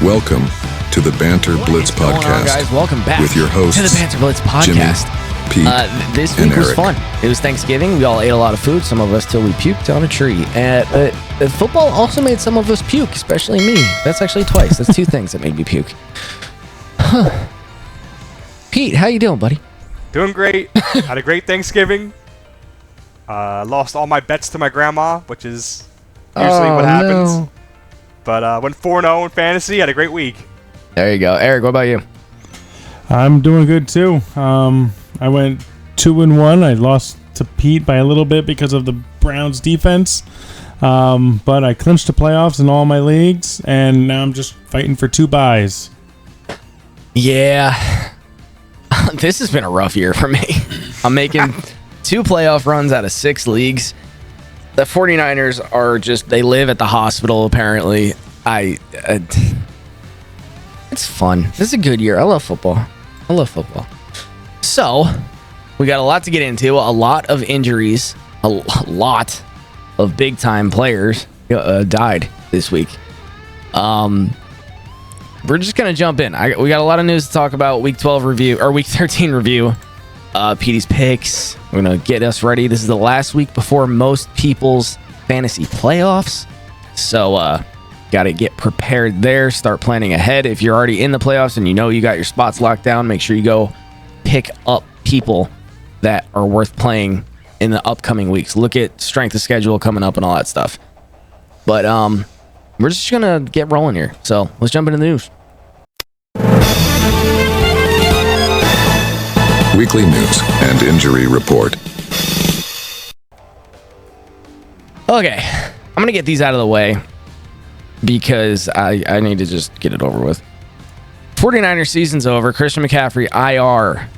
Welcome to the Banter Blitz Podcast. What's going on, guys? Welcome back with your hosts, to the Banter Blitz Podcast. Jimmy, Pete, this week was Eric. fun. It was Thanksgiving. We all ate a lot of food, some of us till we puked on a tree. Football also made some of us puke, especially me. That's actually twice. That's two things that made me puke. Pete, how you doing, buddy? Doing great. Had a great Thanksgiving. Lost all my bets to my grandma, which is usually what happens. No. But went 4-0 in fantasy. Had a great week. There you go. Eric, what about you? I'm doing good too. I went 2-1. I lost to Pete by a little bit because of the Browns defense. But I clinched the playoffs in all my leagues, and now I'm just fighting for 2 buys. Yeah. This has been a rough year for me. I'm making 2 playoff runs out of 6 leagues. The 49ers are just, they live at the hospital, apparently. It's fun. This is a good year. I love football. So, we got a lot to get into. A lot of injuries. A lot of big-time players died this week. We're just going to jump in. We got a lot of news to talk about. Week 12 review, or Week 13 review. Petey's picks. We're going to get us ready. This is the last week before most people's fantasy playoffs. So, got to get prepared there. Start planning ahead. If you're already in the playoffs and you know you got your spots locked down, make sure you go pick up people that are worth playing in the upcoming weeks. Look at strength of schedule coming up and all that stuff. But we're just going to get rolling here. So, let's jump into the news. Weekly news and injury report. Okay, I'm going to get these out of the way because I need to just get it over with. 49ers season's over. Christian McCaffrey, IR,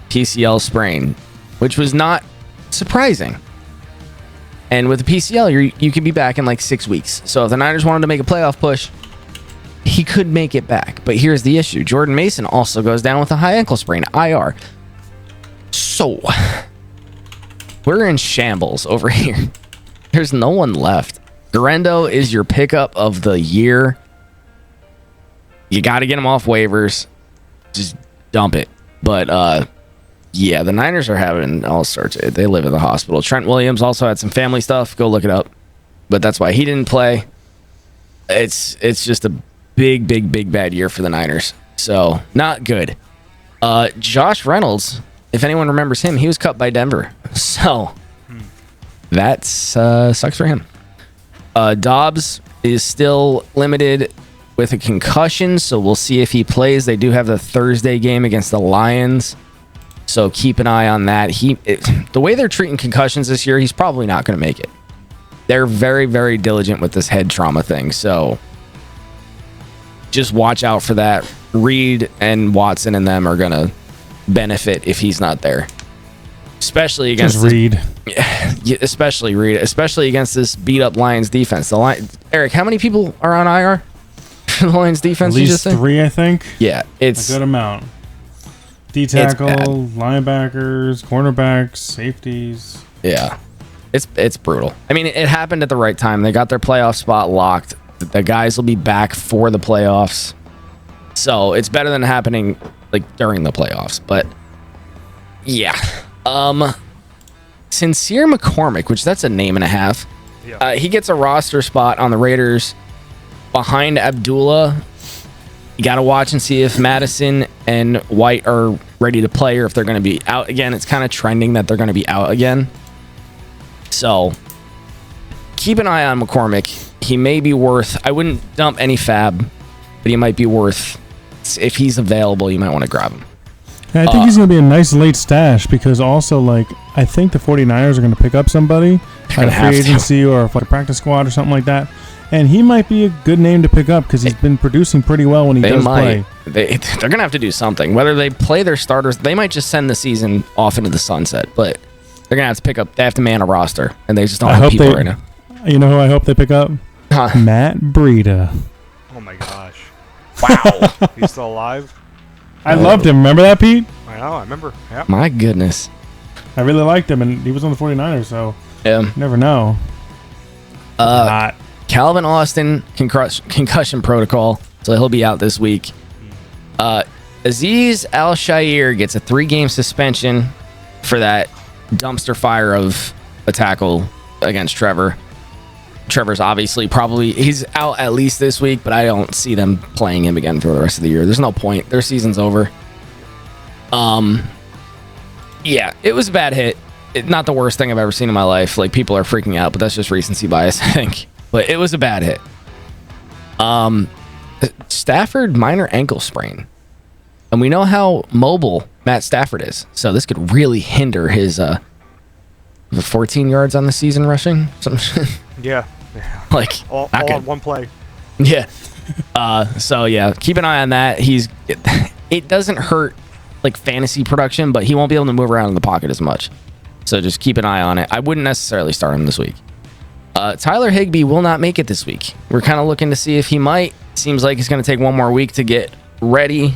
PCL sprain, which was not surprising. And with the PCL, you can be back in like 6 weeks. So if the Niners wanted to make a playoff push, he could make it back. But here's the issue. Jordan Mason also goes down with a high ankle sprain, IR. So, we're in shambles over here. There's no one left. Garendo is your pickup of the year. You got to get him off waivers. Just dump it. But, yeah, the Niners are having all sorts of... They live in the hospital. Trent Williams also had some family stuff. Go look it up. But that's why he didn't play. It's just a big bad year for the Niners. So, not good. Josh Reynolds... If anyone remembers him, he was cut by Denver. So, that sucks for him. Dobbs is still limited with a concussion, so we'll see if he plays. They do have the Thursday game against the Lions, so keep an eye on that. The way they're treating concussions this year, he's probably not going to make it. They're very, very diligent with this head trauma thing, so just watch out for that. Reed and Watson and them are going to benefit if he's not there, especially against Reed. Especially Reed, especially against this beat up Lions defense. Eric, how many people are on IR for the Lions defense? At least 3, I think. Yeah, it's a good amount. D tackle, linebackers, cornerbacks, safeties. Yeah, it's brutal. I mean, it happened at the right time. They got their playoff spot locked. The guys will be back for the playoffs, so it's better than happening like during the playoffs. But yeah, Sincere McCormick, which that's a name and a half. Yeah. He gets a roster spot on the Raiders behind Abdullah. You got to watch and see if Madison and White are ready to play or if they're going to be out again. It's kind of trending that they're going to be out again. So keep an eye on McCormick. He may be worth, I wouldn't dump any fab, but he might be worth, if he's available, you might want to grab him. Yeah, I think he's going to be a nice late stash because also, like, I think the 49ers are going to pick up somebody at a free agency or like a practice squad or something like that. And he might be a good name to pick up because he's been producing pretty well when he does play. They're going to have to do something. Whether they play their starters, they might just send the season off into the sunset. But they're going to have to pick up, they have to man a roster. And they just don't have people right now. You know who I hope they pick up? Matt Breida. Oh my gosh. Wow. He's still alive? I loved him. Remember that, Pete? I know, I remember. Yeah. My goodness. I really liked him, and he was on the 49ers, so yeah. Never know. Calvin Austin concussion protocol. so he'll be out this week. Aziz Al-Shair gets a 3-game suspension for that dumpster fire of a tackle against Trevor. Trevor's obviously he's out at least this week, but I don't see them playing him again for the rest of the year. There's no point. Their season's over. Yeah, it was a bad hit. Not the worst thing I've ever seen in my life. Like, people are freaking out, but that's just recency bias, I think. But it was a bad hit. Stafford, minor ankle sprain. And we know how mobile Matt Stafford is. So this could really hinder his 14 yards on the season rushing. Yeah. Like, all on one play. Yeah. So yeah, keep an eye on that. It doesn't hurt like fantasy production, but he won't be able to move around in the pocket as much. So just keep an eye on it. I wouldn't necessarily start him this week. Tyler Higbee will not make it this week. We're kind of looking to see if he might. Seems like he's going to take one more week to get ready,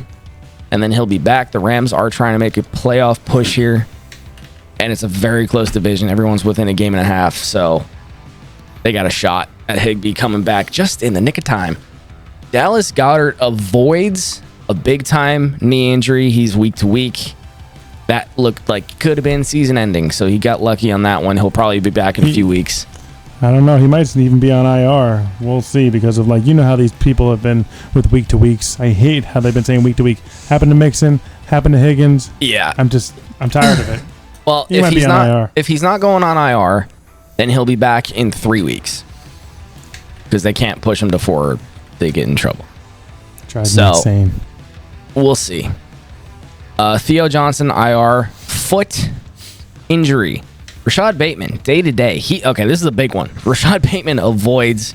and then he'll be back. The Rams are trying to make a playoff push here, and it's a very close division. Everyone's within a game and a half, so they got a shot at Higbee coming back just in the nick of time. Dallas Goedert avoids a big-time knee injury. He's week to week. That looked like could have been season-ending, so he got lucky on that one. He'll probably be back in a few weeks. I don't know. He might even be on IR. We'll see, because of, like, you know how these people have been with week to weeks. I hate how they've been saying week to week. Happened to Mixon, happened to Higgins. Yeah. I'm tired of it. Well, if he's not going on IR, then he'll be back in 3 weeks, because they can't push him to 4 or they get in trouble. Drives me insane. We'll see. Theo Johnson, IR, foot injury. Rashad Bateman, day-to-day. This is a big one. Rashad Bateman avoids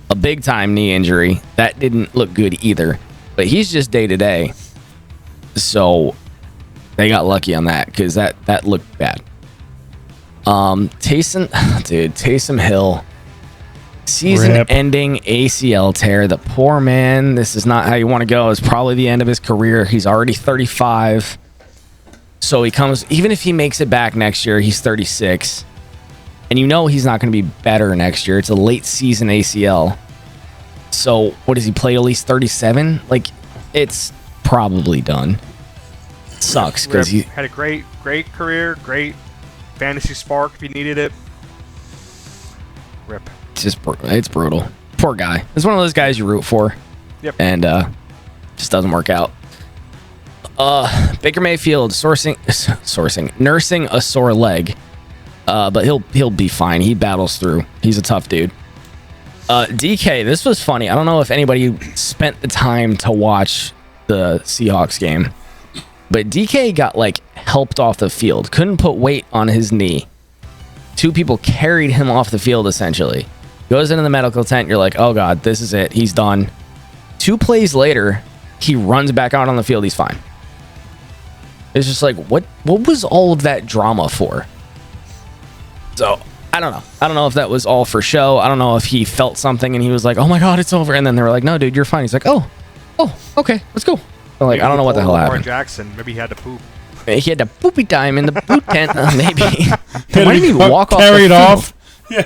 a big-time knee injury. That didn't look good either. But he's just day-to-day. So they got lucky on that, because that looked bad. Taysom Hill. Season-ending ACL tear. The poor man, this is not how you want to go. It's probably the end of his career. He's already 35. So he comes, even if he makes it back next year, he's 36. And you know he's not going to be better next year. It's a late season ACL. So what does he play, at least 37? Like, it's probably done. It sucks, because he had a great career, great fantasy spark if you needed it. Rip. It's brutal. Poor guy. It's one of those guys you root for. Yep. And just doesn't work out. Baker Mayfield nursing a sore leg. But he'll be fine. He battles through. He's a tough dude. DK, this was funny. I don't know if anybody spent the time to watch the Seahawks game, but DK got like helped off the field. Couldn't put weight on his knee. 2 people carried him off the field essentially. Goes into the medical tent. You're like, oh God, this is it. He's done. 2 plays later, he runs back out on the field. He's fine. It's just like, what was all of that drama for? So, I don't know. I don't know if that was all for show. I don't know if he felt something and he was like, oh my God, it's over. And then they were like, no, dude, you're fine. He's like, oh, okay, let's go. I'm like, I don't know what the hell happened. Jackson, maybe he had to poop. He had to poopy time in the boot tent, maybe. Why didn't he walk off? Carried off. Yeah,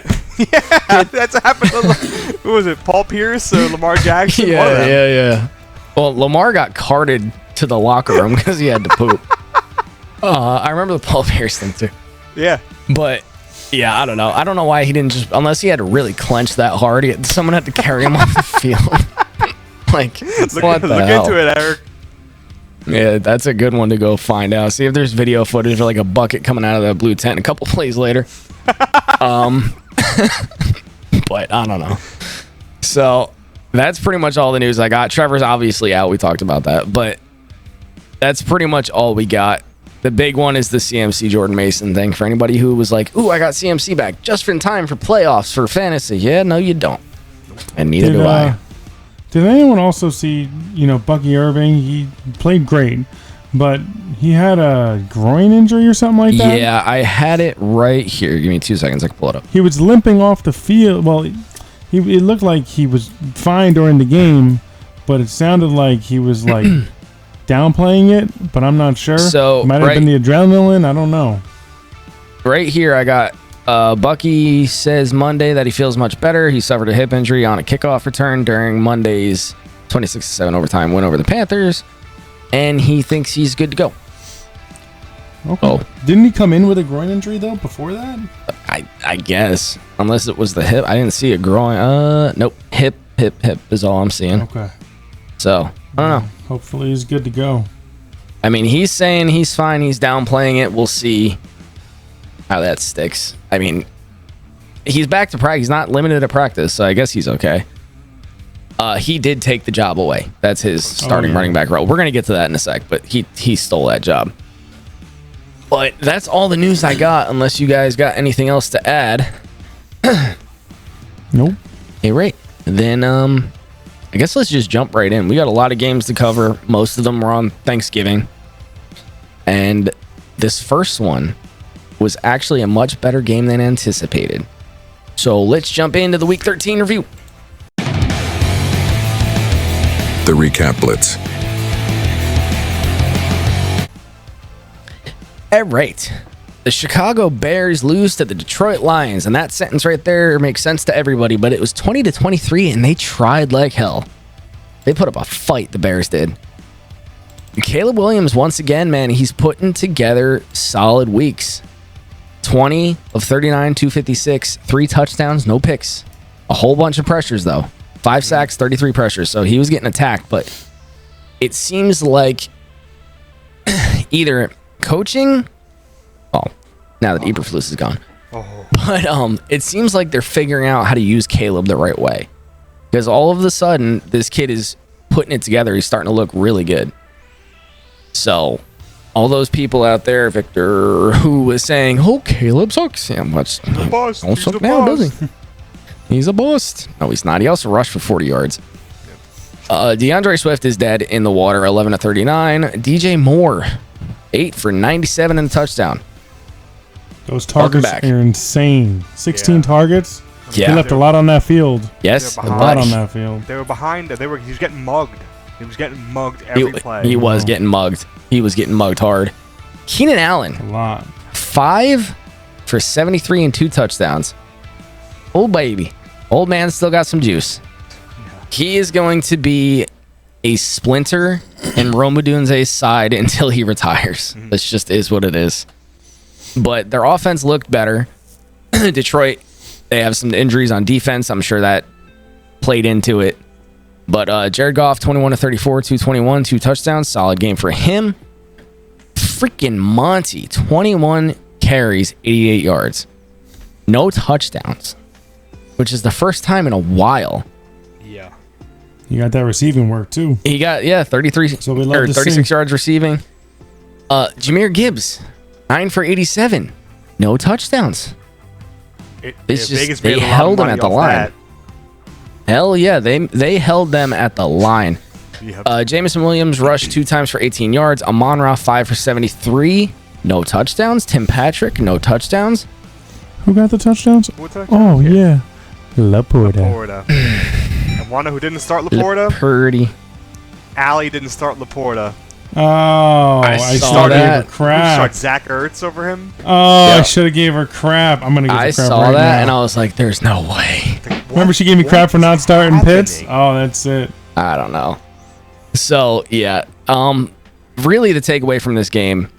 that's happened. Who was it? Paul Pierce or Lamar Jackson? Yeah. Well, Lamar got carted to the locker room because he had to poop. I remember the Paul Pierce thing too. Yeah. But yeah, I don't know. I don't know why he didn't just, unless he had to really clench that hard, someone had to carry him off the field. Like, what the hell? Look into it, Eric. Yeah, that's a good one to go find out. See if there's video footage or like a bucket coming out of that blue tent a couple plays later. But I don't know. So that's pretty much all the news I got. Trevor's obviously out. We talked about that, but that's pretty much all we got. The big one is the CMC Jordan Mason thing. For anybody who was like, ooh, I got CMC back just in time for playoffs for fantasy. Yeah, no, you don't. And neither do I. Did anyone also see, Bucky Irving? He played great, but he had a groin injury or something like that? Yeah, I had it right here. Give me 2 seconds. I can pull it up. He was limping off the field. Well, it looked like he was fine during the game, but it sounded like he was like downplaying it, but I'm not sure. So it might have been the adrenaline. I don't know. Right here, I got Bucky says Monday that he feels much better. He suffered a hip injury on a kickoff return during Monday's 26-7 overtime win over the Panthers, and he thinks he's good to go. Okay. Oh. Didn't he come in with a groin injury though before that? I guess, unless it was the hip. I didn't see a groin. Nope. Hip is all I'm seeing. Okay. So I don't know. Hopefully he's good to go. I mean, he's saying he's fine. He's downplaying it. We'll see how that sticks. I mean, he's back to practice. He's not limited to practice, so I guess he's okay. He did take the job away. That's his starting running back role. We're gonna get to that in a sec, but he stole that job. But that's all the news I got, unless you guys got anything else to add. Nope. Hey, right. Then, I guess let's just jump right in. We got a lot of games to cover. Most of them were on Thanksgiving. And this first one was actually a much better game than anticipated. So let's jump into the Week 13 review. The Recap Blitz. All right. The Chicago Bears lose to the Detroit Lions, and that sentence right there makes sense to everybody, but it was 20-23, and they tried like hell. They put up a fight, the Bears did. Caleb Williams, once again, man, he's putting together solid weeks. 20 of 39, 256, 3 touchdowns, no picks. A whole bunch of pressures, though. 5 sacks, 33 pressures, so he was getting attacked, but it seems like either coaching, now that Eberflus is gone, but it seems like they're figuring out how to use Caleb the right way, because all of a sudden this kid is putting it together. He's starting to look really good. So all those people out there, Victor, who was saying, "Oh, Caleb sucks," yeah, much don't suck now, does he? He's a bust. No, he's not. He also rushed for 40 yards. DeAndre Swift is dead in the water, 11 of 39. DJ Moore, 8 for 97 and a touchdown. Those targets are insane. 16 targets. Yeah. He left a lot on that field. Yes, A lot on that field. They were behind. He was getting mugged. He was getting mugged every play. He was getting mugged. He was getting mugged hard. Keenan Allen, A lot. 5 for 73 and 2 touchdowns. Oh, baby. Old man still got some juice. He is going to be a splinter in Romadunze's side until he retires. This just is what it is. But their offense looked better. Detroit, they have some injuries on defense. I'm sure that played into it. But Jared Goff, 21 of 34, 221, 2 touchdowns. Solid game for him. Freaking Monty, 21 carries, 88 yards. No touchdowns, which is the first time in a while. Yeah. You got that receiving work too. He got 33 So we love or to 36 see. yards receiving. Jahmyr Gibbs, 9 for 87, no touchdowns. They held him at the line. Hell yeah, they held them at the line. Yep. Jamison Williams rushed 2 times for 18 yards. Amon-Ra, 5 for 73, no touchdowns. Tim Patrick, no touchdowns. Who got the touchdowns? Oh yeah, Laporta. And wanna who didn't start Laporta? Purdy. Allie didn't start Laporta. Oh, I I saw should have gave that. her crap. Start Zach Ertz over him. Oh, Yeah. I should have gave her crap. I'm gonna give her I crap saw right that now. and I was like, "There's no way." Remember, she gave me crap for not starting Pitts. happening? Oh, that's it. I don't know. So yeah, really the takeaway from this game,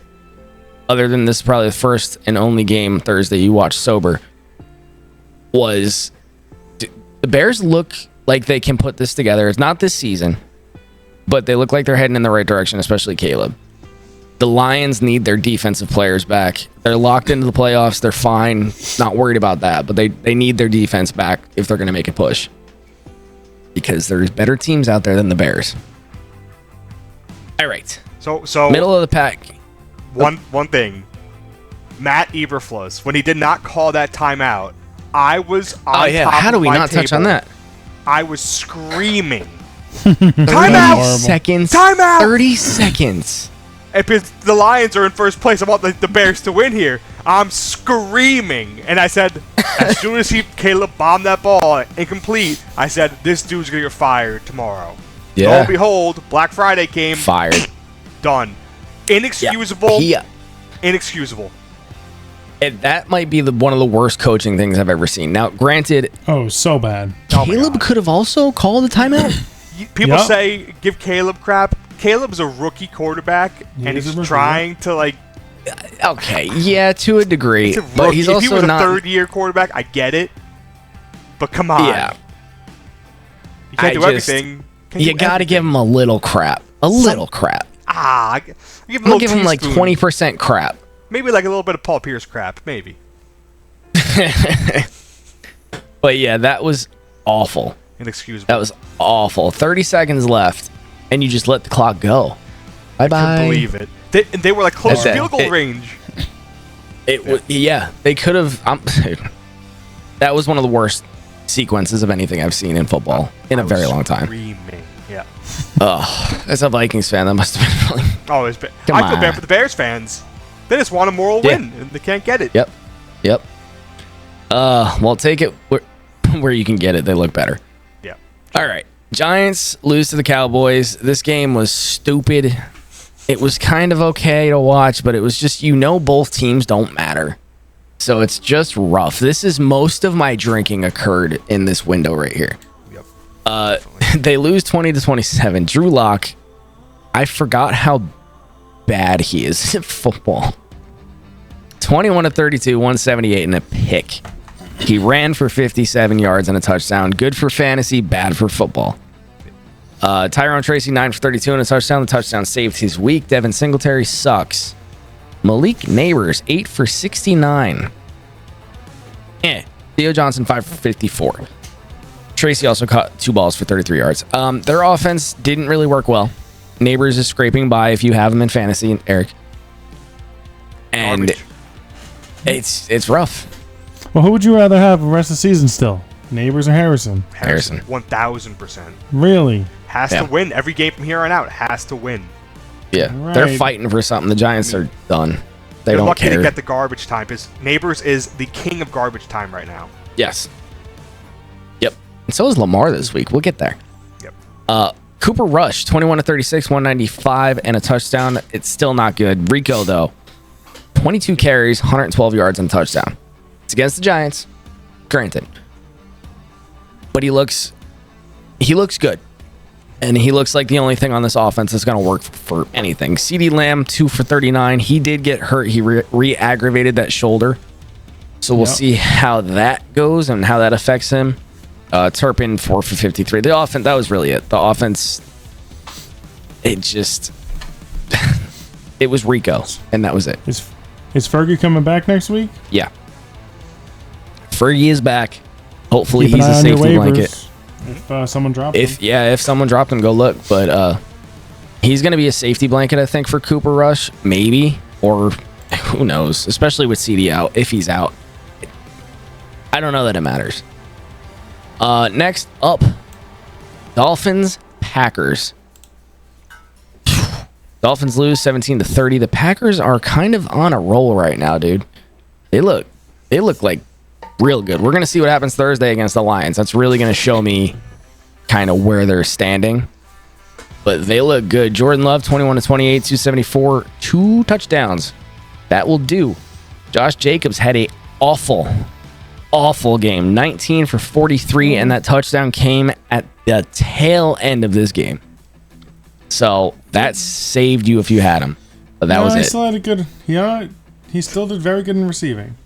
other than this is probably the first and only game Thursday you watched sober, was the Bears look like they can put this together. It's not this season, but they look like they're heading in the right direction, especially Caleb. The Lions need their defensive players back. They're locked into the playoffs. They're fine. Not worried about that, but they need their defense back if they're going to make a push, because there's better teams out there than the Bears. All right. So Middle of the pack. one thing. Matt Eberflus, when he did not call that timeout, I was on Oh yeah, top how do of we my not touch on table. that? I was screaming. 30 Timeout! seconds. Timeout! 30 seconds. If the Lions are in first place, I want the Bears to win here. I'm screaming, and I said, as soon as Caleb bombed that ball incomplete, I said, this dude's gonna get fired tomorrow. Lo Yeah. and behold, Black Friday came. Fired. Done. Inexcusable. Yeah. Inexcusable. And that might be one of the worst coaching things I've ever seen. Now, granted, Oh, so bad. Oh my Caleb God. could have also called a timeout. People say give Caleb crap. Caleb's a rookie quarterback, and he's trying to like. Okay, yeah, to a degree, but he's also if he was not a third-year quarterback, I get it. But come on, you can't do everything. You got to give him a little crap. Give him like 20% crap. Maybe like a little bit of Paul Pierce crap, maybe. But yeah, that was awful. Inexcusable. That was awful. 30 seconds left, and you just let the clock go. Bye-bye. I couldn't believe it. They were like close field goal range. They could have. That was one of the worst sequences of anything I've seen in football in a very long time. Yeah. As a Vikings fan, that must have been really. Oh, it's bad. I feel bad for the Bears fans. They just want a moral win, and they can't get it. Yep. Well, take it where you can get it. They look better. Yeah. All right. Giants lose to the Cowboys. This game was stupid. It was kind of okay to watch, but it was just, both teams don't matter. So it's just rough. This is most of my drinking occurred in this window right here. Yep. They lose 20-27. Drew Lock, I forgot how bad he is at football. 21-32, 178 and a pick. He ran for 57 yards and a touchdown. Good for fantasy, bad for football. Tyrone Tracy, 9 for 32 and a touchdown. The touchdown saved his week. Devin Singletary sucks. Malik Neighbors, 8 for 69. Theo Johnson, 5 for 54. Tracy also caught 2 balls for 33 yards. Their offense didn't really work well. Neighbors is scraping by if you have him in fantasy, Eric. And it's rough. Well, who would you rather have the rest of the season still? Neighbors or Harrison? Harrison. 1,000%. Really? Has to win. Every game from here on out has to win. Yeah. Right. They're fighting for something. The Giants are done. They're lucky care. to get the garbage time because Neighbors is the king of garbage time right now. Yes. Yep. And so is Lamar this week. We'll get there. Yep. Cooper Rush, 21-36, 195, and a touchdown. It's still not good. Rico, though, 22 carries, 112 yards, and a touchdown. It's against the Giants, granted. But he looks good. And he looks like the only thing on this offense that's going to work for anything. CeeDee Lamb, 2 for 39. He did get hurt. He re-aggravated that shoulder. So we'll see how that goes and how that affects him. Turpin, 4 for 53. The offense, that was really it. The offense, it just... it was Rico, and that was it. Is Fergie coming back next week? Yeah. Fergie is back. Hopefully he's a safety blanket. If someone dropped him. If someone dropped him, go look. But he's going to be a safety blanket, I think, for Cooper Rush. Maybe. Or who knows. Especially with CD out. If he's out. I don't know that it matters. Next up. Dolphins, Packers. Dolphins lose 17-30. The Packers are kind of on a roll right now, dude. They look like real good. We're going to see what happens Thursday against the Lions. That's really going to show me kind of where they're standing. But they look good. Jordan Love, 21-28, 274, 2 touchdowns. That will do. Josh Jacobs had a awful game. 19 for 43, and that touchdown came at the tail end of this game. So that saved you if you had him. But that was it. Still had a good. Yeah, he still did very good in receiving.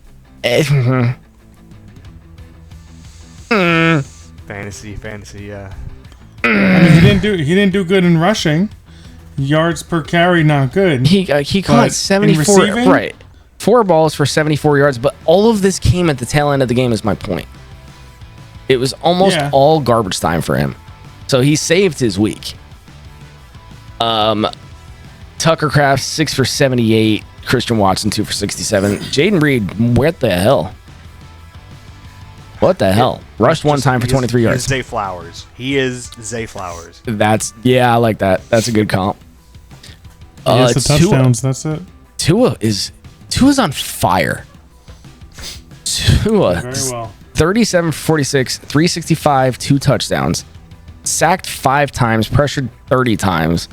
Fantasy, yeah. I mean, he didn't do good in rushing. Yards per carry, not good. He caught 74. Right, 4 balls for 74 yards. But all of this came at the tail end of the game. Is my point. It was almost all garbage time for him. So he saved his week. Tucker Kraft, 6 for 78. Christian Watson, 2 for 67. Jaden Reed, what the hell? What the hell? Rushed one time for 23 yards. Zay Flowers. He is Zay Flowers. I like that. That's a good comp. It's the touchdowns. That's it. Tua's on fire. Tua, very well. 37 for 46, 365, 2 touchdowns. Sacked 5 times, pressured 30 times.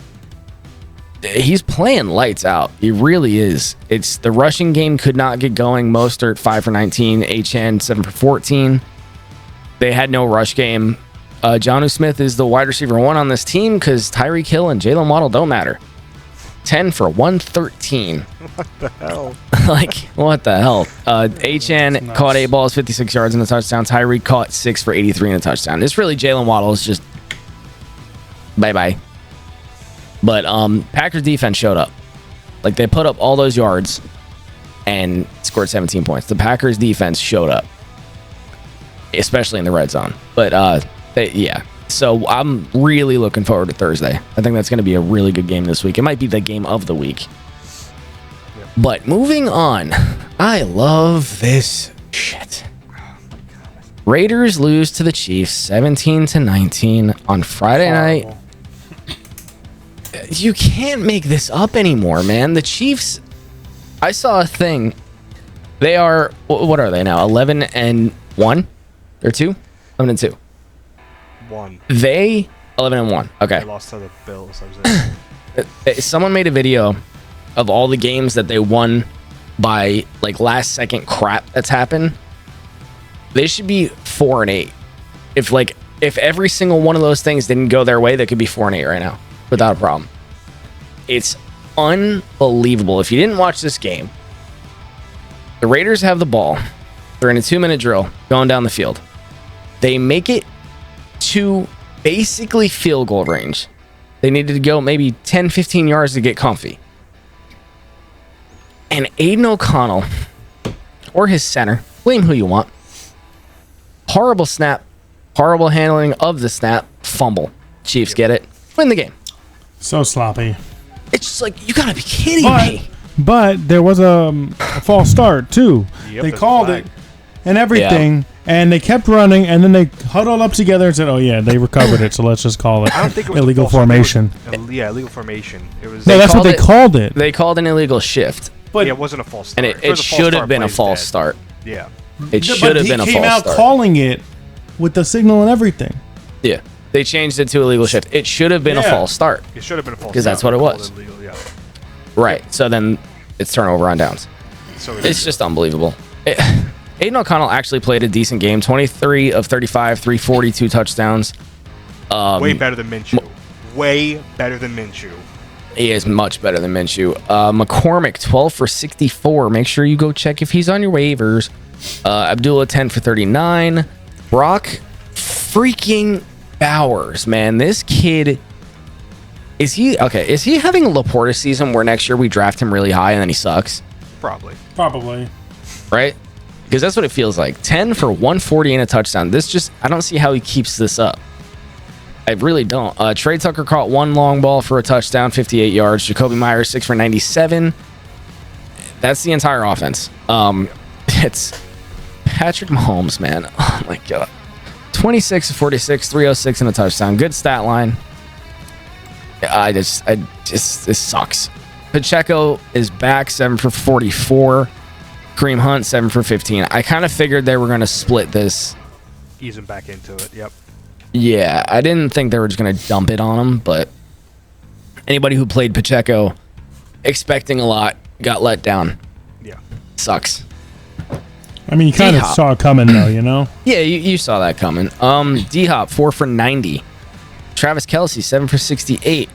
He's playing lights out. He really is. It's the rushing game could not get going. Mostert 5 for 19, HN 7 for 14. They had no rush game. Jonnu Smith is the wide receiver 1 on this team because Tyreek Hill and Jalen Waddle don't matter. 10 for 113. What the hell? Like, what the hell? HN caught 8 balls, 56 yards in a touchdown. Tyreek caught 6 for 83 in a touchdown. It's really Jalen Waddle is just bye-bye. But Packers defense showed up. Like, they put up all those yards and scored 17 points. The Packers defense showed up, especially in the red zone. But, yeah. So I'm really looking forward to Thursday. I think that's going to be a really good game this week. It might be the game of the week. Yep. But moving on, I love this shit. Raiders lose to the Chiefs 17-19 on Friday night. You can't make this up anymore, man. The Chiefs, I saw a thing. They are, what are they now? 11-1 or 2? 11-2. 1. They 11-1. Okay. They lost to the Bills. Someone made a video of all the games that they won by like last second crap that's happened. They should be 4-8. If every single one of those things didn't go their way, they could be 4-8 right now without a problem. It's unbelievable. If you didn't watch this game, the Raiders have the ball. They're in a 2-minute drill going down the field. They make it to basically field goal range. They needed to go maybe 10-15 yards to get comfy. And Aiden O'Connell, or his center, blame who you want, horrible snap, horrible handling of the snap, fumble. Chiefs get it, win the game. So sloppy. It's just like, you gotta be kidding me. But there was a false start too. Yep, they called it and everything. Yeah. And they kept running, and then they huddled up together and said, "Oh yeah, they recovered it, so let's just call it, I don't think it was illegal formation." Illegal formation. It was. No, that's what they called it. They called an illegal shift, But it wasn't a false start. and it should have been a false start. Yeah. It should have been a false start. He came out calling it with the signal and everything. Yeah, they changed it to illegal shift. It should have been a false start. It should have been a false start. Because that's what it was. Illegal, yeah. Right. So then it's turnover on downs. So It's just unbelievable. Aiden O'Connell actually played a decent game. 23 of 35, 342 touchdowns. Way better than Minshew. Way better than Minshew. He is much better than Minshew. McCormick, 12 for 64. Make sure you go check if he's on your waivers. Abdullah, 10 for 39. Brock freaking Bowers, man. This kid, is he having a Laporta season where next year we draft him really high and then he sucks? Probably. Right? Because that's what it feels like. 10 for 140 and a touchdown. I don't see how he keeps this up. I really don't. Trey Tucker caught 1 long ball for a touchdown, 58 yards. Jacoby Myers, 6 for 97. That's the entire offense. It's Patrick Mahomes, man. Oh my God. 26 of 46, 306 and a touchdown. Good stat line. This sucks. Pacheco is back, 7 for 44. Kareem Hunt, 7 for 15. I kind of figured they were going to split this. Ease him back into it, yep. Yeah, I didn't think they were just going to dump it on him, but anybody who played Pacheco expecting a lot got let down. Yeah. Sucks. I mean, you kind of saw it coming, though, you know? Yeah, you saw that coming. D-Hop, 4 for 90. Travis Kelce, 7 for 68.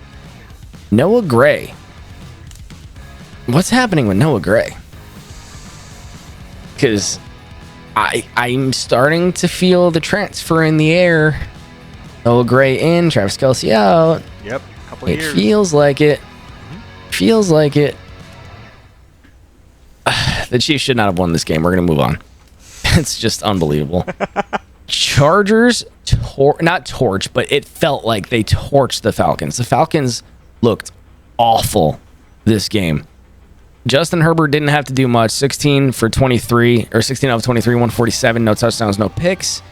Noah Gray. What's happening with Noah Gray? Because I'm starting to feel the transfer in the air. Noah Gray in, Travis Kelce out. Yep, couple of years. It feels like it. Feels like it. The Chiefs should not have won this game. We're going to move on. It's just unbelievable. Chargers, not torch, but it felt like they torched the Falcons. The Falcons looked awful this game. Justin Herbert didn't have to do much. 16 for 23, or 16 out of 23, 147, no touchdowns, no picks.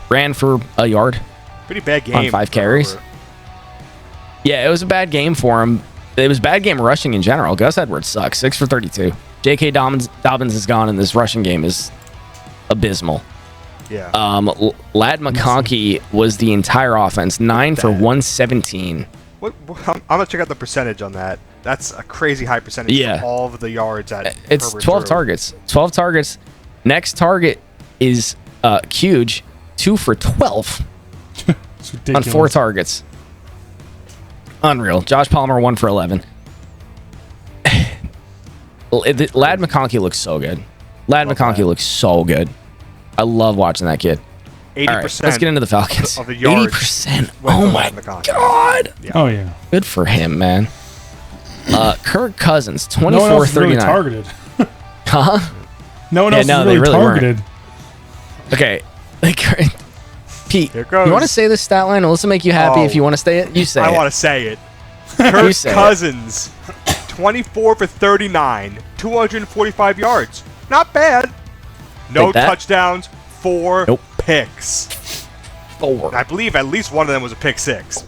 Ran for a yard. Pretty bad game. On 5 carries. Herbert. Yeah, it was a bad game for him. It was a bad game rushing in general. Gus Edwards sucks. 6 for 32. J.K. Dobbins is gone, and this rushing game is abysmal. Yeah. Lad McConkey was the entire offense. 9 for 117. I'm gonna check out the percentage on that. That's a crazy high percentage. Yeah. Of all of the yards at it's Herbert 12 threw. targets. 12 targets. Next target is huge. 2 for 12. It's on ridiculous. 4 targets. Unreal. Josh Palmer 1 for 11. Lad McConkey looks so good. Lad McConkey looks so good. I love watching that kid. 80%. All right, let's get into the Falcons. Of the yards 80%. went Oh to my Lad McConkey. God. Yeah. Oh yeah. Good for him, man. Kirk Cousins, No one 24 else is really 39. targeted. Huh? No one Yeah, else no, is they really really weren't. targeted. Okay. Pete, Here it goes. you want to say this stat line? Will this make you happy Oh. if you want to say it? You say I it. want to say it. You Kirk say it. Cousins, 24 for 39, 245 yards. Not bad. No Like that? touchdowns, 4 Nope. picks. 4. I believe at least one of them was a pick 6.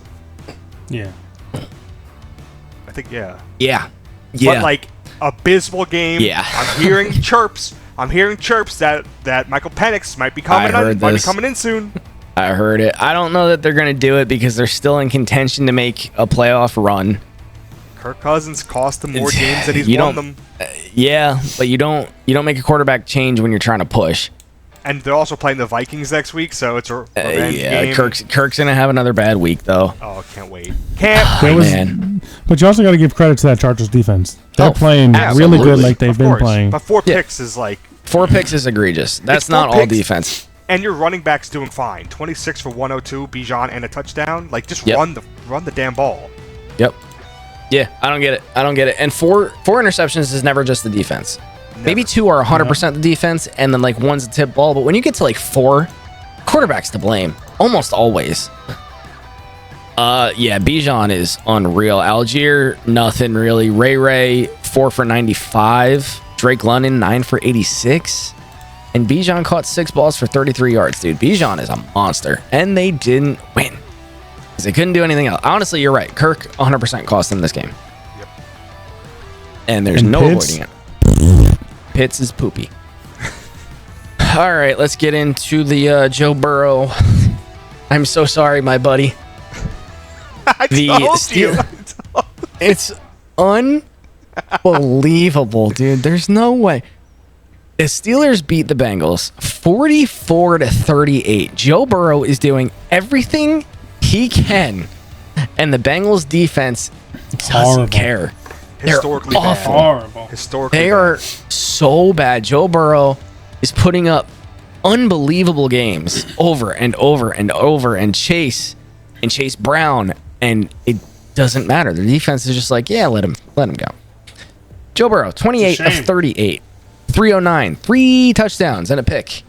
Yeah. I think, yeah. Yeah. Yeah. But like abysmal game. Yeah. I'm hearing chirps. I'm hearing chirps that Michael Penix might be coming in soon. I heard it. I don't know that they're going to do it because they're still in contention to make a playoff run. Kirk Cousins cost them more games than he's You won don't- them. Yeah, but you don't make a quarterback change when you're trying to push. And they're also playing the Vikings next week, so it's a revenge game. Kirk's going to have another bad week though. Oh, can't wait. Can't There was, Man. but you also got to give credit to that Chargers defense. They're Oh, playing absolutely. really good, like they've Of been course. playing. But 4 Yeah. picks is like, 4 picks is egregious. That's It's 4 not all picks. defense. and your running back's doing fine. 26 for 102, Bijan and a touchdown. Like, just Yep. run the damn ball. Yep. Yeah, I don't get it. And four interceptions is never just the defense. Maybe 2 are 100% the defense, and then like 1's a tip ball. But when you get to like 4, quarterback's to blame almost always. Yeah, Bijan is unreal. Algier, nothing really. Ray, 4 for 95. Drake London, 9 for 86. And Bijan caught 6 balls for 33 yards, dude. Bijan is a monster. And they didn't win. Because they couldn't do anything else. Honestly, you're right. Kirk 100% cost them this game. Yep. And there's And no Pitts? avoiding it. Pitts is poopy. All right, let's get into the Joe Burrow. I'm so sorry, my buddy. I The told Steel- you. It's unbelievable, dude. There's no way. The Steelers beat the Bengals 44-38. Joe Burrow is doing everything he can, and the Bengals defense doesn't Horrible. care. They're Historically bad. awful. Horrible. Historically They bad. are so bad. Joe Burrow is putting up unbelievable games over and over and over, and Chase Brown, and it doesn't matter. The defense is just like, yeah, let him go. Joe Burrow, 28 of shame. 38, 309, 3 touchdowns and a pick.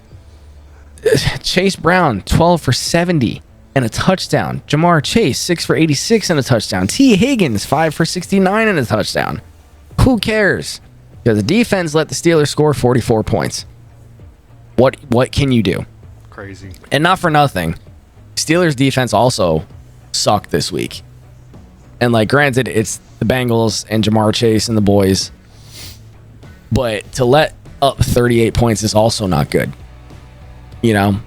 Chase Brown, 12 for 70 and a touchdown. Jamar Chase, 6 for 86 and a touchdown. T. Higgins, 5 for 69 and a touchdown. Who cares? Because the defense let the Steelers score 44 points. What can you do? Crazy. And not for nothing, Steelers defense also sucked this week. And like, granted, it's the Bengals and Jamar Chase and the boys, but to let up 38 points is also not good. You know,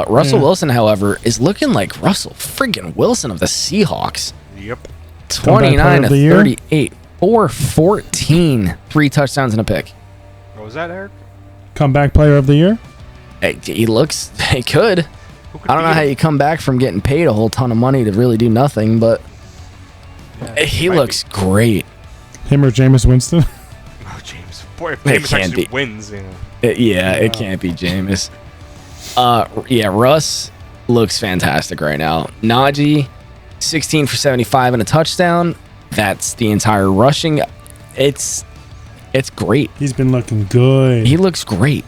Russell Wilson, however, is looking like Russell friggin' Wilson of the Seahawks. Yep. 29 player to of the year? 38, 414, 3 touchdowns and a pick. What was that, Eric? Comeback player of the year? He could. Who could I don't know beat how him? you come back from getting paid a whole ton of money to really do nothing, but he might looks great. Him or Jameis Winston? Oh, James. Boy, if It James can't actually be. wins, you know. It can't be Jameis. Yeah, Russ looks fantastic right now. Najee, 16 for 75 and a touchdown. That's the entire rushing. It's great. He's been looking good. He looks great.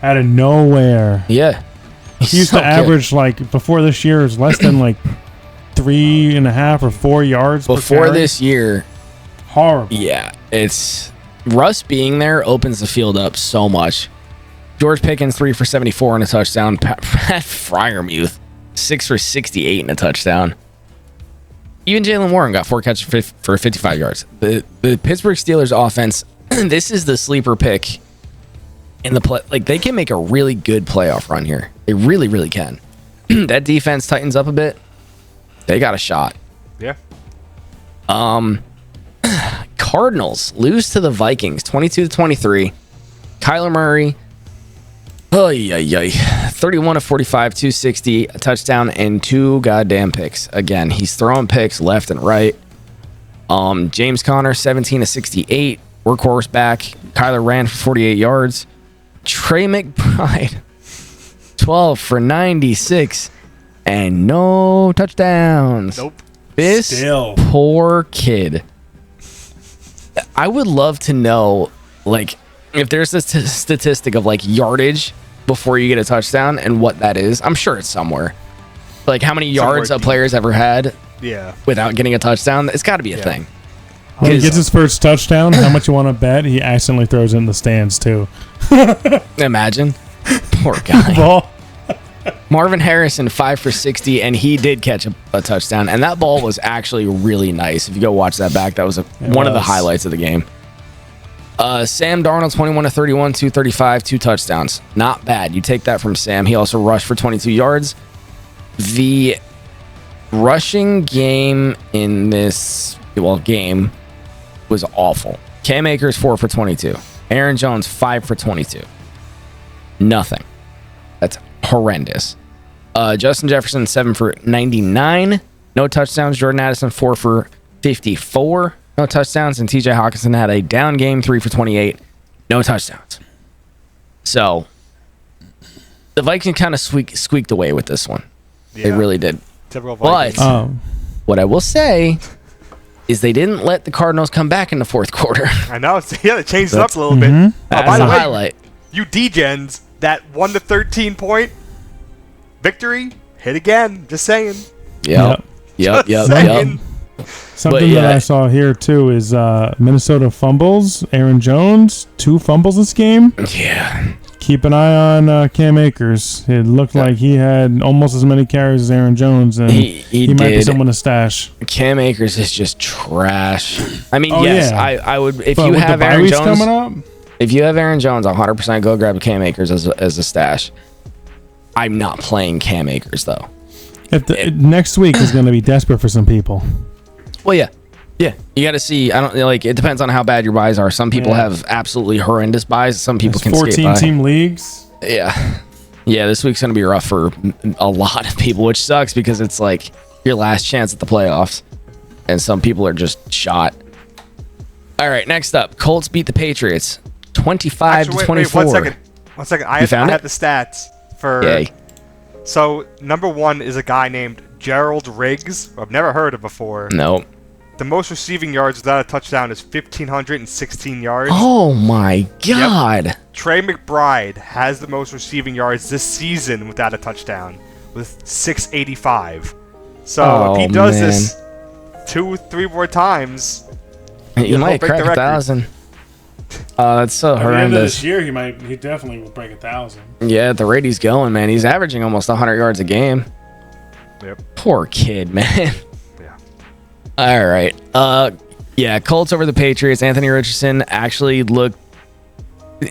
Out of nowhere. Yeah. He used to average, like, before this year, it was less than, like, 3.5 or 4 yards Before per carry. this year, Horrible. yeah, it's Russ being there opens the field up so much. George Pickens, 3 for 74 and a touchdown. Pat Freiermuth, 6 for 68 and a touchdown. Even Jalen Warren got 4 catches for 55 yards. The Pittsburgh Steelers offense, this is the sleeper pick in the play. Like, they can make a really good playoff run here. They really, really can. That defense tightens up a bit. They got a shot. Yeah. Cardinals lose to the Vikings 22-23. Kyler Murray, 30 31 of 45, 260, a touchdown, and 2 goddamn picks. Again, he's throwing picks left and right. James Conner, 17 of 68, workhorse back. Kyler ran for 48 yards. Trey McBride, 12 for 96, and no touchdowns. Nope. This poor kid. I would love to know, like, if there's a statistic of like yardage before you get a touchdown and what that is. I'm sure it's somewhere. Like how many yards a player's ever had without getting a touchdown. It's got to be a thing. When he gets his first touchdown, how much you want to bet? He accidentally throws it in the stands too. Imagine. Poor guy. Marvin Harrison, 5 for 60, and he did catch a touchdown. And that ball was actually really nice. If you go watch that back, that was one of the highlights of the game. Sam Darnold, 21 of 31, 235, 2 touchdowns. Not bad. You take that from Sam. He also rushed for 22 yards. The rushing game in this game was awful. Cam Akers, 4 for 22. Aaron Jones, 5 for 22. Nothing. That's horrendous. Justin Jefferson, 7 for 99. No touchdowns. Jordan Addison, 4 for 54. No touchdowns. And TJ Hawkinson had a down game, 3 for 28. No touchdowns. So the Vikings kind of squeaked away with this one. Yeah. They really did. Typical Vikings. But what I will say is they didn't let the Cardinals come back in the fourth quarter. I know. They changed it up a little bit. By the way, highlight. You D-gens, that 1-13 point victory, hit again. Just saying. Yep. Something that I saw here too is Minnesota fumbles. Aaron Jones, 2 fumbles this game. Yeah. Keep an eye on Cam Akers. It looked like he had almost as many carries as Aaron Jones, and he might be someone to stash. Cam Akers is just trash. I mean, I would if you have Aaron Jones coming up. If you have Aaron Jones, 100% go grab Cam Akers as a stash. I'm not playing Cam Akers though. Next week is going to be desperate for some people. Well, yeah. You got to see. I don't like. It depends on how bad your buys are. Some people have absolutely horrendous buys. Some people can skate by. 14-team leagues. Yeah. This week's gonna be rough for a lot of people, which sucks because it's like your last chance at the playoffs, and some people are just shot. All right, next up, Colts beat the Patriots, 25-24. Wait, 1 second. I have the stats for. Yay. So number 1 is a guy named Gerald Riggs, who I've never heard of before. No. The most receiving yards without a touchdown is 1,516 yards. Oh my God. Yep. Trey McBride has the most receiving yards this season without a touchdown with 685. So if he does this 2-3 more times, he might crack 1,000. That's so horrendous. At the end of this year, he definitely will break 1,000. Yeah, at the rate he's going, man. He's averaging almost 100 yards a game. Yep. Poor kid, man. All right. Colts over the Patriots. Anthony Richardson actually looked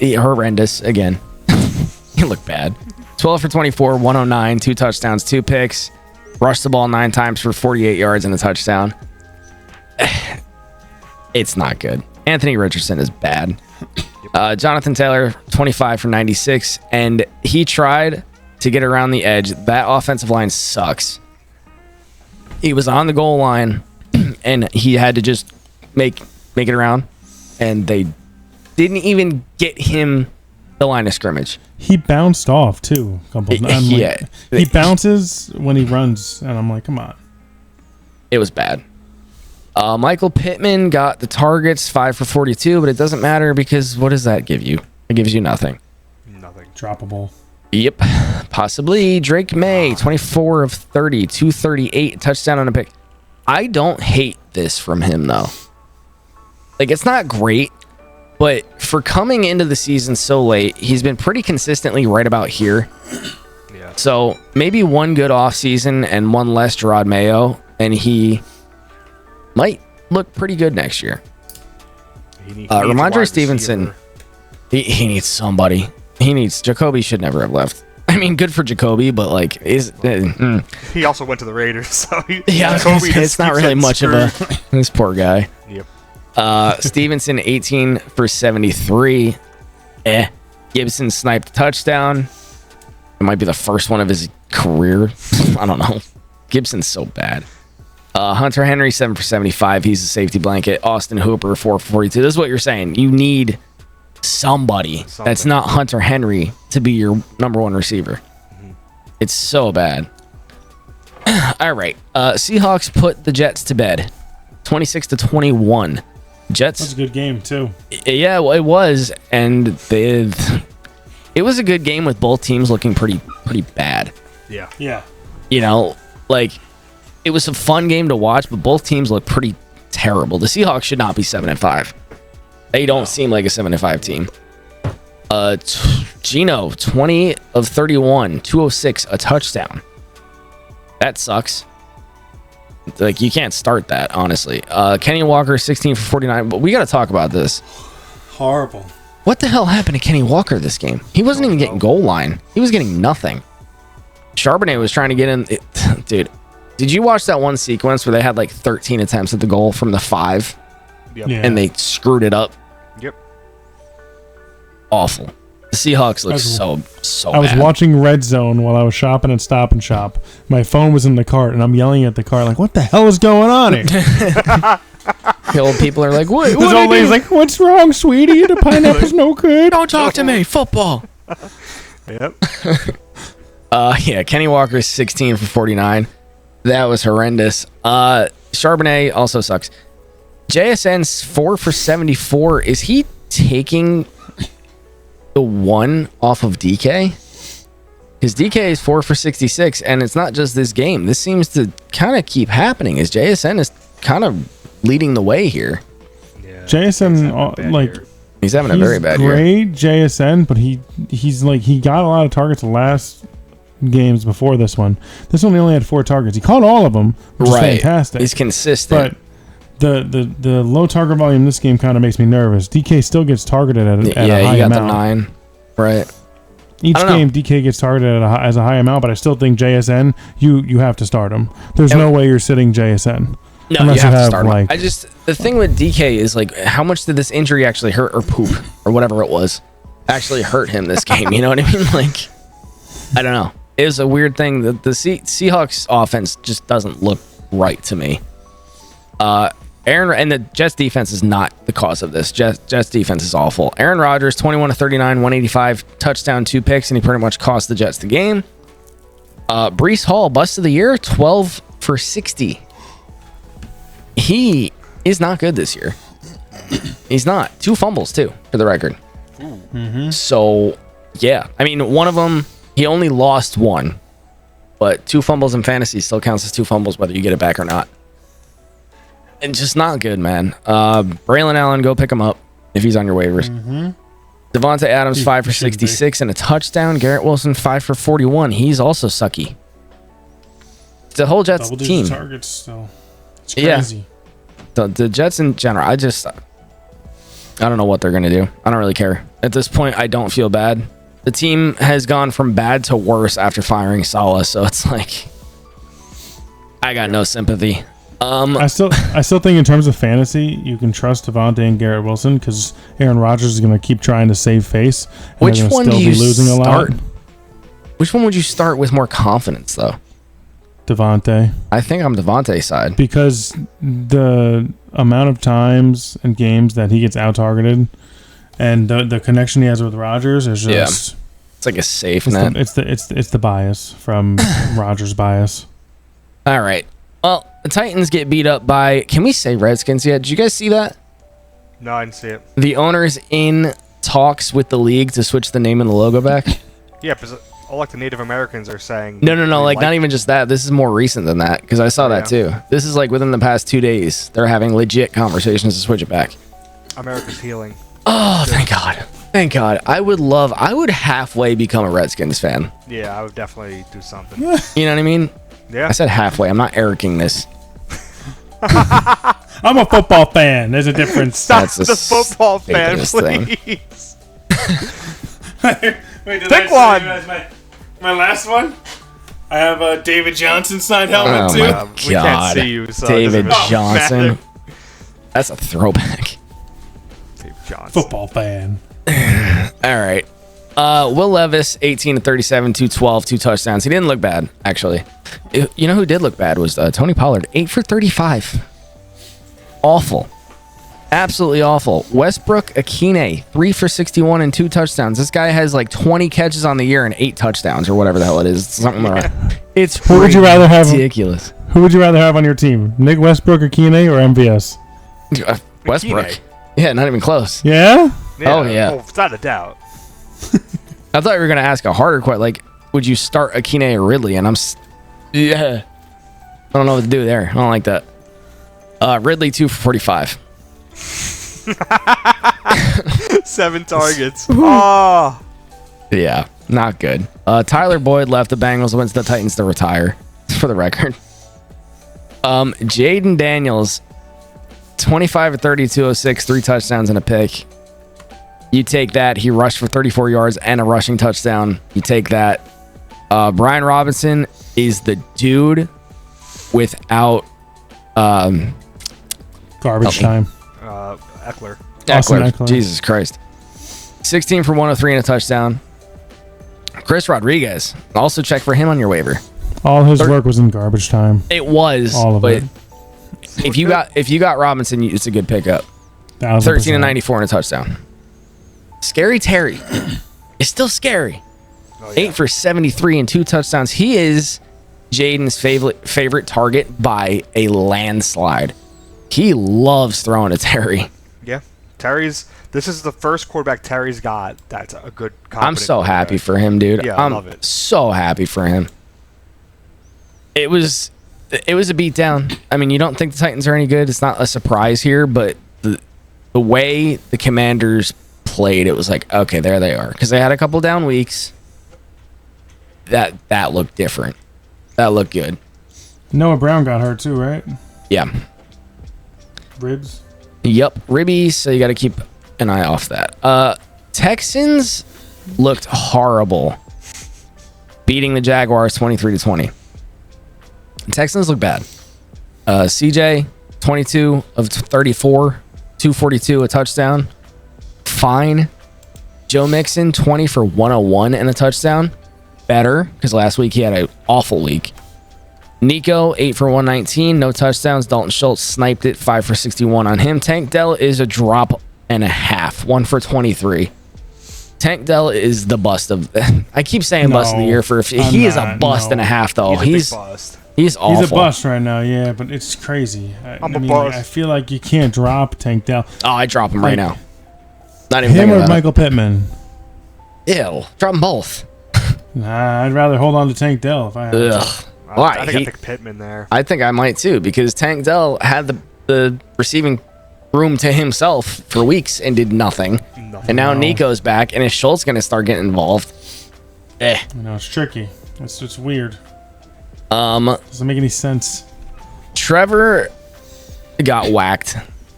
horrendous again. He looked bad. 12 for 24, 109, 2 touchdowns, 2 picks. Rushed the ball 9 times for 48 yards and a touchdown. It's not good. Anthony Richardson is bad. Jonathan Taylor, 25 for 96, and he tried to get around the edge. That offensive line sucks. He was on the goal line, and he had to just make it around, and they didn't even get him the line of scrimmage. He bounced off too. He bounces when he runs, and I'm like, come on. It was bad. Michael Pittman got the targets, 5 for 42, but it doesn't matter because what does that give you? It gives you nothing. Nothing. Droppable. Yep, possibly. Drake May, 24 of 30, 238, touchdown on a pick. I don't hate this from him, though. Like, it's not great, but for coming into the season so late, he's been pretty consistently right about here. Yeah. So maybe one good offseason and one less Gerard Mayo, and he might look pretty good next year. Ramondre Stevenson, he needs somebody. Jacoby should never have left. I mean, good for Jacoby, but like, he also went to the Raiders, so it's not really much of a this poor guy. Yep. Stevenson, 18 for 73. Gibson sniped a touchdown. It might be the first one of his career. I don't know. Gibson's so bad. Hunter Henry, 7 for 75. He's a safety blanket. Austin Hooper, 4 for 42. This is what you're saying. You need somebody that's not Hunter Henry to be your number one receiver. It's so bad. All right. Seahawks put the Jets to bed. 26-21. Jets. That's a good game, too. Yeah, well, it was. And it was a good game with both teams looking pretty bad. Yeah. Yeah. You know, like, it was a fun game to watch, but both teams look pretty terrible. The Seahawks should not be 7-5. They don't seem like a 7-5 team. Geno, 20 of 31, 206, a touchdown. That sucks. Like, you can't start that, honestly. Kenny Walker, 16 for 49. But we got to talk about this. Horrible. What the hell happened to Kenny Walker this game? He wasn't even getting goal line. He was getting nothing. Charbonnet was trying to get in. Dude, did you watch that one sequence where they had like 13 attempts at the goal from the 5? Yep. Yeah. And they screwed it up? Yep. Awful. The Seahawks look so I was bad. watching Red Zone while I was shopping at Stop and Shop. My phone was in the cart, and I'm yelling at the cart like, "What the hell is going on here?" The old people are like, "What?" This old lady's like, "What's wrong, sweetie? The pineapple's no good." "Don't talk to me. Football." Yep. Yeah. Kenny Walker's 16 for 49. That was horrendous. Charbonnet also sucks. JSN's 4 for 74. Is he taking the 1 off of DK? His DK is 4 for 66, and it's not just this game. This seems to kind of keep happening as JSN is kind of leading the way here. Yeah. JSN, like, He's having a very bad year. great JSN, but he's like, he got a lot of targets the last games before this one. This one he only had 4 targets. He caught all of them, which is fantastic. He's consistent. But the low target volume this game kind of makes me nervous. DK still gets targeted at a high he got amount. the 9. Right. Each game DK gets targeted as a high amount, but I still think JSN, you have to start him. There's no way you're sitting JSN. No, unless you have to start him. like, the thing with DK is like, how much did this injury actually hurt, or poop, or whatever it was, actually hurt him this game? You know what I mean? Like, I don't know. It was a weird thing. The Seahawks offense just doesn't look right to me. And the Jets defense is not the cause of this. Jets defense is awful. Aaron Rodgers, 21 of 39, 185, touchdown, 2 picks, and he pretty much cost the Jets the game. Breece Hall, bust of the year, 12 for 60. He is not good this year. He's not. 2 fumbles, too, for the record. Mm-hmm. So, yeah. I mean, one of them, he only lost 1. But 2 fumbles in fantasy still counts as 2 fumbles, whether you get it back or not. And just not good, man. Braylon Allen, go pick him up if he's on your waivers. Mm-hmm. Devontae Adams, 5 for 66 and a touchdown. Garrett Wilson, 5 for 41. He's also sucky. The whole Jets team. Targets, so it's crazy. Yeah. The Jets in general, I don't know what they're going to do. I don't really care. At this point, I don't feel bad. The team has gone from bad to worse after firing Saleh, so it's like, I got no sympathy. I still think in terms of fantasy, you can trust Devontae and Garrett Wilson because Aaron Rodgers is going to keep trying to save face. And Which one do you losing start? a lot. Which one would you start with more confidence, though? Devontae. I think I'm Devontae's side. Because the amount of times and games that he gets out-targeted and the connection he has with Rodgers is just... It's like a safe net. It's the bias from Rodgers' bias. All right. Well, the Titans get beat up by... Can we say Redskins yet? Did you guys see that? No, I didn't see it. The owner's in talks with the league to switch the name and the logo back. Yeah, because all like the Native Americans are saying... No. Like, not even just that. This is more recent than that, because I saw that too. This is like within the past 2 days. They're having legit conversations to switch it back. America's healing. Oh, thank God. Thank God. I would halfway become a Redskins fan. Yeah, I would definitely do something. You know what I mean? Yeah. I said halfway. I'm not Ericing this. I'm a football fan. There's a difference. Stop the football fan, please. Wait, did Pick I one. say you guys my last one? I have a David Johnson signed helmet Oh too. my We can't see you, so David it doesn't Johnson. matter. That's a throwback. David Johnson. Football fan. All right. Will Levis, 18 to 37, 212, 2 touchdowns. He didn't look bad, actually. You know who did look bad was Tony Pollard, 8 for 35. Awful. Absolutely awful. Westbrook Akine, 3 for 61 and 2 touchdowns. This guy has like 20 catches on the year and 8 touchdowns or whatever the hell it is. Something like that. It's Who would you rather have? Ridiculous. Who would you rather have on your team? Nick Westbrook, Akine, or MVS? Westbrook. Akine. Yeah, not even close. Yeah? Oh, yeah. Oh, without a doubt. I thought you were going to ask a harder question. Like, would you start Akine or Ridley? And yeah. I don't know what to do there. I don't like that. Ridley, 2 for 45. 7 targets. Oh. Yeah, not good. Tyler Boyd left the Bengals, went to the Titans to retire, for the record. Jaden Daniels, 25 of 30, 206, 3 touchdowns and a pick. You take that. He rushed for 34 yards and a rushing touchdown. You take that. Brian Robinson is the dude without Garbage time. Eckler. Eckler. Jesus Christ. 16 for 103 and a touchdown. Chris Rodriguez. Also check for him on your waiver. All his work was in garbage time. It was. All of but it. If you got Robinson, it's a good pickup. 13 and 94 and a touchdown. Scary Terry is still scary. Oh, yeah. 8 for 73 and 2 touchdowns. He is Jaden's favorite target by a landslide. He loves throwing to Terry. Yeah. This is the first quarterback Terry's got that's a good I'm so happy for him, dude. Yeah, I love it. So happy for him. It was a beatdown. I mean, you don't think the Titans are any good. It's not a surprise here, but the way the Commanders played, it was like, okay, there they are. Because they had a couple down weeks. That looked different. That looked good. Noah Brown got hurt too, right? Yeah. Ribs? Yep. Ribby, so you got to keep an eye off that. Texans looked horrible. Beating the Jaguars 23-20. Texans look bad. CJ, 22 of 34, 242, a touchdown. Fine. Joe Mixon, 20 for 101 and a touchdown. Better, because last week he had an awful week. Nico, 8 for 119, no touchdowns. Dalton Schultz sniped it, 5 for 61 on him. Tank Dell is a drop and a half, 1 for 23. Tank Dell is the bust of... I keep saying bust of the year for... He is a bust and a half, though. He's a big bust. He's awful. He's a bust right now, yeah, but it's crazy. I mean, bust. I feel like you can't drop Tank Dell. Oh, I drop him right now. Not even him thinking or about Michael Pittman. Ew. Drop them both. Nah, I'd rather hold on to Tank Dell if I had to. Ugh. I think I pick Pittman there. I think I might too, because Tank Dell had the receiving room to himself for weeks and did nothing. And now Nico's back, and is Schultz going to start getting involved? I know, it's tricky. It's just weird. Doesn't make any sense. Trevor got whacked,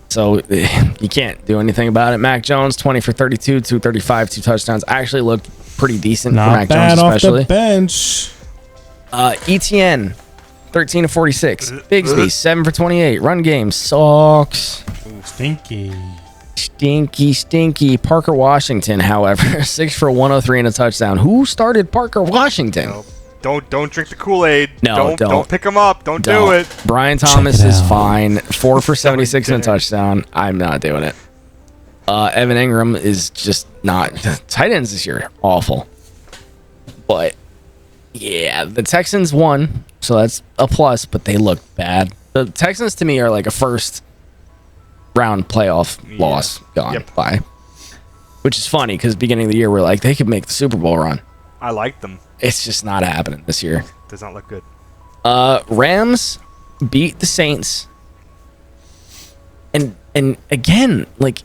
so you can't do anything about it. Mac Jones, 20 for 32, 235, 2 touchdowns. Actually looked pretty decent for Mac Jones, especially. Off the bench. ETN, 13 to 46. Bigsby, 7 for 28. Run game sucks. Stinky. Stinky. Parker Washington, however, 6 for 103 and a touchdown. Who started Parker Washington? No. Don't drink the Kool-Aid. No, don't pick him up. Don't do it. Brian Thomas is fine. 4 for 76 and a touchdown. I'm not doing it. Evan Ingram is just not. Tight ends this year, awful. But yeah, the Texans won, so that's a plus, but they look bad. The Texans to me are like a first round playoff loss gone by. Which is funny because beginning of the year we're like they could make the Super Bowl run. I like them. It's just not happening this year. Does not look good. Rams beat the Saints. And again, like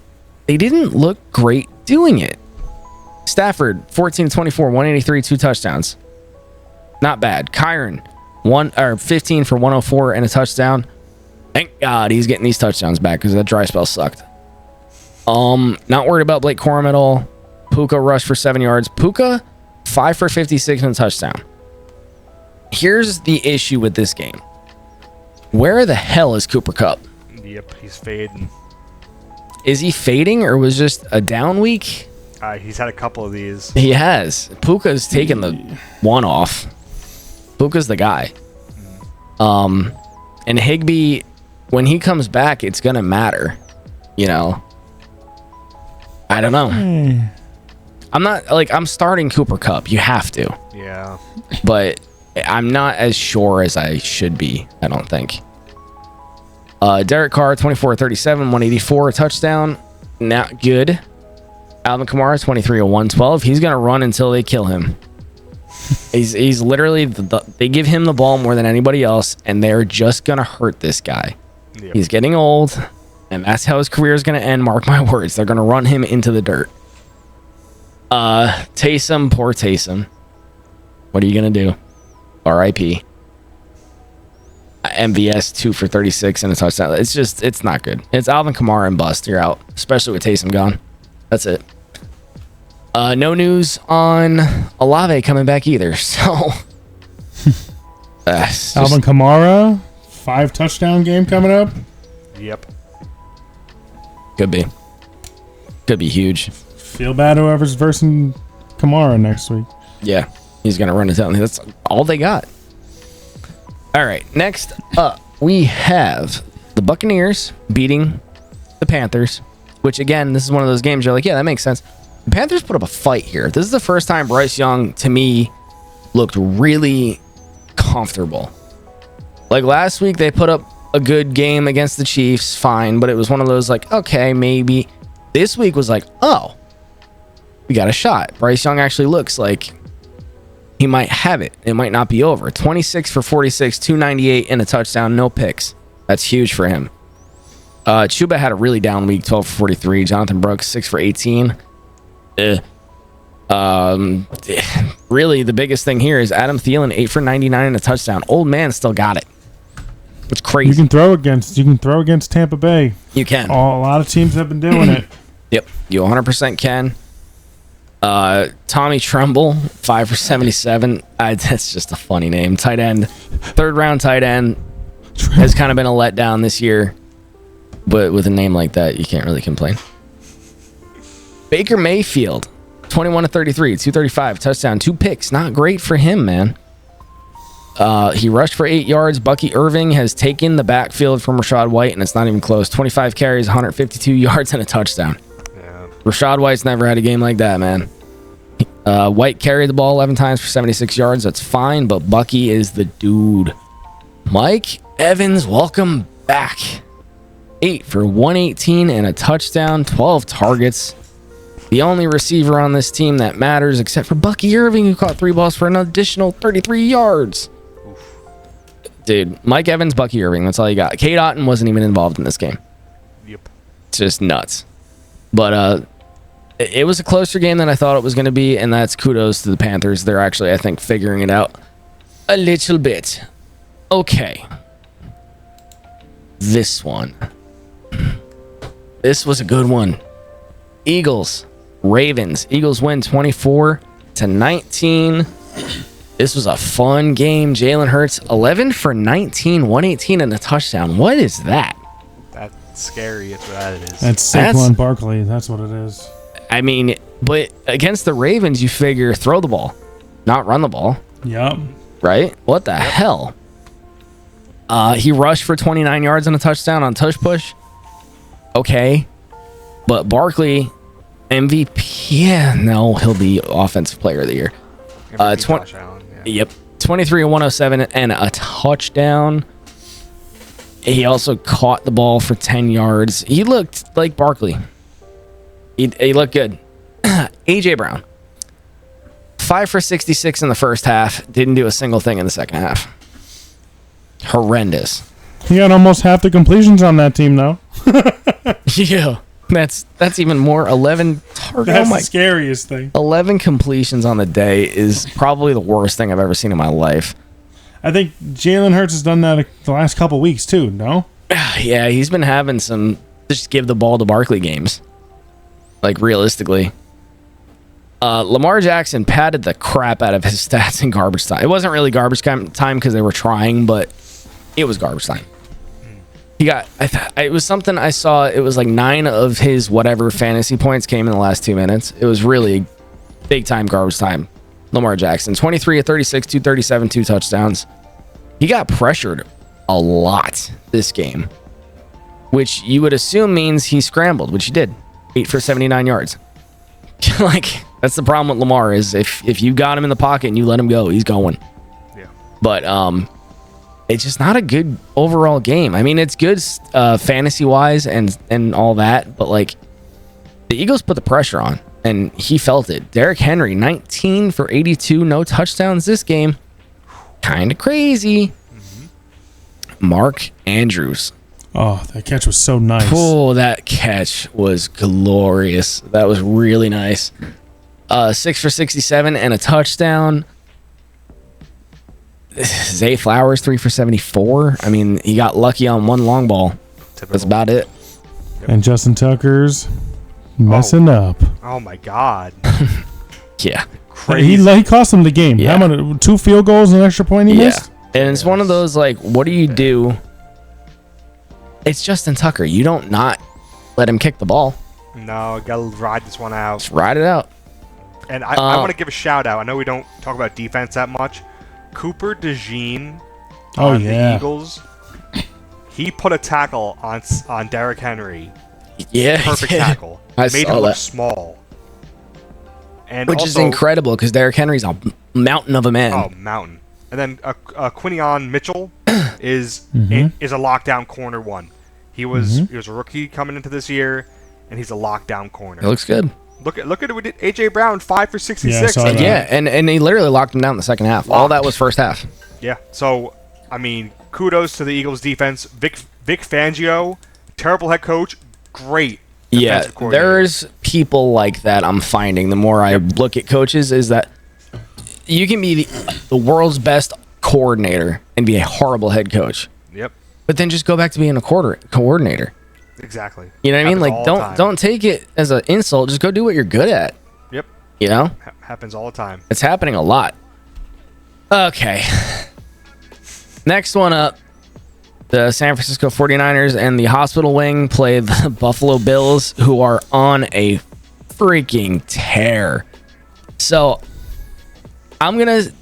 they didn't look great doing it. Stafford, 14-24, 183, 2 touchdowns. Not bad. Kyron, 15 for 104 and a touchdown. Thank God he's getting these touchdowns back because that dry spell sucked. Not worried about Blake Corum at all. Puka rushed for 7 yards. Puka, 5 for 56 and a touchdown. Here's the issue with this game. Where the hell is Cooper Kupp? Yep, he's fading. Is he fading or was just a down week? He's had a couple of these. He has. Puka's taken the one off. Puka's the guy. And Higbee, when he comes back, it's gonna matter. You know. I don't know. I'm starting Cooper Kupp. You have to. Yeah. But I'm not as sure as I should be, I don't think. Derek Carr, 24-37, 184, a touchdown. Not good. Alvin Kamara, 23-112. He's going to run until they kill him. He's literally, they give him the ball more than anybody else, and they're just going to hurt this guy. Yep. He's getting old, and that's how his career is going to end. Mark my words. They're going to run him into the dirt. Taysom, poor Taysom. What are you going to do? R.I.P. MVS 2 for 36 and a touchdown. It's not good. It's Alvin Kamara and bust. You're out, especially with Taysom gone. That's it. No news on Olave coming back either. So Alvin Kamara, 5 touchdown game coming up. Yep. Could be huge. Feel bad whoever's versing Kamara next week. Yeah, he's gonna run it down. That's all they got. All right, next up we have the Buccaneers beating the Panthers, which again, this is one of those games you're like, yeah, that makes sense. The Panthers put up a fight here. This is the first time Bryce Young, to me, looked really comfortable. Like last week, they put up a good game against the Chiefs, fine, but it was one of those like, okay, maybe. This week was like, oh, we got a shot. Bryce Young actually looks like he might have it. It might not be over. 26 for 46, 298 and a touchdown, no picks. That's huge for him. Chuba had a really down week, 12 for 43. Jonathan Brooks, 6 for 18. Really, the biggest thing here is Adam Thielen, 8 for 99 and a touchdown. Old man still got it. It's crazy. You can throw against Tampa Bay. You can. A lot of teams have been doing it. Yep, you 100% can. Tommy Tremble, 5 for 77. That's just a funny name. Tight end, 3rd round tight end, has kind of been a letdown this year, but with a name like that, you can't really complain. Baker Mayfield, 21 to 33, 235, touchdown, 2 picks. Not great for him, man. He rushed for 8 yards. Bucky Irving has taken the backfield from Rachaad White, and it's not even close. 25 carries, 152 yards, and a touchdown. Yeah. Rachaad White's never had a game like that, man. White carried the ball 11 times for 76 yards. That's fine, but Bucky is the dude. Mike Evans, welcome back. 8 for 118 and a touchdown, 12 targets. The only receiver on this team that matters, except for Bucky Irving, who caught 3 balls for an additional 33 yards. Oof. Dude, Mike Evans, Bucky Irving, that's all you got. Cade Otton wasn't even involved in this game. Yep. It's just nuts. But it was a closer game than I thought it was going to be, and that's kudos to the Panthers. They're actually, I think, figuring it out a little bit. Okay. This one. This was a good one. Eagles. Ravens. Eagles win 24 to 19. This was a fun game. Jalen Hurts, 11 for 19, 118 and a touchdown. What is that? That's scary. It's what that is. That's Saquon Barkley. That's what it is. I mean, but against the Ravens, you figure throw the ball, not run the ball. Yep. Right? What the hell? He rushed for 29 yards and a touchdown on tush push. Okay. But Barkley, MVP, yeah, no, he'll be Offensive Player of the Year. Yep, 23 and 107 and a touchdown. He also caught the ball for 10 yards. He looked like Barkley. He looked good. AJ Brown, 5 for 66 in the first half. Didn't do a single thing in the second half. Horrendous. He got almost half the completions on that team, though. Yeah. That's even more. 11 targets. That's the scariest thing. 11 completions on the day is probably the worst thing I've ever seen in my life. I think Jalen Hurts has done that the last couple weeks too, no? Yeah, he's been having some just give the ball to Barkley games. Like realistically. Lamar Jackson padded the crap out of his stats in garbage time. It wasn't really garbage time because they were trying, but it was garbage time. He got, it was something I saw. It was like 9 of his whatever fantasy points came in the last 2 minutes. It was really big time garbage time. Lamar Jackson, 23 of 36, 237, 2 touchdowns. He got pressured a lot this game, which you would assume means he scrambled, which he did. 8 for 79 yards. Like, that's the problem with Lamar is if you got him in the pocket and you let him go, he's going. Yeah. But it's just not a good overall game. I mean, it's good fantasy-wise and all that, but, like, the Eagles put the pressure on, and he felt it. Derrick Henry, 19 for 82, no touchdowns this game. Kind of crazy. Mm-hmm. Mark Andrews. Oh, that catch was so nice. Oh, that catch was glorious. That was really nice. 6 for 67 and a touchdown. Zay Flowers, 3 for 74. I mean, he got lucky on one long ball. Typical. That's about it. And Justin Tucker's messing up. Oh, my God. Yeah. Crazy. He cost him the game. Yeah. How many, 2 field goals and an extra point he missed? And it's one of those, like, what do you do? It's Justin Tucker. You don't not let him kick the ball. No, gotta ride this one out. Just ride it out. And I want to give a shout out. I know we don't talk about defense that much. Cooper DeJean on the Eagles. He put a tackle on Derrick Henry. Yeah, perfect tackle. Made him look small. And which is incredible because Derrick Henry's a mountain of a man. Oh, mountain. And then Quinion Mitchell is a lockdown corner one. He was a rookie coming into this year, and he's a lockdown corner. It looks good. Look at what we did. AJ Brown, 5 for 66. Yeah, and he literally locked him down in the second half. All that was first half. Yeah. So I mean, kudos to the Eagles defense. Vic Fangio, terrible head coach, great. Yeah, there's people like that I'm finding. The more I look at coaches, is that you can be the world's best coordinator and be a horrible head coach. Yep. But then just go back to being a coordinator. Exactly. You know what I mean? Like, don't take it as an insult. Just go do what you're good at. Yep. You know? Happens all the time. It's happening a lot. Okay. Next one up. The San Francisco 49ers and the hospital wing play the Buffalo Bills, who are on a freaking tear. So, I'm going to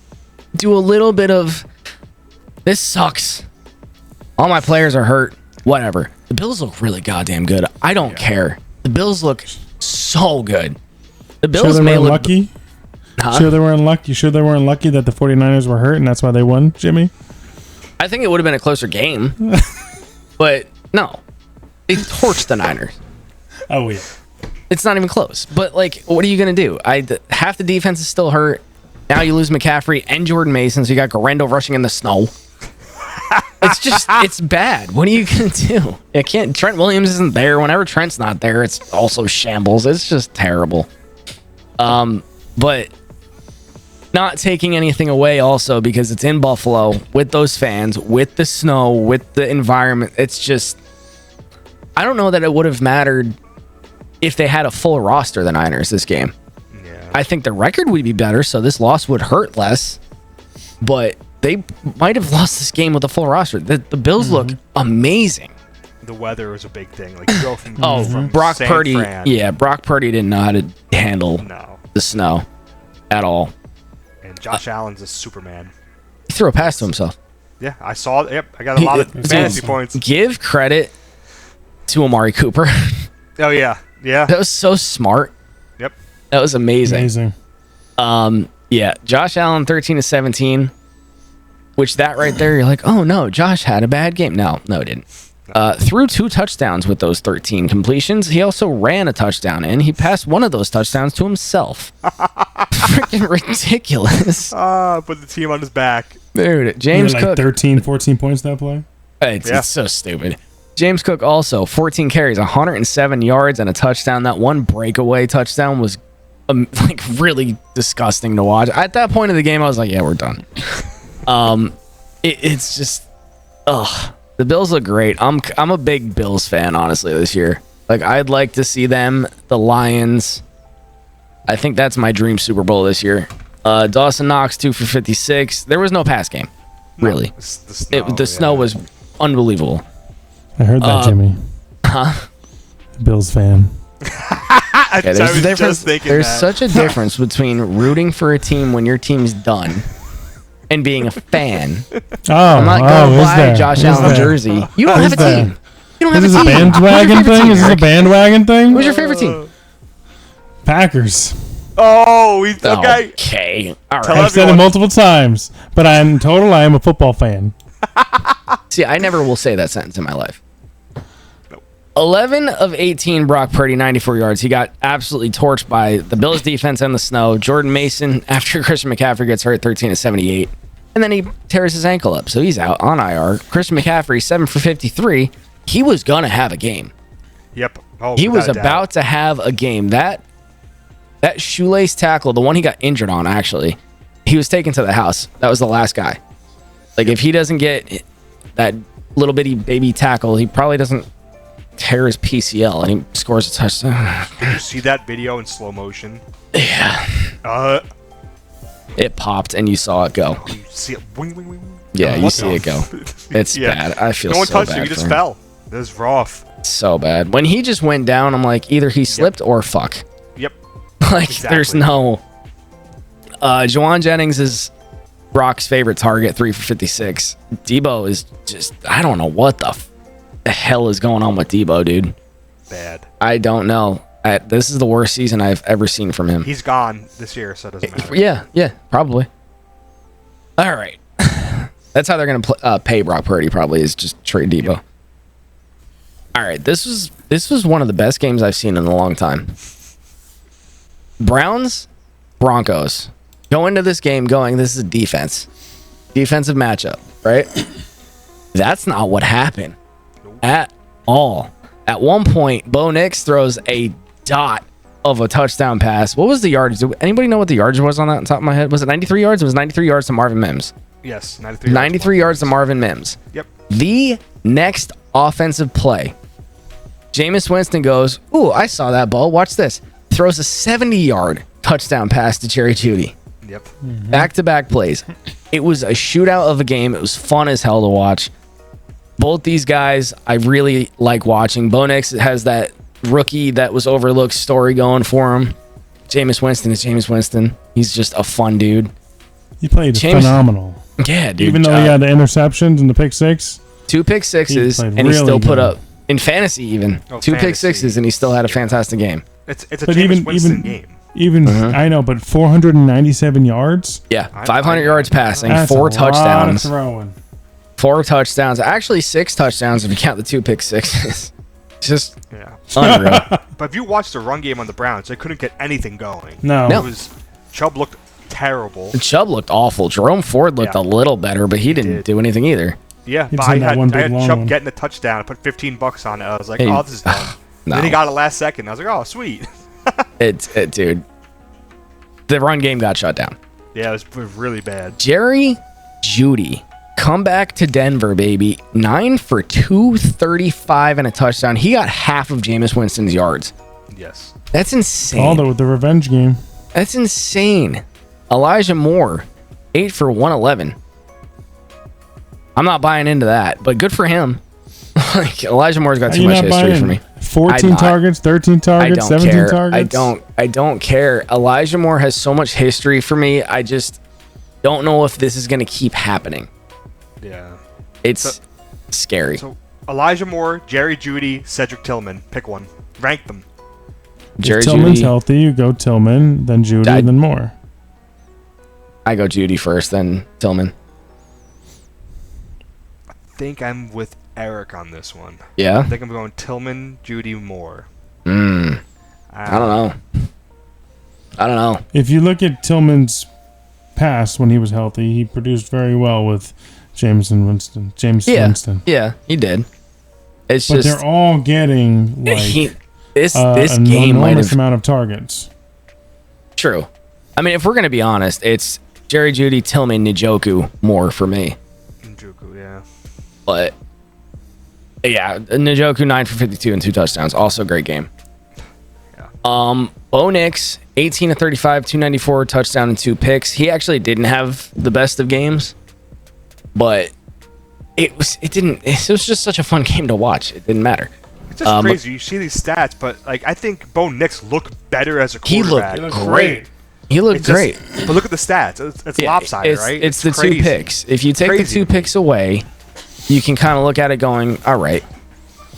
do a little bit of, this sucks. All my players are hurt. Whatever. The Bills look really goddamn good. I don't care. The Bills look so good. The Bills sure may look lucky. Huh? Sure they weren't lucky. You sure they weren't lucky that the 49ers were hurt and that's why they won, Jimmy? I think it would have been a closer game. But no. They torched the Niners. Oh, yeah. It's not even close. But, like, what are you going to do? Half the defense is still hurt. Now you lose McCaffrey and Jordan Mason, so you got Garendo rushing in the snow. It's bad. What are you going to do? You can't. Trent Williams isn't there. Whenever Trent's not there, it's also shambles. It's just terrible. But not taking anything away also because it's in Buffalo with those fans, with the snow, with the environment. It's just, I don't know that it would have mattered if they had a full roster, the Niners, this game. Yeah. I think the record would be better, so this loss would hurt less. But they might have lost this game with a full roster. The Bills look amazing. The weather was a big thing. Like, you go from Brock San Purdy. Fran. Yeah, Brock Purdy didn't know how to handle the snow at all. And Josh Allen's a Superman. He threw a pass to himself. Yeah, I saw it. Yep, I got a lot of fantasy points. Give credit to Amari Cooper. Oh, yeah. Yeah. That was so smart. Yep. That was amazing. Yeah, Josh Allen, 13 to 17. Which that right there, you're like, oh no, Josh had a bad game. No, he didn't. Threw 2 touchdowns with those 13 completions. He also ran a touchdown, and he passed one of those touchdowns to himself. Freaking ridiculous. Put the team on his back. Dude, James Cook. 13, 14 points that play? It's so stupid. James Cook also, 14 carries, 107 yards, and a touchdown. That one breakaway touchdown was like really disgusting to watch. At that point of the game, I was like, yeah, we're done. It's just, the Bills look great. I'm a big Bills fan, honestly, this year. Like, I'd like to see them, the Lions. I think that's my dream Super Bowl this year. Dawson Knox, 2 for 56. There was no pass game, really. The snow was unbelievable. I heard that, Jimmy. Huh? Bills fan. Yeah, there's a difference. There's such a difference between rooting for a team when your team's done and being a fan. I'm not going to buy a Josh Allen jersey. You don't have a team. You don't have a team. Is this a bandwagon thing? Is this a bandwagon thing? Who's your favorite team? Packers. Oh, okay. Okay. All right. I've said it multiple times, but I am a football fan. See, I never will say that sentence in my life. 11 of 18, Brock Purdy, 94 yards. He got absolutely torched by the Bills defense and the snow. Jordan Mason, after Christian McCaffrey gets hurt, 13 of 78. And then he tears his ankle up, so he's out on IR. Christian McCaffrey, 7 for 53. He was going to have a game. Yep. Oh, he was about to have a game. That shoelace tackle, the one he got injured on, actually, he was taken to the house. That was the last guy. Like, if he doesn't get that little bitty baby tackle, he probably doesn't tear his PCL, and he scores a touchdown. Did you see that video in slow motion? Yeah. It popped, and you saw it go. You see it. Wing, wing, wing. Yeah, you see it go. It's bad. I feel so bad. No one touched him. He just fell. It was rough. So bad. When he just went down, I'm like, either he slipped or fuck. Yep. Like, there's no... Juwan Jennings is Brock's favorite target, 3 for 56. Debo is just... I don't know what the hell is going on with Debo, dude. Bad. I don't know. This is the worst season I've ever seen from him. He's gone this year, so it doesn't matter. Yeah, probably. All right. That's how they're going to pay Brock Purdy, probably, is just trade Debo. Yep. All right, this was one of the best games I've seen in a long time. Browns, Broncos. Go into this game going, this is a defensive matchup, right? That's not what happened at all. At one point, Bo Nix throws a dot of a touchdown pass. What was the yardage? Anybody know what the yardage was on that on top of my head? Was it 93 yards? It was 93 yards to Marvin Mims. Yes, 93 yards. 93 yards to Marvin Mims. Yep. The next offensive play, Jameis Winston goes, ooh, I saw that ball. Watch this. Throws a 70-yard touchdown pass to Jerry Jeudy. Yep. Mm-hmm. Back-to-back plays. It was a shootout of a game. It was fun as hell to watch. Both these guys, I really like watching. Bo Nix has that rookie that was overlooked story going for him. Jameis Winston is Jameis Winston. He's just a fun dude. He played phenomenal. Yeah, dude. Even though he had the interceptions and the pick six. 2 pick sixes, and he still put up, in fantasy even, 2 pick sixes, and he still had a fantastic game. It's a Jameis Winston game. I know, but 497 yards? Yeah, 500 yards passing, That's 4 touchdowns. Throwing. 4 touchdowns. Actually, 6 touchdowns if you count the 2 pick sixes. Just unreal. But if you watch the run game on the Browns, they couldn't get anything going. No. Chubb looked terrible. Chubb looked awful. Jerome Ford looked a little better, but he didn't do anything either. Yeah, but I had Chubb getting a touchdown. I put $15 on it. I was like, oh, this is done. No. Then he got it last second. I was like, oh, sweet. Dude. The run game got shut down. Yeah, it was really bad. Jerry Jeudy. Come back to Denver, baby. 9 for 235 and a touchdown. He got half of Jameis Winston's yards. Yes. That's insane. All with the revenge game. That's insane. Elijah Moore, 8 for 111. I'm not buying into that, but good for him. Like, Elijah Moore's got too much history for me. 14 targets, 13 targets, 17 targets. I don't care. Elijah Moore has so much history for me. I just don't know if this is going to keep happening. Yeah. It's scary. So Elijah Moore, Jerry Jeudy, Cedric Tillman. Pick one. Rank them. If Tillman's healthy, you go Tillman, then Jeudy, then Moore. I go Jeudy first, then Tillman. I think I'm with Eric on this one. Yeah? I think I'm going Tillman, Jeudy, Moore. I don't know. If you look at Tillman's past when he was healthy, he produced very well with Jameis Winston. Yeah, he did. But they're all getting this an game enormous amount of targets. True. I mean, if we're gonna be honest, it's Jerry Jeudy, Tillman, Njoku more for me. Njoku, yeah. But yeah, Njoku 9 for 52 and 2 touchdowns. Also great game. Yeah. Bo Nix, 18 of 35, 294, touchdown and 2 picks. He actually didn't have the best of games, but It was just such a fun game to watch. It didn't matter. It's just crazy. You see these stats, but like I think Bo Nix looked better as a quarterback. He looked great. He looked great. But look at the stats. It's lopsided, right? It's the crazy. 2 picks. If you take the 2 picks away, you can kind of look at it going, all right,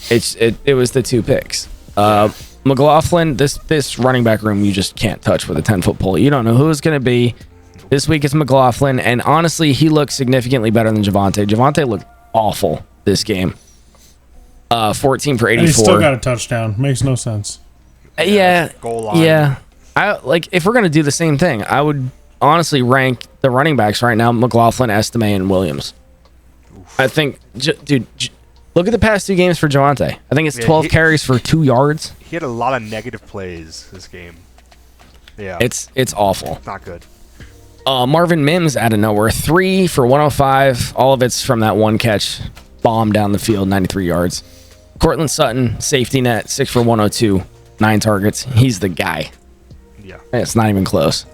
it was the 2 picks. McLaughlin, this running back room you just can't touch with a 10-foot pole. You don't know who it's going to be. This week it's McLaughlin, and honestly, he looks significantly better than Javonte. Javonte looked awful this game. 14 for 84. And he still got a touchdown. Makes no sense. Yeah. Goal line. Yeah. If we're going to do the same thing, I would honestly rank the running backs right now, McLaughlin, Estime, and Williams. Oof. I think, dude, look at the past 2 games for Javonte. I think it's 12 carries for 2 yards. He had a lot of negative plays this game. Yeah. It's awful. Not good. Marvin Mims out of nowhere, 3 for 105. All of it's from that 1 catch, bomb down the field, 93 yards. Cortland Sutton, safety net, 6 for 102, 9 targets. He's the guy. Yeah. It's not even close.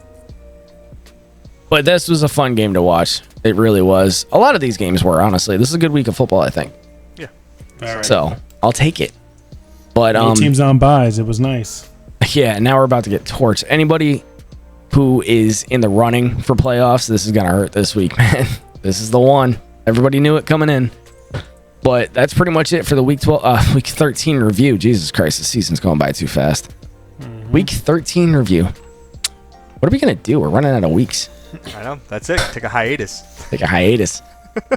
But this was a fun game to watch. It really was. A lot of these games were, honestly. This is a good week of football, I think. Yeah. Right. So, I'll take it. But teams on buys. It was nice. Yeah, now we're about to get torched. Anybody who is in the running for playoffs, this is going to hurt this week, man. This is the one. Everybody knew it coming in. But that's pretty much it for the week 13 review. Jesus Christ, the season's going by too fast. Mm-hmm. Week 13 review. What are we going to do? We're running out of weeks. I know. That's it. Take a hiatus.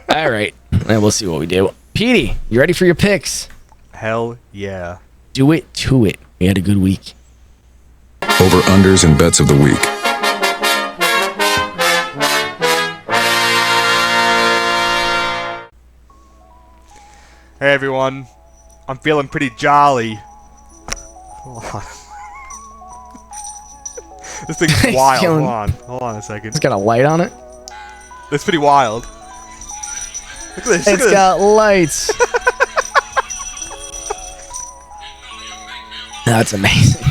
All right. And we'll see what we do. Petey, you ready for your picks? Hell yeah. Do it to it. We had a good week. Over-unders and bets of the week. Hey everyone, I'm feeling pretty jolly. Hold on. This thing's wild. Hold on a second. It's got a light on it. It's pretty wild. Look at this. It's got lights. That's amazing.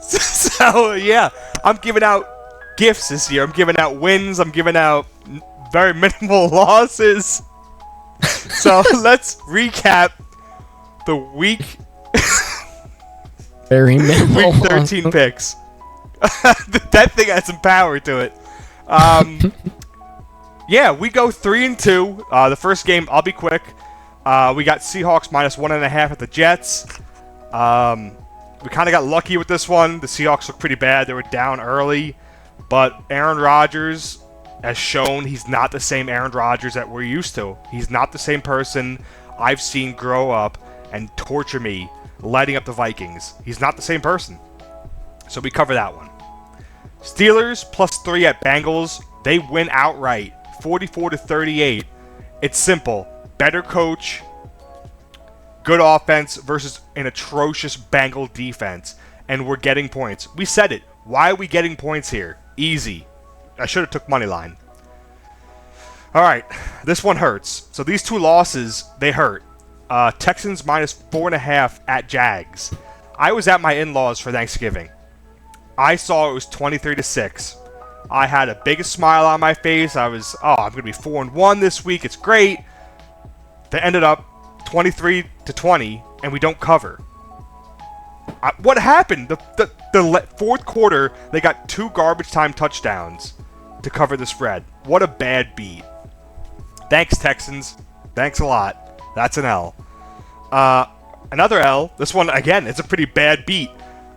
So yeah, I'm giving out gifts this year. I'm giving out wins. I'm giving out very minimal losses. So let's recap the week. Very minimal. Week 13 picks. That thing has some power to it. Yeah, we go 3-2. The first game, I'll be quick. We got Seahawks -1.5 at the Jets. We kind of got lucky with this one. The Seahawks look pretty bad. They were down early. But Aaron Rodgers has shown he's not the same Aaron Rodgers that we're used to. He's not the same person I've seen grow up and torture me, lighting up the Vikings. He's not the same person. So we cover that one. Steelers +3 at Bengals. They win outright, 44-38. It's simple. Better coach, good offense versus an atrocious Bengal defense. And we're getting points. We said it. Why are we getting points here? Easy. I should have took money line. All right, this one hurts. So these 2 losses, they hurt. Texans -4.5 at Jags. I was at my in-laws for Thanksgiving. I saw it was 23-6. I had a biggest smile on my face. I'm going to be 4-1 this week. It's great. They ended up 23-20, and we don't cover. What happened? The fourth quarter, they got 2 garbage time touchdowns to cover the spread. What a bad beat. Thanks, Texans. Thanks a lot. That's an L. Another L. This one, again, it's a pretty bad beat.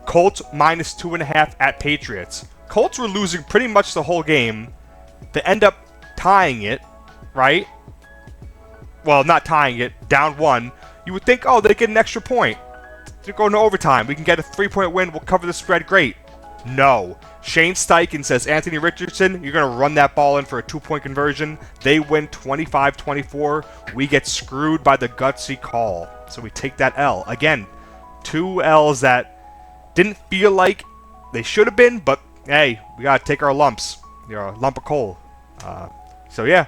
Colts -2.5 at Patriots. Colts were losing pretty much the whole game. They end up tying it, right? Well, not tying it. Down 1. You would think, oh, they get an extra point. They're going to overtime. We can get a 3-point win. We'll cover the spread. Great. No. Shane Steichen says, Anthony Richardson, you're going to run that ball in for a 2-point conversion. They win 25-24. We get screwed by the gutsy call. So we take that L. Again, 2 L's that didn't feel like they should have been, but hey, we got to take our lumps. You're a lump of coal. So yeah.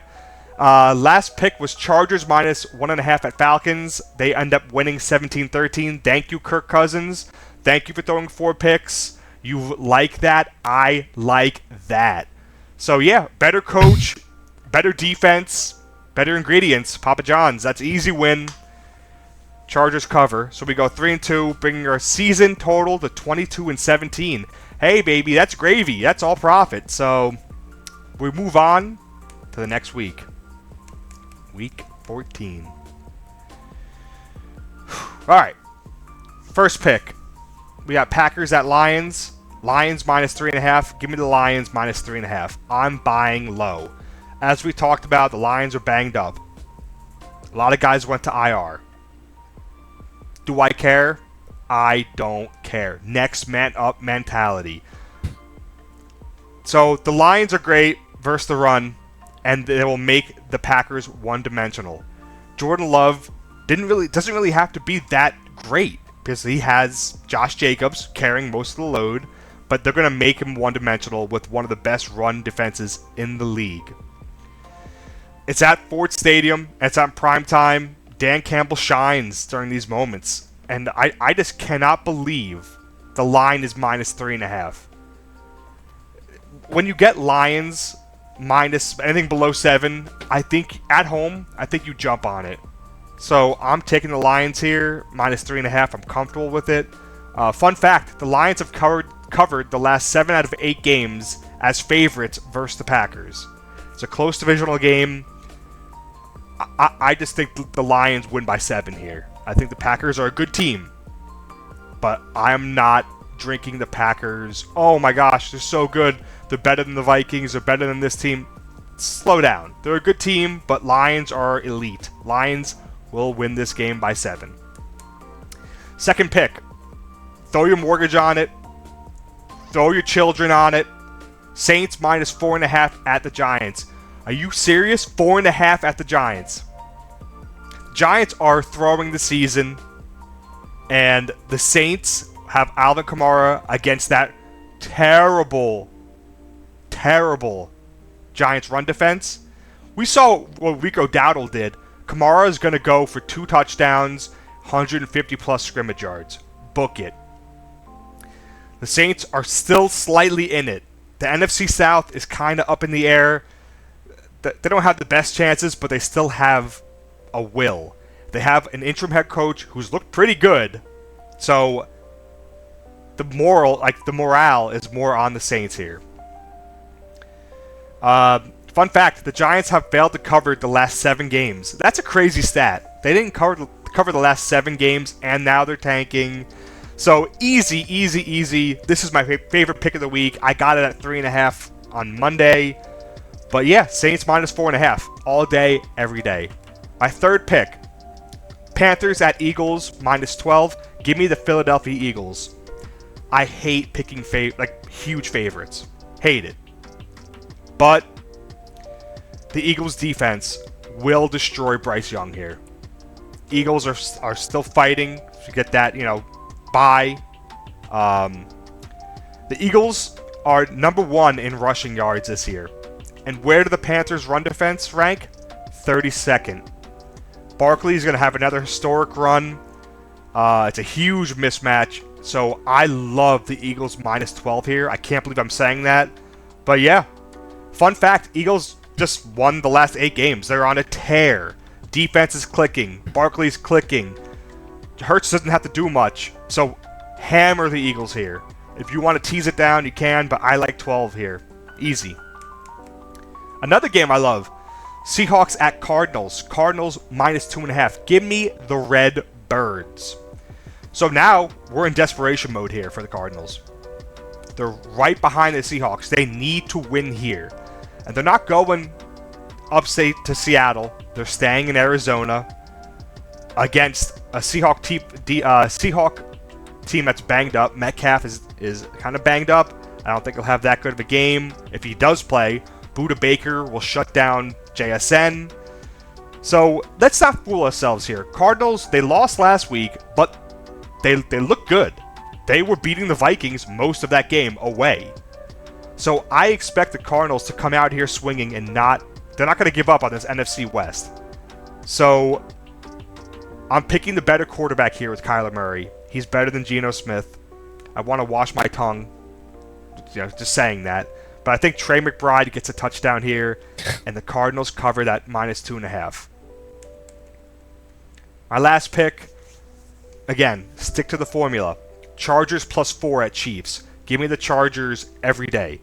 Last pick was Chargers -1.5 at Falcons. They end up winning 17-13. Thank you, Kirk Cousins. Thank you for throwing 4 picks. You like that? I like that. So yeah, better coach, better defense. Better ingredients, Papa John's. That's easy win. Chargers cover. So we go 3-2, bringing our season total to 22-17. Hey, baby, that's gravy. That's all profit. So we move on to the next week. Week 14. All right. First pick. We got Packers at Lions. Lions -3.5. Give me the Lions -3.5. I'm buying low. As we talked about, the Lions are banged up. A lot of guys went to IR. Do I care? I don't care. Next man up mentality. So the Lions are great versus the run, and they will make the Packers one-dimensional. Jordan Love doesn't really have to be that great because he has Josh Jacobs carrying most of the load, but they're going to make him one-dimensional with one of the best run defenses in the league. It's at Ford Stadium. It's on prime time. Dan Campbell shines during these moments. And I just cannot believe the line is -3.5. When you get Lions minus anything below 7, I think at home, I think you jump on it. So I'm taking the Lions here, -3.5. I'm comfortable with it. Fun fact, the Lions have covered the last 7 out of 8 games as favorites versus the Packers. It's a close divisional game. I just think the Lions win by 7 here. I think the Packers are a good team, but I'm not drinking the Packers. Oh my gosh, they're so good. They're better than the Vikings. They're better than this team. Slow down. They're a good team, but Lions are elite. Lions will win this game by 7. Second pick. Throw your mortgage on it. Throw your children on it. Saints -4.5 at the Giants. Are you serious? 4.5 at the Giants. Giants are throwing the season, and the Saints have Alvin Kamara against that terrible Giants run defense. We saw what Rico Dowdle did. Kamara is going to go for 2 touchdowns, 150 plus scrimmage yards. Book it. The Saints are still slightly in it. The NFC South is kind of up in the air. They don't have the best chances, but they still have a will. They have an interim head coach who's looked pretty good. So the morale is more on the Saints here. Fun fact, the Giants have failed to cover the last 7 games. That's a crazy stat. They didn't cover the last 7 games, and now they're tanking. So easy. This is my favorite pick of the week. I got it at 3.5 on Monday. But yeah, Saints -4.5 all day, every day. My third pick, Panthers at Eagles -12. Give me the Philadelphia Eagles. I hate picking huge favorites. Hate it. But the Eagles defense will destroy Bryce Young here. Eagles are still fighting to get that, bye. The Eagles are number 1 in rushing yards this year. And where do the Panthers' run defense rank? 32nd. Barkley's going to have another historic run. It's a huge mismatch. So I love the Eagles -12 here. I can't believe I'm saying that. But yeah, fun fact, Eagles just won the last 8 games. They're on a tear. Defense is clicking. Barkley's clicking. Hurts doesn't have to do much. So hammer the Eagles here. If you want to tease it down, you can, but I like 12 here. Easy. Another game I love, Seahawks at Cardinals. Cardinals -2.5. Give me the Red Birds. So now we're in desperation mode here for the Cardinals. They're right behind the Seahawks. They need to win here. And they're not going upstate to Seattle. They're staying in Arizona against a Seahawk team that's banged up. Metcalf is kind of banged up. I don't think he'll have that good of a game. If he does play, Buda Baker will shut down JSN. So let's not fool ourselves here. Cardinals, they lost last week, but they look good. They were beating the Vikings most of that game away. So I expect the Cardinals to come out here swinging and they're not going to give up on this NFC West. So I'm picking the better quarterback here with Kyler Murray. He's better than Geno Smith. I want to wash my tongue, just saying that. But I think Trey McBride gets a touchdown here, and the Cardinals cover that -2.5. My last pick, again, stick to the formula. Chargers +4 at Chiefs. Give me the Chargers every day.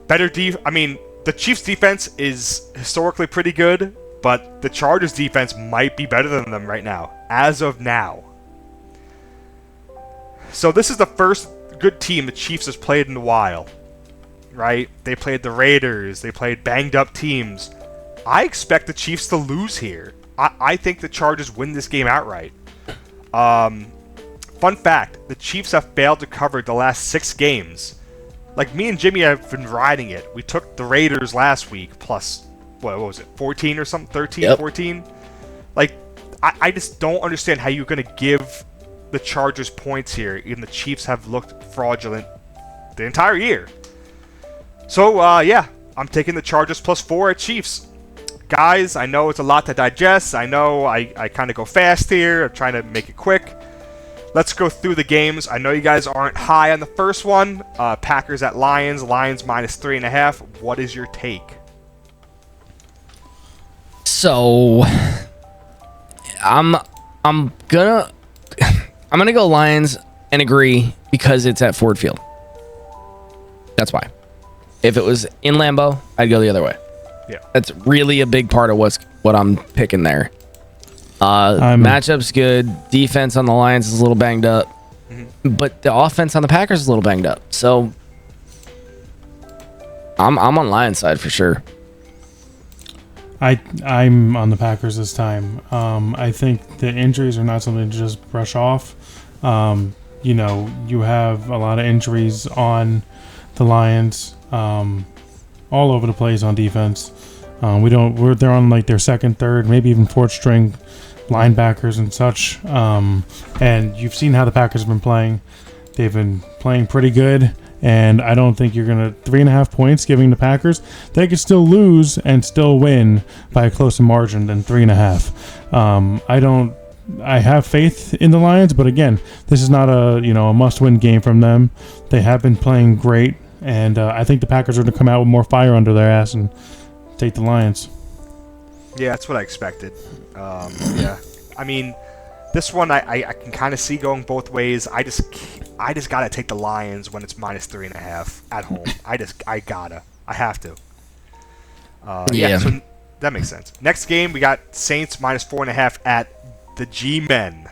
The Chiefs defense is historically pretty good, but the Chargers defense might be better than them right now, as of now. So this is the first good team the Chiefs has played in a while, right? They played the Raiders. They played banged-up teams. I expect the Chiefs to lose here. I think the Chargers win this game outright. Fun fact, the Chiefs have failed to cover the last 6 games. Like, me and Jimmy have been riding it. We took the Raiders last week, plus, what was it, 14 or something? 13, yep. 14? Like, I just don't understand how you're going to give the Chargers points here, even the Chiefs have looked fraudulent the entire year. So, I'm taking the Chargers +4 at Chiefs. Guys, I know it's a lot to digest. I know I kind of go fast here. I'm trying to make it quick. Let's go through the games. I know you guys aren't high on the first one. Packers at Lions. Lions -3.5. What is your take? So, I'm gonna go Lions and agree because it's at Ford Field. That's why. If it was in Lambeau, I'd go the other way. Yeah, that's really a big part of what I'm picking there. Matchup's good. Defense on the Lions is a little banged up, but the offense on the Packers is a little banged up. So I'm on Lions side for sure. I'm on the Packers this time. I think the injuries are not something to just brush off. You have a lot of injuries on the Lions, all over the place on defense. They're on like their second, third, maybe even fourth string linebackers and such. And you've seen how the Packers have been playing. They've been playing pretty good. And I don't think you're going to 3.5 points giving the Packers. They could still lose and still win by a closer margin than 3.5. I have faith in the Lions, but again, this is not a must-win game from them. They have been playing great, and I think the Packers are going to come out with more fire under their ass and take the Lions. Yeah, that's what I expected. Yeah, I mean, this one I can kind of see going both ways. I just gotta take the Lions when it's -3.5 at home. I have to. Yeah, so that makes sense. Next game we got Saints -4.5 at the G-Men.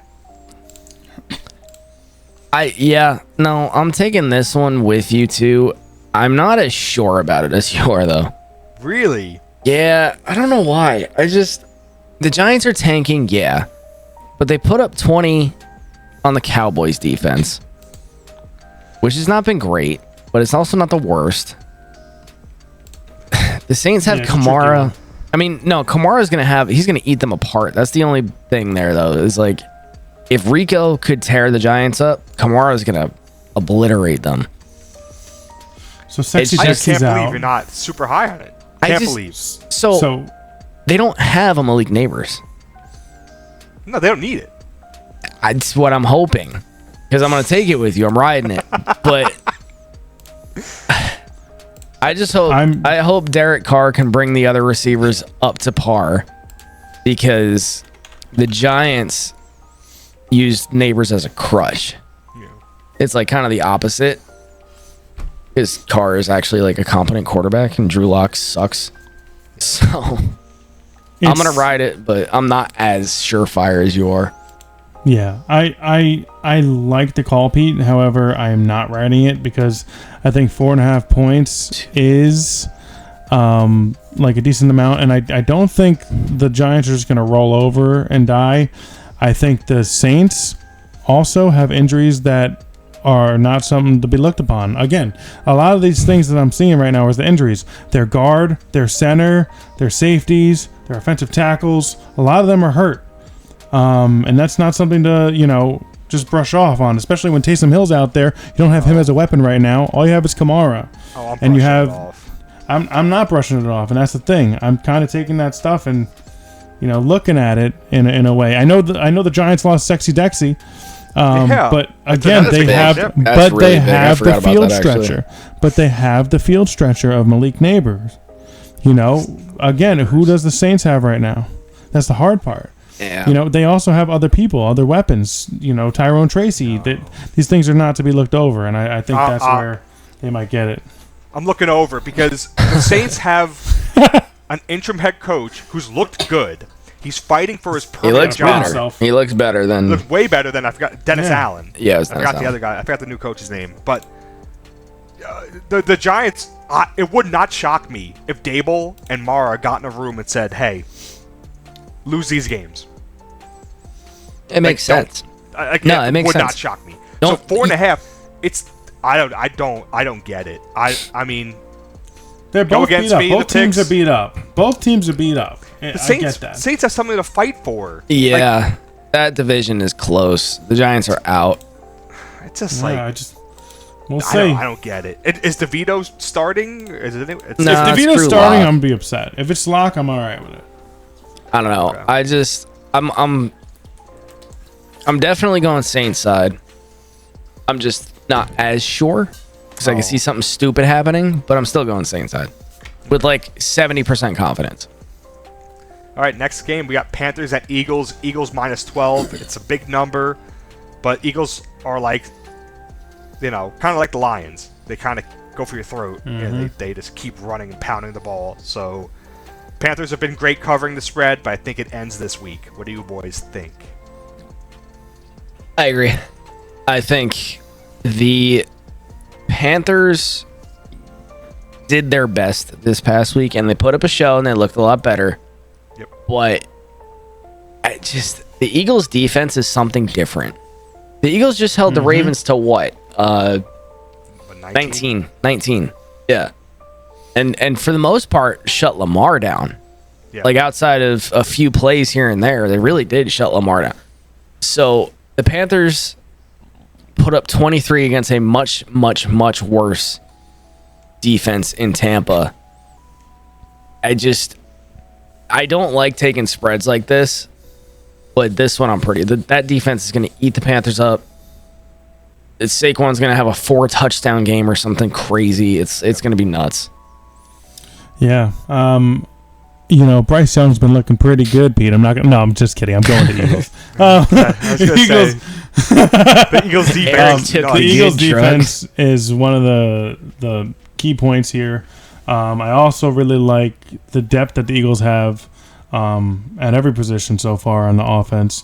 I'm taking this one with you too. I'm not as sure about it as you are though. Really? Yeah, I don't know why. The Giants are tanking, yeah. But they put up 20 on the Cowboys defense, which has not been great, but it's also not the worst. The Saints have Kamara. I mean, no, Kamara's he's going to eat them apart. That's the only thing there, though, is like, if Rico could tear the Giants up, Kamara's going to obliterate them. So Sexy Dexy's can't out. believe you're not super high on it. Can't believe. So they don't have a Malik Neighbors. No, they don't need it. That's what I'm hoping, because I'm going to take it with you. I'm riding it. But I hope Derek Carr can bring the other receivers up to par, because the Giants used Neighbors as a crutch. Yeah. It's like kind of the opposite. His Carr is actually like a competent quarterback, and Drew Lock sucks. So I'm gonna ride it, but I'm not as surefire as you are. Yeah, I like the call, Pete. However, I am not riding it because I think 4.5 points is like a decent amount, and I don't think the Giants are just gonna roll over and die. I think the Saints also have injuries that are not something to be looked upon. Again, a lot of these things that I'm seeing right now is the injuries. Their guard, their center, their safeties, their offensive tackles, a lot of them are hurt. And that's not something to, just brush off on, especially when Taysom Hill's out there. You don't have him as a weapon right now. All you have is Kamara. I'm you have, I'm not brushing it off, and that's the thing. I'm kind of taking that stuff and, looking at it in a way. I know the Giants lost Sexy Dexy. But again, they have the field stretcher. But they have the field stretcher of Malik Neighbors. Again, who does the Saints have right now? That's the hard part. Yeah. They also have other people, other weapons. Tyrone Tracy. These things are not to be looked over, and I think that's where they might get it. I'm looking over because the Saints have an interim head coach who's looked good. He's fighting for his permanent job. He looks better than... Looks way better than, I forgot, Dennis Allen. Yeah, I forgot the other guy. I forgot the new coach's name. But the Giants, it would not shock me if Dable and Mara got in a room and said, hey, lose these games. It makes sense. It would not shock me. So 4.5, it's... I don't get it. I mean, they're both beat up. Both teams are beat up. Both teams are beat up. The Saints, Saints have something to fight for. Yeah, that division is close. The Giants are out. It's just we'll see. I don't get it. Is DeVito starting? If DeVito's starting, I'm gonna be upset. If it's Locke, I'm all right with it. I don't know. Okay. I'm definitely going Saints side. I'm just not as sure because I can see something stupid happening, but I'm still going Saints side with like 70% confidence. All right, next game we got Panthers at Eagles. Eagles -12. It's a big number, but Eagles are like, kind of like the Lions. They kind of go for your throat. Mm-hmm. They just keep running and pounding the ball. So Panthers have been great covering the spread, but I think it ends this week. What do you boys think? I agree. I think the Panthers did their best this past week, and they put up a show, and they looked a lot better. Yep. But the Eagles' defense is something different. The Eagles just held the Ravens to what? 19. Yeah. And for the most part, shut Lamar down. Yeah. Like outside of a few plays here and there, they really did shut Lamar down. So the Panthers put up 23 against a much, much, much worse defense in Tampa. I don't like taking spreads like this, but this one I'm that defense is going to eat the Panthers up. Saquon's going to have a 4-touchdown game or something crazy. It's going to be nuts. Yeah. Bryce Young's been looking pretty good, Pete. I'm just kidding. I'm going to the Eagles. The Eagles defense. The Eagles defense is one of the key points here. I also really like the depth that the Eagles have at every position so far on the offense.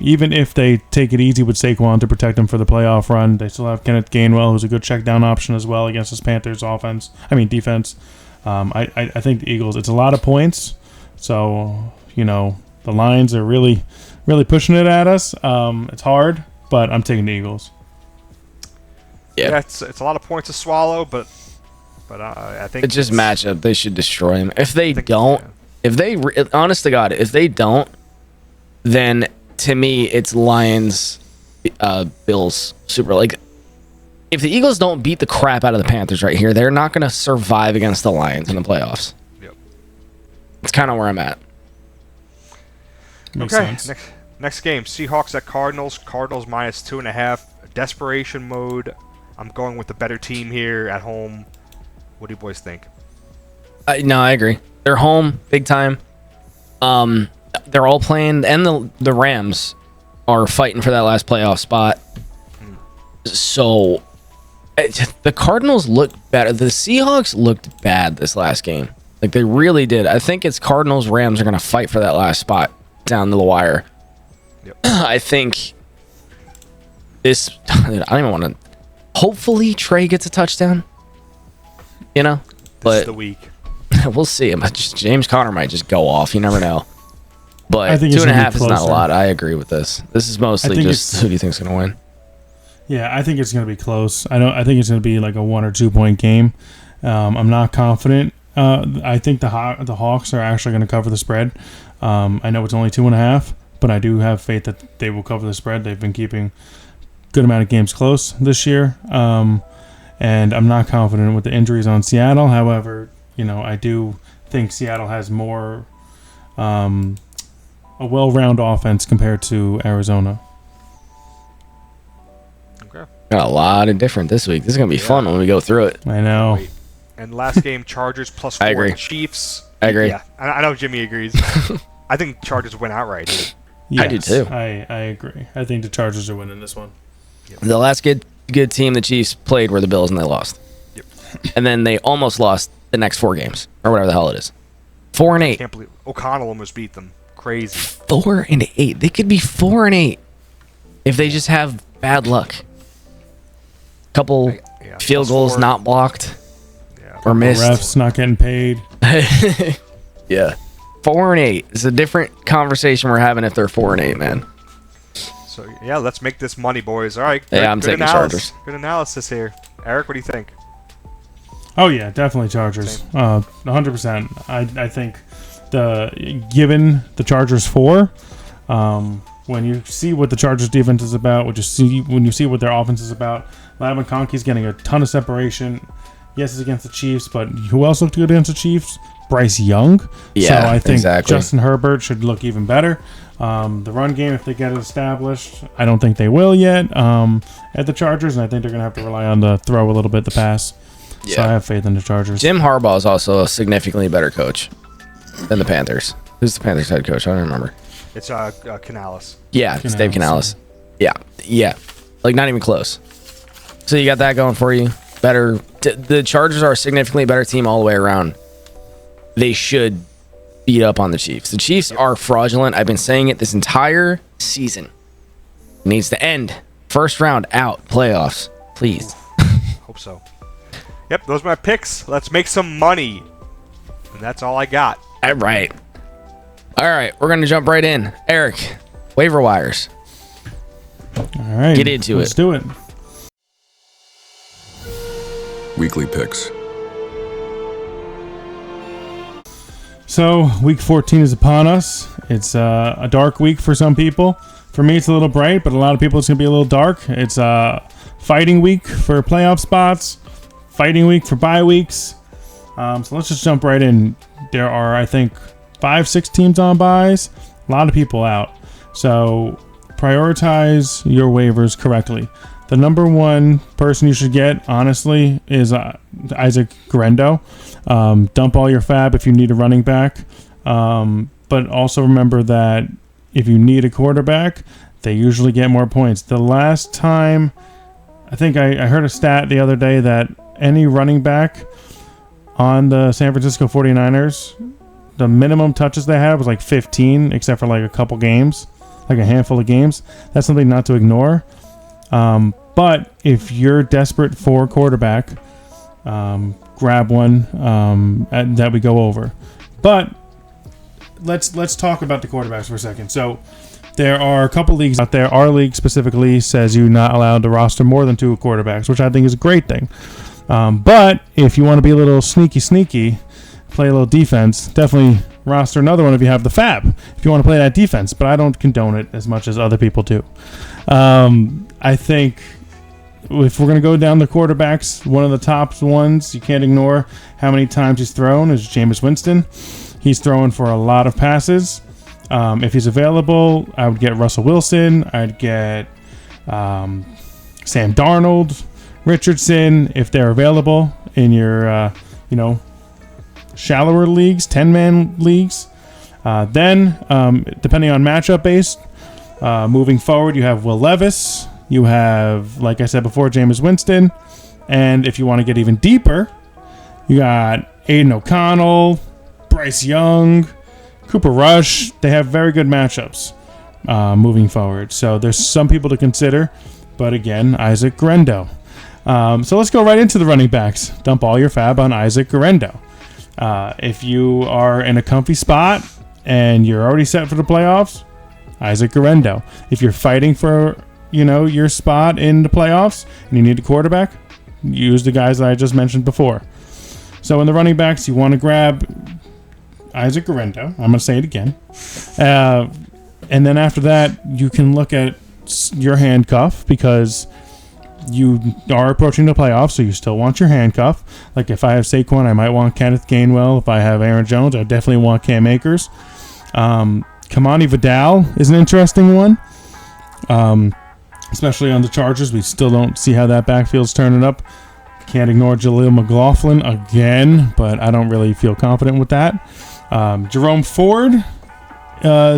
Even if they take it easy with Saquon to protect him for the playoff run, they still have Kenneth Gainwell, who's a good check down option as well against this Panthers defense. I think the Eagles, it's a lot of points. So, the Lions are really, really pushing it at us. It's hard, but I'm taking the Eagles. Yeah, it's a lot of points to swallow, but I think it's just matchup. They should destroy him. If they don't, honest to God, if they don't, then to me it's Lions, Bills, Super. Like, if the Eagles don't beat the crap out of the Panthers right here, they're not going to survive against the Lions in the playoffs. Yep. It's kind of where I'm at. Makes sense. Next game, Seahawks at Cardinals. Cardinals -2.5. Desperation mode. I'm going with the better team here at home. What do you boys think? No, I agree. They're home, big time. They're all playing, and the Rams are fighting for that last playoff spot. So the Cardinals looked better. The Seahawks looked bad this last game. Like, they really did. I think it's Cardinals, Rams are going to fight for that last spot down to the wire. Yep. I think I don't even want to. Hopefully Trey gets a touchdown. This but is the week. We'll see. James Conner might just go off. You never know. But I think 2.5 is not a lot. I agree with this. This is mostly just who do you think's going to win? Yeah, I think it's going to be close. I think it's going to be like a 1 or 2 point game. I'm not confident. I think the Hawks are actually going to cover the spread. I know it's only 2.5, but I do have faith that they will cover the spread. They've been keeping good amount of games close this year. And I'm not confident with the injuries on Seattle. However, I do think Seattle has more a well-rounded offense compared to Arizona. Got a lot of different this week. This is going to be fun when we go through it. I know. Wait. And last game, Chargers plus 4. I agree. Chiefs. I agree. Yeah, I know Jimmy agrees. I think Chargers win outright here. Yes, I do too. I agree. I think the Chargers are winning this one. The last good team the Chiefs played were the Bills, and they lost. Yep. And then they almost lost the next 4 games, or whatever the hell it is. 4-8. Can't believe O'Connell almost beat them. Crazy. 4-8. They could be 4-8 if they just have bad luck. Couple field goals 4. not blocked Yeah. or missed. Refs not getting paid. Yeah. 4-8. It's a different conversation we're having if they're 4-8, man. So yeah, let's make this money, boys. All right. Yeah, I'm taking the Chargers. Good analysis here. Eric, what do you think? Oh yeah, definitely Chargers. 100%. I think given the Chargers 4, when you see what the Chargers defense is about, when you see what their offense is about, Ladd McConkey's getting a ton of separation. Yes, it's against the Chiefs, but who else looked good against the Chiefs? Bryce Young. Yeah, so I think exactly. Justin Herbert should look even better. The run game, if they get it established, I don't think they will yet at the Chargers, and I think they're going to have to rely on the throw a little bit, the pass. Yeah. So I have faith in the Chargers. Jim Harbaugh is also a significantly better coach than the Panthers. Who's the Panthers head coach? I don't remember. It's Canales. Yeah, it's Dave Canales. Yeah. Like, not even close. So you got that going for you. Better. The Chargers are a significantly better team all the way around. They should beat up on the Chiefs. The Chiefs are fraudulent. I've been saying it this entire season. It needs to end. First round out. Playoffs. Please. Hope so. Yep, those are my picks. Let's make some money. And that's all I got. All right. We're going to jump right in. Eric, waiver wires. All right. Get into Let's it. do it. Weekly picks. So, week 14 is upon us. It's a dark week for some people. For me, it's a little bright, but a lot of people, it's going to be a little dark. It's a fighting week for playoff spots, fighting week for bye weeks. So, let's just jump right in. There are, I think, 5-6 teams on buys. A lot of people out. So, prioritize your waivers correctly. The number one person you should get, honestly, is Isaac Guerendo. Dump all your fab if you need a running back. But also remember that if you need a quarterback, they usually get more points. The last time, I think I heard a stat the other day that any running back on the San Francisco 49ers, the minimum touches they had was like 15, except for like a couple games, like a handful of games. That's something not to ignore. But if you're desperate for a quarterback, grab one that we go over. But let's talk about the quarterbacks for a second. So there are a couple leagues out there. Our league specifically says you're not allowed to roster more than 2 quarterbacks, which I think is a great thing. But if you want to be a little sneaky, play a little defense, definitely roster another one if you have the fab, if you want to play that defense. But I don't condone it as much as other people do. I think if we're going to go down the quarterbacks, one of the top ones you can't ignore how many times he's thrown is Jameis Winston. He's throwing for a lot of passes. If he's available, I would get Russell Wilson. I'd get Sam Darnold, Richardson, if they're available in your, shallower leagues, 10-man leagues. Then, depending on matchup based, moving forward, you have Will Levis. You have, like I said before, Jameis Winston. And if you want to get even deeper, you got Aiden O'Connell, Bryce Young, Cooper Rush. They have very good matchups moving forward. So there's some people to consider. But again, Isaac Guerendo. So let's go right into the running backs. Dump all your fab on Isaac Guerendo. If you are in a comfy spot and you're already set for the playoffs, Isaac Guerendo. If you're fighting for your spot in the playoffs and you need a quarterback, use the guys that I just mentioned before. So in the running backs, you want to grab Isaac Guerendo. I'm going to say it again. And then after that, you can look at your handcuff because you are approaching the playoffs, so you still want your handcuff. Like if I have Saquon, I might want Kenneth Gainwell. If I have Aaron Jones, I definitely want Cam Akers. Kamani Vidal is an interesting one. especially on the Chargers. We still don't see how that backfield's turning up. Can't ignore Jaleel McLaughlin again, but I don't really feel confident with that. Jerome Ford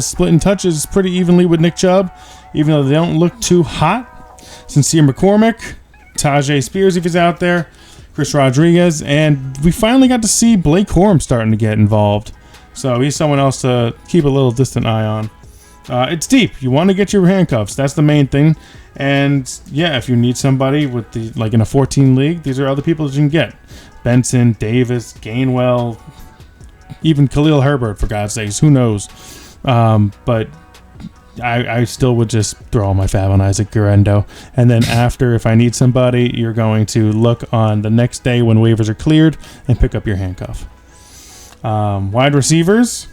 splitting touches pretty evenly with Nick Chubb, even though they don't look too hot. Sincere McCormick, Tajay Spears if he's out there, Chris Rodriguez, and we finally got to see Blake Corum starting to get involved. So he's someone else to keep a little distant eye on. It's deep. You want to get your handcuffs. That's the main thing. And yeah, if you need somebody with the in a 14 league, these are other people that you can get. Benson, Davis, Gainwell, even Khalil Herbert, for God's sakes. Who knows? But I still would just throw all my fab on Isaac Guerrero. And then after, if I need somebody, you're going to look on the next day when waivers are cleared and pick up your handcuff. Wide receivers,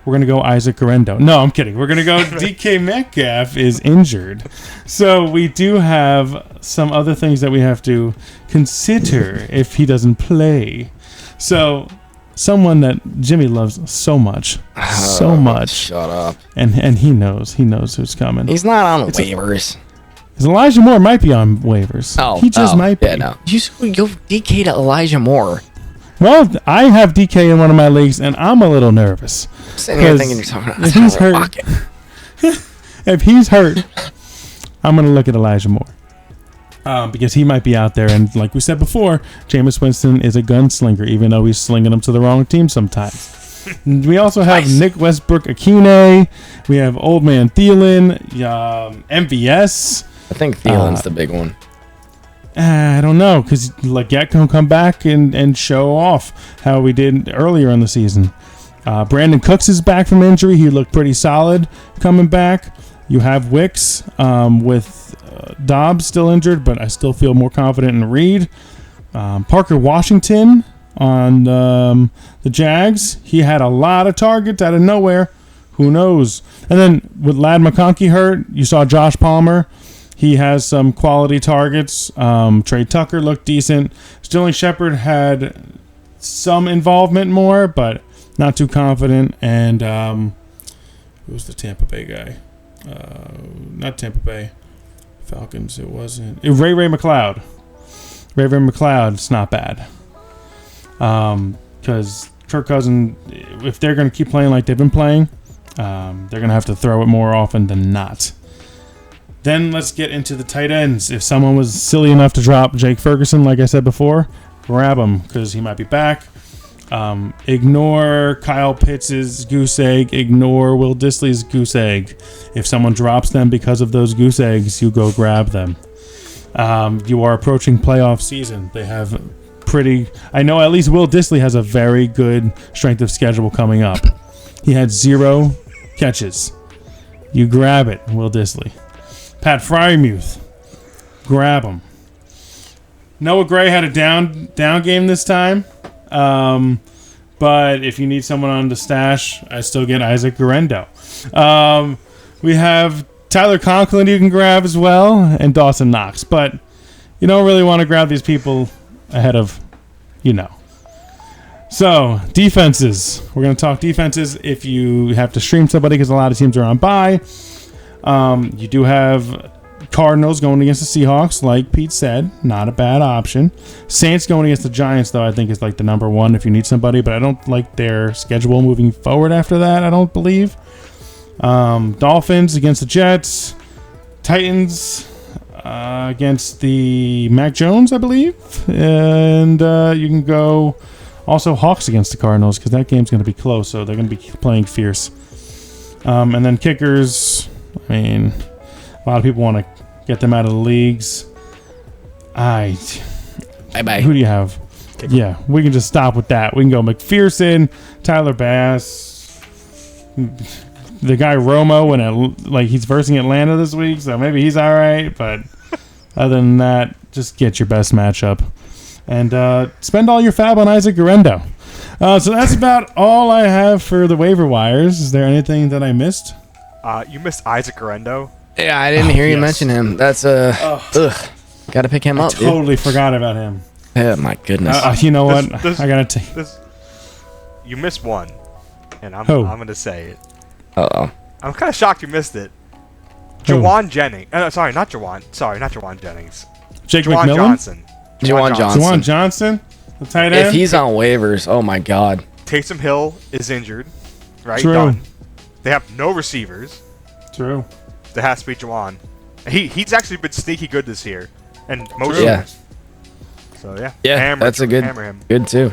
we're going to go Isaac Guerrero. No, I'm kidding. We're going to go DK Metcalf is injured. So we do have some other things that we have to consider if he doesn't play. So someone that Jimmy loves so much. Shut up. And he knows who's coming. He's not on waivers. Elijah Moore might be on waivers. He just might be. Yeah, no. You DK to Elijah Moore. Well, I have DK in one of my leagues, and I'm a little nervous. I'm sitting here thinking you're talking about if he's hurt. If he's hurt, I'm going to look at Elijah Moore. Because he might be out there. And like we said before, Jameis Winston is a gunslinger, even though he's slinging them to the wrong team sometimes. We also have Nick Westbrook-Akine. We have Old Man Thielen, MVS. I think Thielen's the big one. I don't know, because Leggett can come back and show off how we did earlier in the season. Brandon Cooks is back from injury. He looked pretty solid coming back. You have Wicks with Dobbs still injured, but I still feel more confident in Reed. Parker Washington on the Jags. He had a lot of targets out of nowhere. Who knows? And then with Ladd McConkey hurt, you saw Josh Palmer. He has some quality targets. Trey Tucker looked decent. Sterling Shepard had some involvement more, but not too confident. And who's the Tampa Bay guy? Not Tampa Bay. Falcons, it wasn't. Ray McLeod. Ray McLeod, it's not bad. Because Kirk Cousins, if they're going to keep playing like they've been playing, they're going to have to throw it more often than not. Then let's get into the tight ends. If someone was silly enough to drop Jake Ferguson, like I said before, grab him because he might be back. Ignore Kyle Pitts' goose egg. Ignore Will Dissly's goose egg. If someone drops them because of those goose eggs, you go grab them. You are approaching playoff season. They have I know at least Will Dissly has a very good strength of schedule coming up. He had 0 catches. You grab it, Will Dissly. Pat Freiermuth, grab him. Noah Gray had a down game this time. But if you need someone on the stash, I still get Isaac Guerrero. We have Tyler Conklin you can grab as well, and Dawson Knox. But you don't really want to grab these people ahead of, So, defenses. We're going to talk defenses if you have to stream somebody because a lot of teams are on bye. You do have Cardinals going against the Seahawks, like Pete said. Not a bad option. Saints going against the Giants, though, I think is like the number one if you need somebody, but I don't like their schedule moving forward after that, I don't believe. Dolphins against the Jets. Titans against the Mac Jones, I believe. And you can go also Hawks against the Cardinals because that game's going to be close, so they're going to be playing fierce. And then kickers, I mean, a lot of people want to get them out of the leagues. Bye-bye. Who do you have? Kicker. Yeah, we can just stop with that. We can go McPherson, Tyler Bass, the guy Romo, and he's versing Atlanta this week, so maybe he's all right. But other than that, just get your best matchup and spend all your fab on Isaac Guerrero. So that's about all I have for the waiver wires. Is there anything that I missed? You missed Isaac Guerrero. Yeah, I didn't hear you mention him. That's got to pick him up. Totally forgot about him. Oh my goodness. You know what? I gotta take. You missed one, and I'm Who? gonna say it. Uh-oh. I'm kind of shocked you missed it. Jawan Jennings. Sorry, not Jawan Jennings. Jake Jawan McMillan? Johnson. Jawan Johnson. Jawan Johnson? The tight end? If he's on waivers, oh my God. Taysom Hill is injured. Right? True. Done. They have no receivers. True. There has to be Jawan. He's actually been sneaky good this year. And most True. Yeah. years. So, yeah. Yeah, that's a hammer him. good too.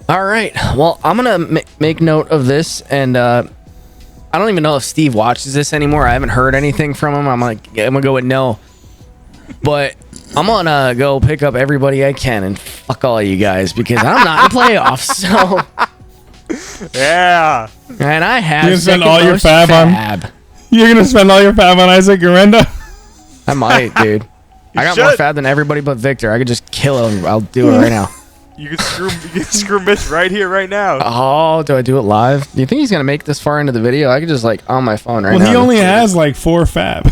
All right. Well, I'm going to make note of this. And I don't even know if Steve watches this anymore. I haven't heard anything from him. I'm going to go with no. But I'm going to go pick up everybody I can and fuck all you guys because I'm not in the playoffs. So, Yeah. and I have You're gonna spend all your second most fab on- You're going to spend all your fab on Isaac Garenda? I might, dude. I got more fab than everybody but Victor. I could just kill him. I'll do it right now. You can screw Mitch right here, right now. Oh, do I do it live? Do you think he's going to make this far into the video? I could just on my phone right now. Well, he only has 4 fab.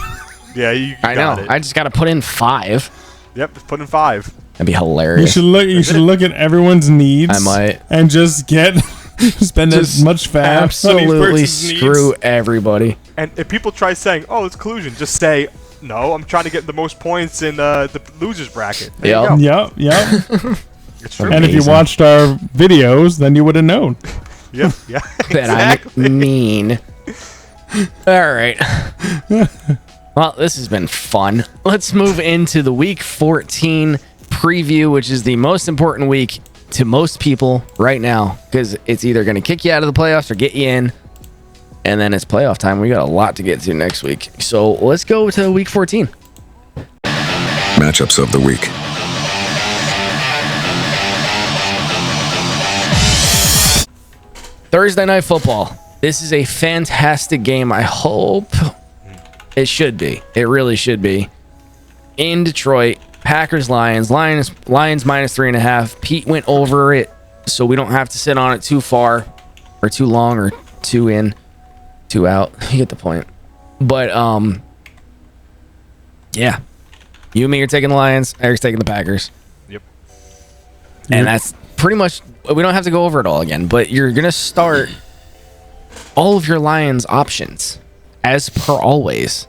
Yeah, you I got know. it. I just got to put in 5. Yep, just put in 5. That'd be hilarious. You should look at everyone's needs. I might. And just spend as much fab. Absolutely screw everybody. And if people try saying, "Oh, it's collusion," just say, "No, I'm trying to get the most points in the losers bracket." There you go. Yep. It's true. And if you watched our videos, then you would have known. Yep. Yeah. That Exactly. I'm mean. All right. Well, this has been fun. Let's move into the Week 14 preview, which is the most important week to most people right now because it's either going to kick you out of the playoffs or get you in. And then it's playoff time. We got a lot to get to next week. So let's go to Week 14. Matchups of the week. Thursday Night Football. This is a fantastic game. I hope it should be. It really should be. In Detroit, Packers, Lions minus 3.5. Pete went over it, so we don't have to sit on it too far or too long or too in, too out. You get the point. But, yeah. You and me are taking the Lions. Eric's taking the Packers. Yep. And that's pretty much, we don't have to go over it all again, but you're going to start all of your Lions options as per always.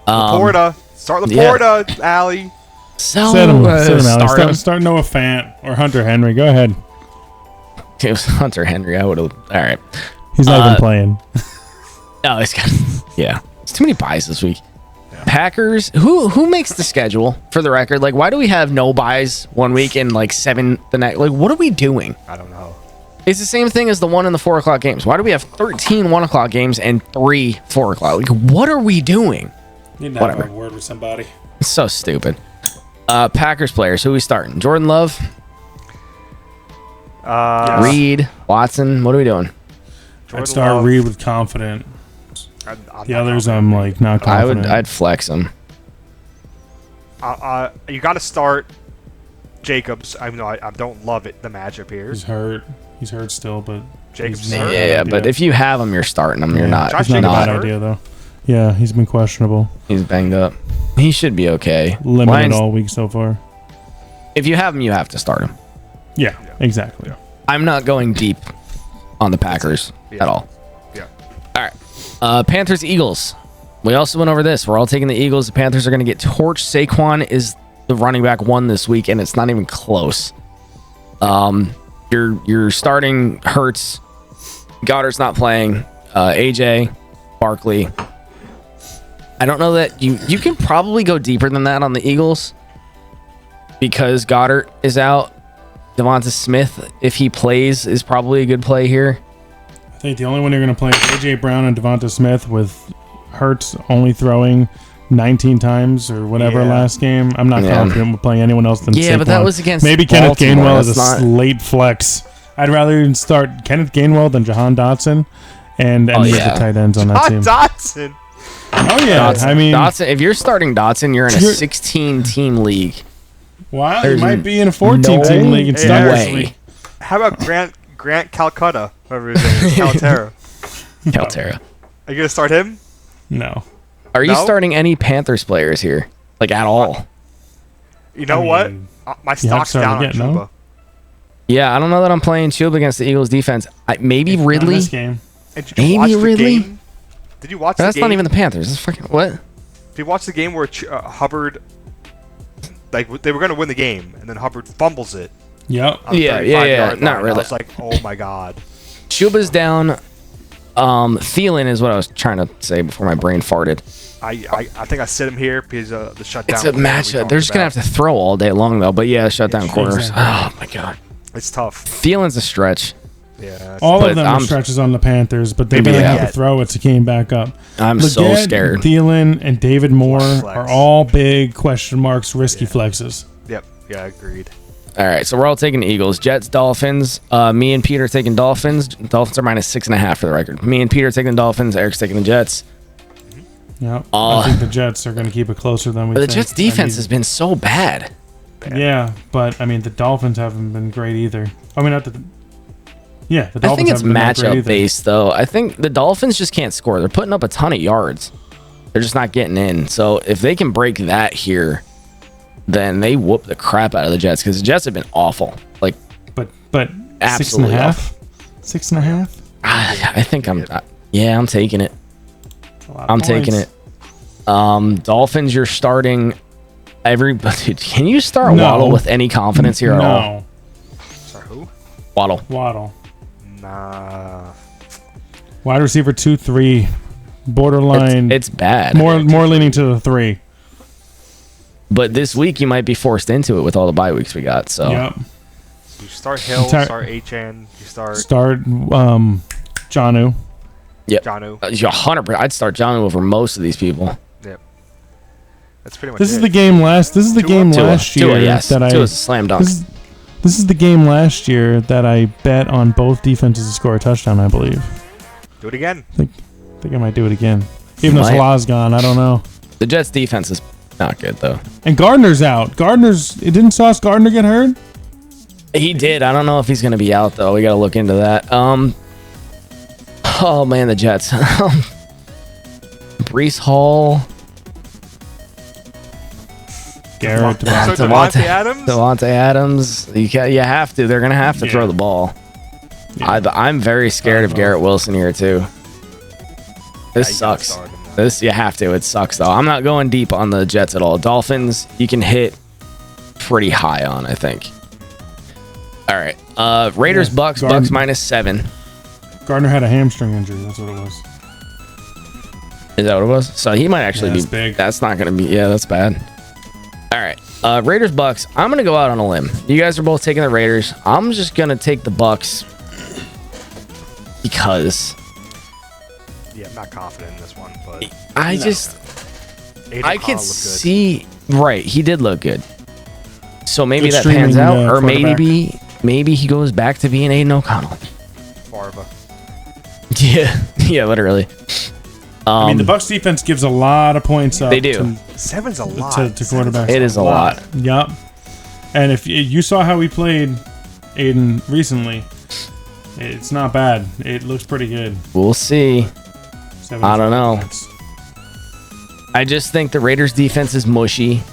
Laporta. Start Laporta, Allie. So, Set him, start him. Start Noah Fant or Hunter Henry. Go ahead. It was Hunter Henry. I would have. All right. He's not even playing. No, it's got. Yeah, it's too many buys this week. Yeah. Packers. Who makes the schedule for the record? Like, why do we have no buys one week and 7 the next? Like, what are we doing? I don't know. It's the same thing as the 1 and the 4 o'clock games. Why do we have 13 1 o'clock games and 3 4 o'clock? Like, what are we doing? Need to have a word with somebody. It's so stupid. Packers players. Who are we starting? Jordan Love. Reed, Watson. What are we doing? I'd start Reed with confident. The others, I'm not confident. I'd flex them. You got to start Jacobs. I don't love it. The matchup here. He's hurt. He's hurt still, but Jacobs. Yeah, but if you have him, you're starting him. You're not. Josh It's not a Jacobs bad hurt? idea though. Yeah, he's been questionable. He's banged up. He should be okay. Limited Lions, all week so far. if you have him, you have to start him. Yeah, exactly. I'm not going deep on the Packers at all. Yeah. All right. Panthers, Eagles. We also went over this. We're all taking the Eagles. The Panthers are going to get torched. Saquon is the running back 1 this week, and it's not even close. You're starting Hurts. Goddard's not playing. AJ, Barkley. I don't know that you can probably go deeper than that on the Eagles because Goddard is out. Devonta Smith, if he plays, is probably a good play here. I think the only one you're going to play is AJ Brown and Devonta Smith with Hurts only throwing 19 times or whatever last game. I'm not confident with playing anyone else than Saquon. But that was against maybe Baltimore. Kenneth Gainwell is a late flex. I'd rather start Kenneth Gainwell than Jahan Dotson and any of the tight ends on that team. Dotson. Oh yeah, Dotson. I mean, Dotson. If you're starting Dotson, you're in a 16-team league. wow, There's you might be in a 14-team league and start this week. How about Grant Calcutta, whoever his name is, Caltera? Caltera. Are you gonna start him? No. Are you No? starting any Panthers players here? Like at all? You know I mean, what? My stock's start down on again, Chuba. no? Yeah, I don't know that I'm playing Chuba against the Eagles defense. Maybe In Ridley. this game. And did you Maybe watch the Ridley? game? Did you watch That's the game? not even the Panthers. It's freaking what? Did you watch the game where Hubbard, like, they were going to win the game, and then Hubbard fumbles it? Yep. On the 35-yard line. Not really. I was like, oh my god. Chuba's down. Thielen is what I was trying to say before my brain farted. I think I sit him here because the shutdown. It's a matchup. They're just gonna have to throw all day long though. But yeah, shutdown corners. Exactly. Oh my god. It's tough. Thielen's a stretch. Yeah. All But of them are stretches on the Panthers, but they're Maybe going to have yeah. to throw it to came back up. I'm so Leggett, scared. Thielen and David Moore Flex. are all big question marks, risky flexes. Yep. Yeah, agreed. All right, so we're all taking Eagles. Jets, Dolphins. Me and Peter taking Dolphins. Dolphins are -6.5 for the record. Me and Peter taking the Dolphins. Eric's taking the Jets. Yep. I think the Jets are going to keep it closer than we But think. the Jets defense has been so bad. Yeah, but I mean the Dolphins haven't been great either. I mean, not the. Yeah, the Dolphins I think it's haven't been that great matchup either. based though. I think the Dolphins just can't score. They're putting up a ton of yards. They're just not getting in. So if they can break that here, then they whoop the crap out of the Jets because the Jets have been awful. Like, But Absolutely 6.5. 6.5. I think I'm taking it. That's a lot of I'm points. taking it. Dolphins, you're starting everybody. Can you start No. Waddle with any confidence here at all? No, Sorry, who? Waddle. Waddle. Nah. Wide receiver 2-3, borderline. It's bad. more leaning to the 3. But this week you might be forced into it with all the bye weeks we got. So Yep. You start Hill, start HN, you start Jonnu. yep. Jonnu. 100%. I'd start John over most of these people. Yep. That's pretty much This it. is the game last. This is the game last year Tua, yes. that Tua's a slam dunk. This is the game last year that I bet on both defenses to score a touchdown. I believe. Do it again. I think I might do it again. Even though Might. Salah's gone, I don't know. The Jets defense is not good though. And Gardner's out. Didn't Sauce Gardner get hurt? He did. I don't know if he's going to be out though. We got to look into that. Oh man, the Jets. Brees Hall. Garrett. So Devontae Adams? Devontae Adams. You have to. They're going to have to throw the ball. Yeah. I'm very scared of Garrett Wilson here too. This you gotta sucks. start him, though. This you have to. It sucks though. I'm not going deep on the Jets at all. Dolphins, you can hit pretty high on, I think. All right. Raiders, Yeah, Bucks -7. Gardner had a hamstring injury. That's what it was. Is that what it was? So he might actually that's be big. That's not going to be. Yeah, that's bad. All right. Raiders, Bucks. I'm going to go out on a limb. You guys are both taking the Raiders. I'm just going to take the Bucks because Yeah, I'm not confident in this one, but I Aiden could O'Connell looked good. see. Right, he did look good. So maybe Good that pans streaming, out, or quarterback. maybe he goes back to being Aiden O'Connell. Farva. Yeah, literally. I mean, the Bucks defense gives a lot of points up. They do. Seven's a lot. To quarterbacks. It is a lot. Yup. And if you saw how he played Aiden recently, it's not bad. It looks pretty good. We'll see. 7 I don't know. points. I just think the Raiders defense is mushy.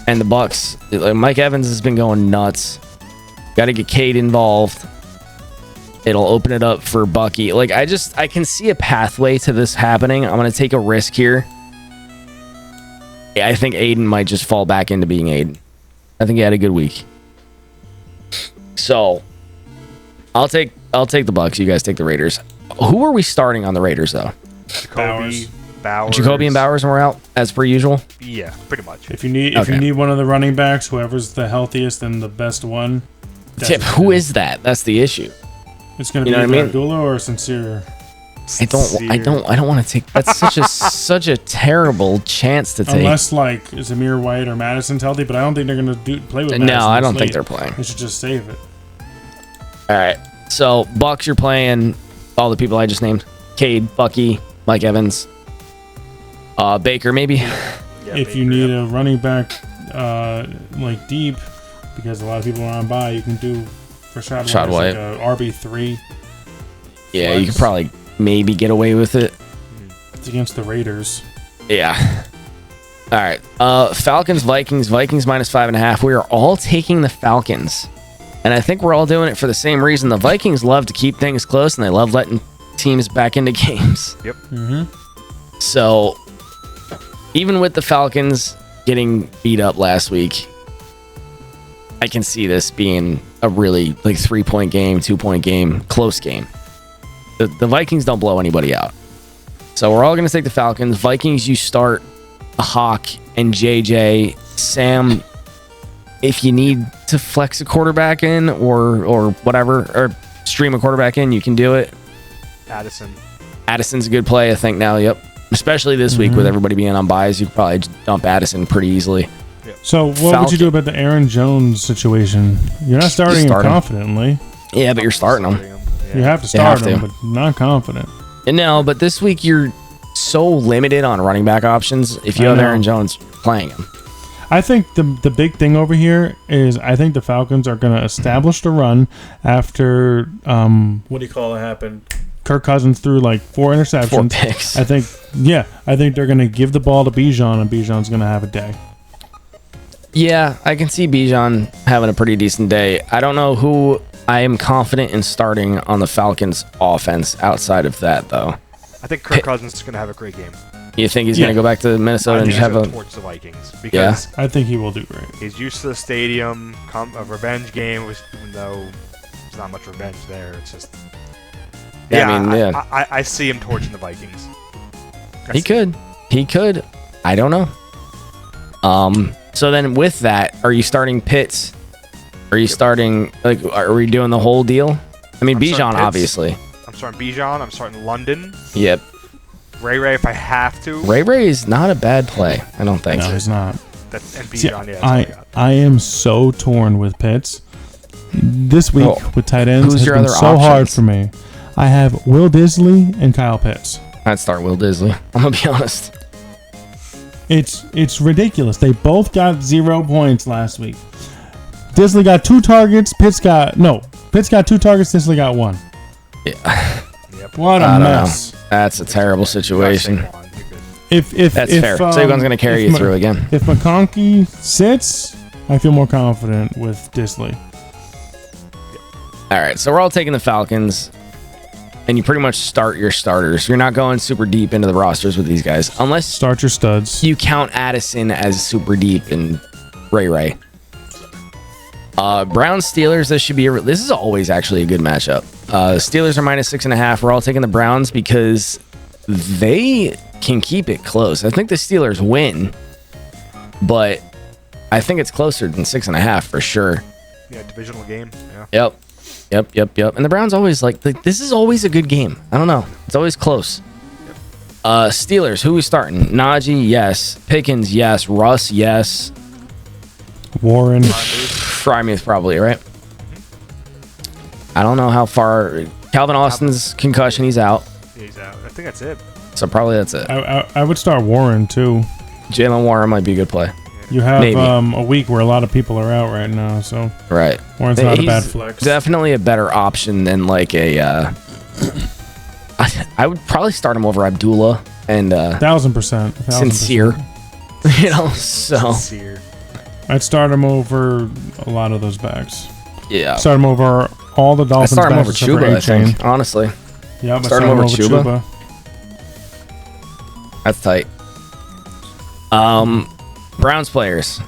And the Bucks, like Mike Evans has been going nuts. Got to get Cade involved. It'll open it up for Bucky. Like I can see a pathway to this happening. I'm going to take a risk here. I think Aiden might just fall back into being Aiden. I think he had a good week. So, I'll take the Bucks. You guys take the Raiders. Who are we starting on the Raiders though? Bowers. Jacoby and Bowers, and we're out as per usual. Yeah, pretty much. If you need one of the running backs, whoever's the healthiest and the best one. Tip, who is that? That's the issue. It's going to You be know what I mean? Abdullah or Sincere. I don't want to take. That's such a terrible chance to take. Unless like Zamir White or Madison's healthy, but I don't think they're going to play with Madison. No, I don't this think late. they're playing. They should just save it. All right. So Bucks, you're playing all the people I just named: Cade, Bucky, Mike Evans, Baker, maybe. Yeah, If you need a running back like deep, because a lot of people are on bye, you can do Rashad White like a RB3. Yeah, Flex. you could probably maybe get away with it. It's against the Raiders. Yeah. All right. Falcons, Vikings -5.5. We are all taking the Falcons. And I think we're all doing it for the same reason. The Vikings love to keep things close, and they love letting teams back into games. Yep. So even with the Falcons getting beat up last week, I can see this being a really 3-point game, 2-point game, close game. The Vikings don't blow anybody out. So we're all going to take the Falcons. Vikings, you start a Hawk and JJ. Sam, if you need to flex a quarterback in or whatever, or stream a quarterback in, you can do it. Addison's a good play, I think, now. Yep. Especially this week with everybody being on buys, you could probably dump Addison pretty easily. So what would you do about the Aaron Jones situation? You're not starting him confidently. Yeah, but you're starting him. You have to start him, but not confident. No, but this week you're so limited on running back options if you have Aaron Jones playing him. I think the big thing over here is I think the Falcons are going to establish the run after what do you call it happened? Kirk Cousins threw 4 interceptions. 4 picks. I think they're going to give the ball to Bijan, and Bijan's going to have a day. Yeah, I can see Bijan having a pretty decent day. I don't know who I am confident in starting on the Falcons offense outside of that, though. I think Kirk Cousins is going to have a great game. You think he's going to go back to Minnesota and just have towards the Vikings because I think he will do great. He's used to the stadium, a revenge game, even though there's not much revenge there. It's just I see him torching the Vikings. He could. I don't know. So then with that, are you starting Pitts? Are you starting are we doing the whole deal? I mean, Bijan obviously. I'm starting Bijan. I'm starting London. Yep. Ray if I have to. Ray is not a bad play. I don't think. No, he's not. And Bijan, I am so torn with Pitts. This week with tight ends has been so hard for me. I have Will Disley and Kyle Pitts. I'd start Will Disley. I'm gonna be honest. It's ridiculous. They both got 0 points last week. Disley got 2 targets. Pitts got 2 targets. Disley got 1. Yeah. What a mess. That's a terrible situation. That's fair. Saquon's going to carry you through again. If McConkey sits, I feel more confident with Disley. All right, so we're all taking the Falcons, and you pretty much start your starters. You're not going super deep into the rosters with these guys, unless start your studs. You count Addison as super deep and Ray. Browns Steelers. This is always actually a good matchup. Steelers are -6.5. We're all taking the Browns because they can keep it close. I think the Steelers win, but I think it's closer than 6.5 for sure. Yeah, divisional game. Yeah. Yep. And the Browns always this is always a good game. I don't know. It's always close. Steelers. Who is starting? Najee, yes. Pickens, yes. Russ, yes. Warren. Frymuth probably, right? I don't know how far. Calvin Austin's concussion, he's out. He's out. I think that's it. So probably that's it. I would start Warren too. Jalen Warren might be a good play. You have a week where a lot of people are out right now, so right. Warren's not a bad flex. Definitely a better option than I would probably start him over Abdullah and 1,000%. Sincere. So Sincere. I'd start him over a lot of those backs. Yeah. Start him over all the Dolphins. Start him over Chuba, I think, honestly. Yeah, start him over Chuba. That's tight. Browns players.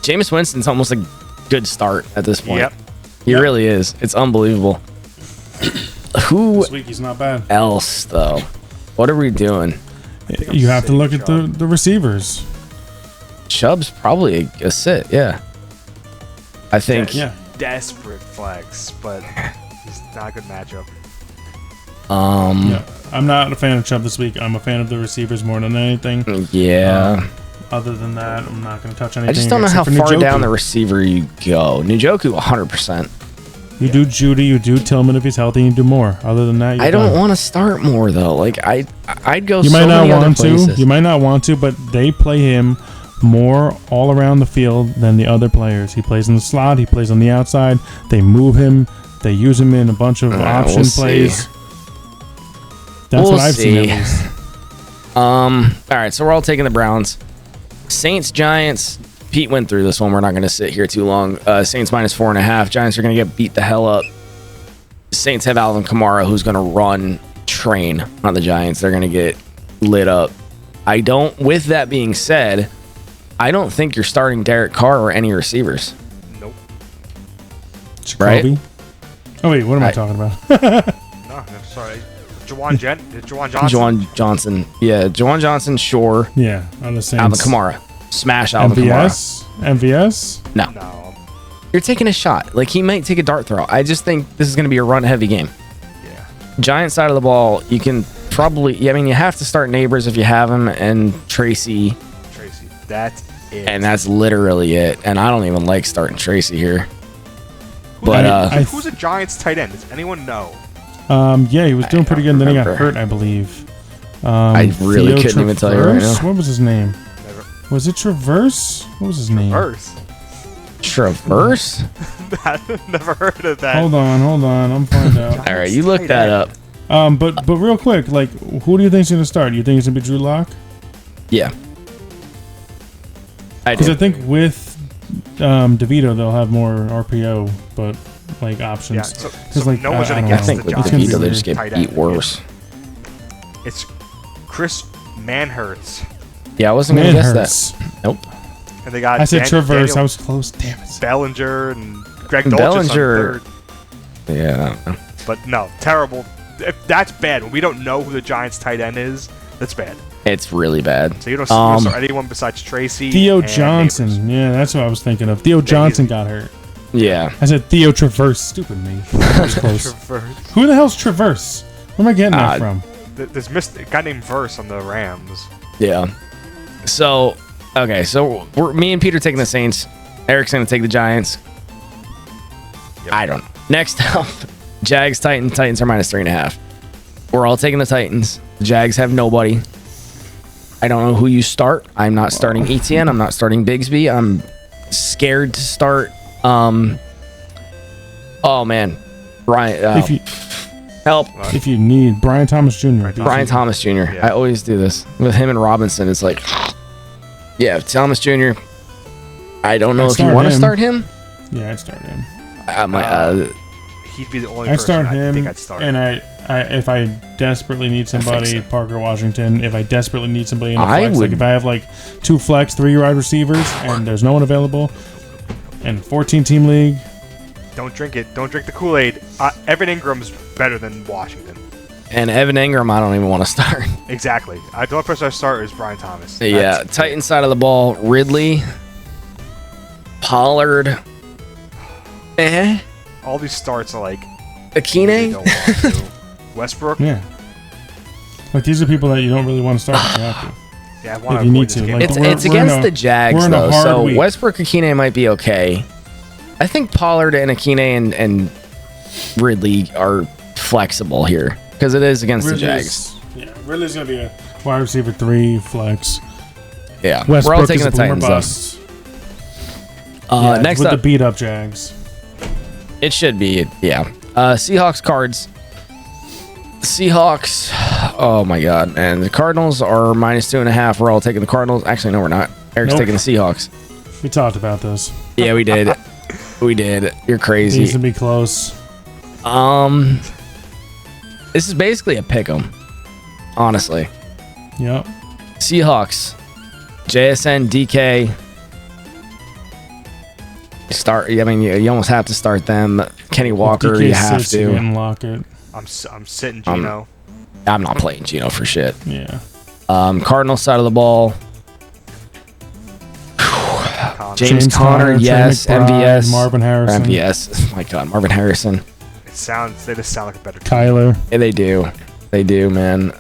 Jameis Winston's almost a good start at this point. Yep. He really is. It's unbelievable. Who this week he's not bad. Else, though? What are we doing? You have to look at the receivers. Chubb's probably a sit, yeah. I think. Yeah. Desperate flex, but he's not a good matchup. Yeah. I'm not a fan of Chubb this week. I'm a fan of the receivers more than anything. Yeah. Other than that, I'm not going to touch anything. I just don't know how far down the receiver you go. Njoku, 100%. You do Judy, you do Tillman if he's healthy, you do more. Other than that, I don't want to start more though. I'd go. You might not want to. Places. You might not want to, but they play him more all around the field than the other players. He plays in the slot. He plays on the outside. They move him. They use him in a bunch of option plays. That's what I've seen at least. All right, so we're all taking the Browns. Saints, Giants. Pete went through this one. We're not going to sit here too long. Saints -4.5. Giants are going to get beat the hell up. Saints have Alvin Kamara, who's going to run train on the Giants. They're going to get lit up. With that being said, I don't think you're starting Derek Carr or any receivers. Nope. Jacoby? Right? Oh, wait, what am I talking about? No, sorry. Juwan Johnson? Juwan Johnson. Yeah, Juwan Johnson, sure. Yeah, on the Saints. Alvin Kamara. Smash Alvin Kamara. MVS? No. You're taking a shot. Like, he might take a dart throw. I just think this is going to be a run-heavy game. Yeah. Giant side of the ball, you can probably... you have to start Neighbors if you have him, and Tracy. That's it. And that's literally it. And I don't even like starting Tracy here. Who's a Giants tight end? Does anyone know? Yeah, he was doing pretty good, and then he got hurt, I believe. I really Theo couldn't even tell you right now. What was his name? Was it Traverse? What was his name? Traverse? Never heard of that. Hold on. I'm finding out. All right, you look that up. But real quick, like, who do you think's gonna start? You think it's gonna be Drew Lock? Yeah. Because I think with DeVito they'll have more RPO, but like options. Yeah, so no one's gonna guess the Giants. With DeVito, they just get beat worse. It's Chris Manhertz. Yeah, I wasn't gonna guess that. Nope. And they got. I said Traverse. I was close. Damn it. Bellinger and Greg Dulcich. Yeah. I don't know. But no, terrible. That's bad. When we don't know who the Giants' tight end is, that's bad. It's really bad. So you don't start anyone besides Tracy. Theo Johnson. Neighbors. Yeah, that's what I was thinking of. Theo Johnson got hurt. Yeah. I said Theo Traverse. Stupid me. Close. Who the hell's Traverse? Where am I getting that from? There's a guy named Verse on the Rams. Yeah. So, okay. So, me and Peter taking the Saints. Eric's going to take the Giants. Yep. I don't know. Next up, Jags, Titans. Titans are -3.5. We're all taking the Titans. The Jags have nobody. I don't know who you start. I'm not starting ETN. I'm not starting Bigsby. I'm scared to start. Oh man, Brian. Help! If you need Brian Thomas Jr. Brian Thomas Jr. Yeah. I always do this with him and Robinson. It's like, yeah, Thomas Jr. I don't know if you want to start him. Yeah, I'd start him. He'd be the only I'd person start I him, think I'd start. And if I desperately need somebody, Parker Washington. If I desperately need somebody in a flex, like if I have like 2 flex, 3 wide receivers, and there's no one available, and 14-team league. Don't drink it. Don't drink the Kool-Aid. Evan Ingram's better than Washington. And Evan Ingram, I don't even want to start. Exactly. The only person I start is Brian Thomas. Yeah, Titan side of the ball, Ridley, Pollard. All these starts are like Akine, Westbrook. Yeah. Like these are people that you don't really want to start, but you have to. Yeah, I want if you need to. Like, it's against the Jags though, so week. Westbrook Akine might be okay. I think Pollard and Akine and Ridley are flexible here because it is against the Jags. Yeah, Ridley's gonna be a wide receiver 3 flex. Yeah, Westbrook we're all taking the Titans. Next with up, the beat up Jags. It should be, yeah. Seahawks, Cards. Seahawks. Oh my God, man! The Cardinals are -2.5. We're all taking the Cardinals. Actually, no, we're not. Eric's taking the Seahawks. We talked about this. Yeah, we did. We did. You're crazy. Needs to be close. This is basically a pick 'em. Honestly. Yep. Seahawks. JSN, DK. Start. I mean, you almost have to start them. Kenny Walker, you have to. And Lockett. I'm sitting Gino. I'm not playing Gino for shit. Yeah. Cardinals side of the ball. James Conner, yes. MVS. Marvin Harrison. MVS. Oh my God, Marvin Harrison. They just sound like a better team. Kyler. Yeah, they do. They do, man.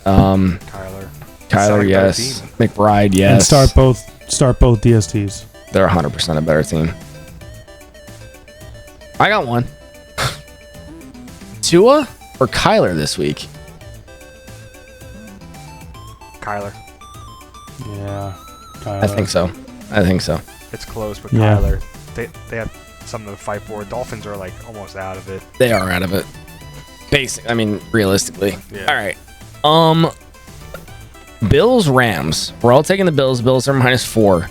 Kyler, yes. McBride, yes. And start both DSTs. They're 100% a better team. I got one. Tua or Kyler this week? Kyler. Yeah. Kyler. I think so. It's close, but Kyler. They have something to fight for. Dolphins are like almost out of it. They are out of it. I mean, realistically. Yeah. All right. Bills, Rams. We're all taking the Bills. Bills are -4.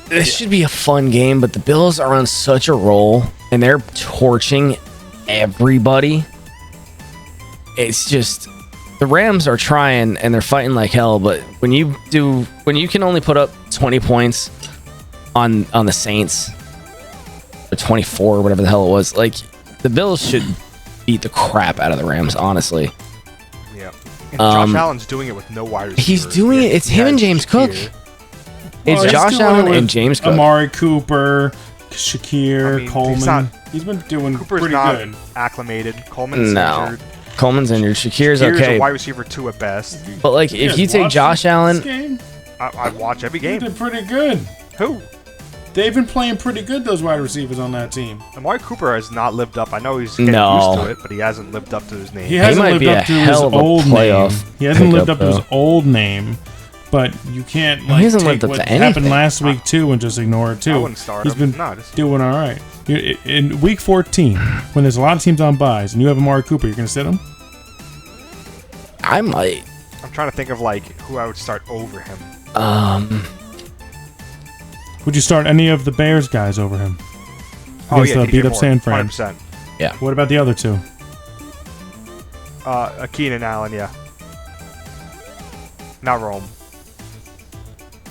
This should be a fun game, but the Bills are on such a roll, and they're torching everybody. It's just the Rams are trying and they're fighting like hell, but when you can only put up 20 points on the Saints, or 24 or whatever the hell it was, like the Bills should beat the crap out of the Rams, honestly. Yeah. And Josh Allen's doing it with no wide receiver. He's doing it. It's him and James Cook. It's Josh Allen and James Cook. Amari Cooper, Shakir, Coleman. He's been doing Cooper's pretty not good. acclimated. Coleman's injured. Coleman's injured. Shakir's Shakir's okay. a wide receiver 2 at best. But like, if you take Josh Allen, I watch every game. They did pretty good. Who? They've been playing pretty good, those wide receivers on that team. Amari Cooper has not lived up. I know he's getting used to it, but he hasn't lived up to his name. He hasn't lived up to his old name. He hasn't lived up to his old name. But you can't like take what happened last week too and just ignore it too. I wouldn't start He's him. been doing all right. In week 14, when there's a lot of teams on buys and you have Amari Cooper, you're going to sit him? I might. I'm trying to think of like who I would start over him. Would you start any of the Bears guys over him? Against the beat up San Fran. 100%. Yeah. What about the other two? Keenan Allen, yeah. Not Rome.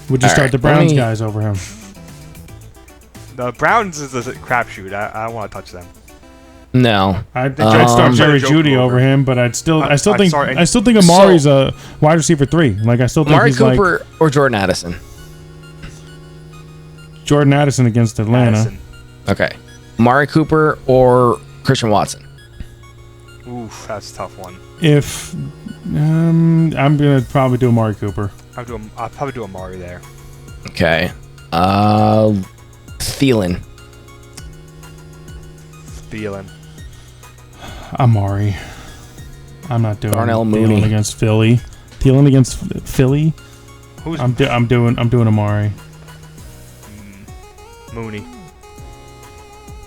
Would you start the Browns guys over him? The Browns is a crapshoot. I don't want to touch them. No. I'd start Jerry Jeudy over him, but I still think Amari's a wide receiver 3. Like I still think Amari he's Cooper or Jordan Addison. Jordan Addison against Atlanta. Okay. Amari Cooper or Christian Watson. Oof, that's a tough one. If I'm gonna probably do Amari Cooper. I'll probably do Amari there. Okay. Thielen. Amari. I'm not doing Darnell Thielen Mooney against Philly. Thielen against Philly. I'm doing Amari. Mooney.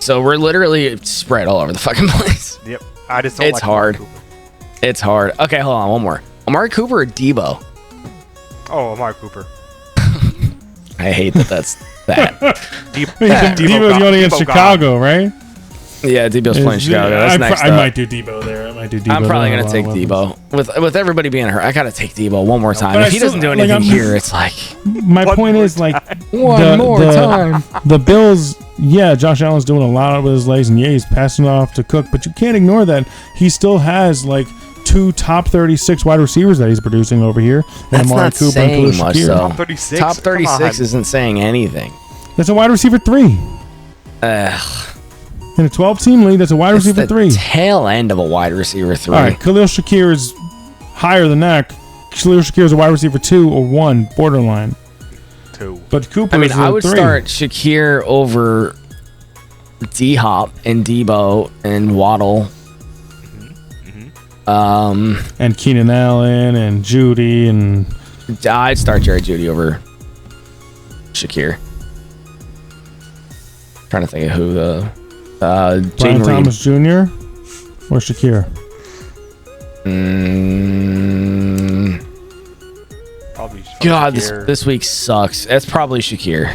So we're literally spread all over the fucking place. Yep. I just don't. It's hard. It's hard. Okay, hold on. One more. Amari Cooper or Debo? Oh, Amari Cooper. I hate that's that. Debo's going against Chicago, right? Yeah, Debo's playing Chicago. That's next I might do Debo there. I'm probably going to take Debo. With everybody being hurt, I got to take Debo one more time. If he doesn't do anything here, it's like... My point is, like... One more time. The Bills... Yeah, Josh Allen's doing a lot with his legs, and yeah, he's passing it off to Cook, but you can't ignore that he still has, like... 2 top 36 wide receivers that he's producing over here. That's Amari not Cooper saying and much, though. Top 36? Top 36 isn't saying anything. That's a wide receiver 3. In a 12-team league, that's a wide receiver 3. Tail end of a wide receiver 3. All right, Khalil Shakir is higher than that. Khalil Shakir is a wide receiver 2 or 1, borderline. 2. But Cooper is I would 3. start Shakir over D-Hop and Debo and Waddle. And Keenan Allen and Jeudy and I'd start Jerry Jeudy over Shakir. Trying to think of who the Brian Thomas Jr. or Shakir. Probably God, Shakir. this week sucks. It's probably Shakir.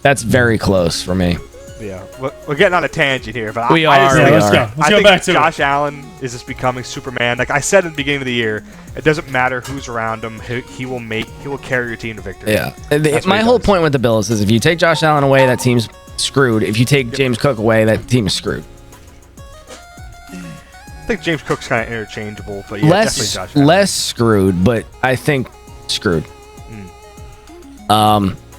That's very close for me. Yeah, we're getting on a tangent here, but we I are. just Let's go. I think back to Josh Allen is just becoming Superman. Like I said in the beginning of the year, it doesn't matter who's around him. He will carry your team to victory. Yeah. My whole point with the Bills is if you take Josh Allen away, that team's screwed. If you take James Cook away, that team is screwed. I think James Cook's kind of interchangeable, but yeah, definitely Josh Allen. Less screwed, but I think screwed.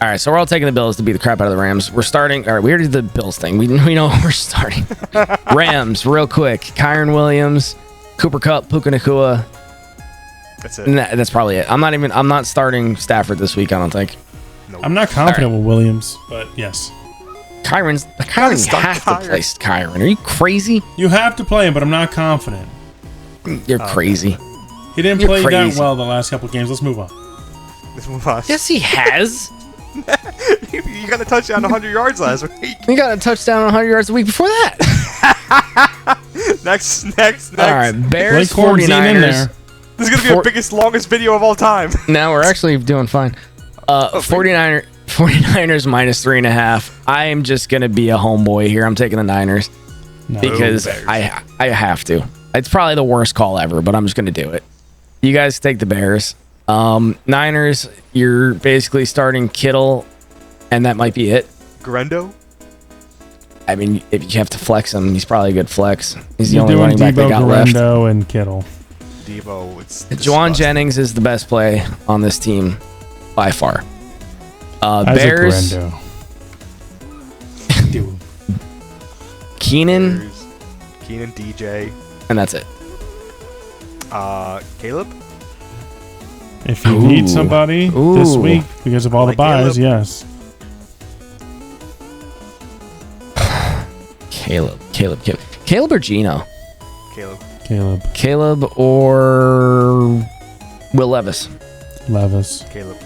All right, so we're all taking the Bills to beat the crap out of the Rams. We're starting. All right, we already did the Bills thing. We know we're starting. Rams, real quick. Kyron Williams, Cooper Kupp, Puka Nacua. That's it. That's probably it. I'm not starting Stafford this week, I don't think. Nope. I'm not confident with Williams, but yes. Kyron, you have to play Kyron. Are you crazy? You have to play him, but I'm not confident. You're crazy. He didn't play that well the last couple of games. Let's move on. Yes, he has. You got a touchdown 100 yards last week. He got a touchdown 100 yards a week before that. Next. All right, Bears, 49ers. This is going to be the biggest, longest video of all time. No, we're actually doing fine. 49ers -3.5. I am just going to be a homeboy here. I'm taking the Niners. No. because I have to. It's probably the worst call ever, but I'm just going to do it. You guys take the Bears. Niners, you're basically starting Kittle, and that might be it. Grendo? I mean, if you have to flex him, he's probably a good flex. He's the You're only doing running back they Debo, got left. Grendo, and Kittle. Devo, it's Juwan disgusting. Jennings is the best play on this team by far. Isaac Bears, Grendo. Dude. Keenan, Bears, Keenan, DJ. and that's it. Caleb? If you Ooh. need somebody this Ooh. week because of all the Like buys, Caleb. yes. Caleb or Gino? Caleb. Caleb or Will Levis? Levis. Caleb.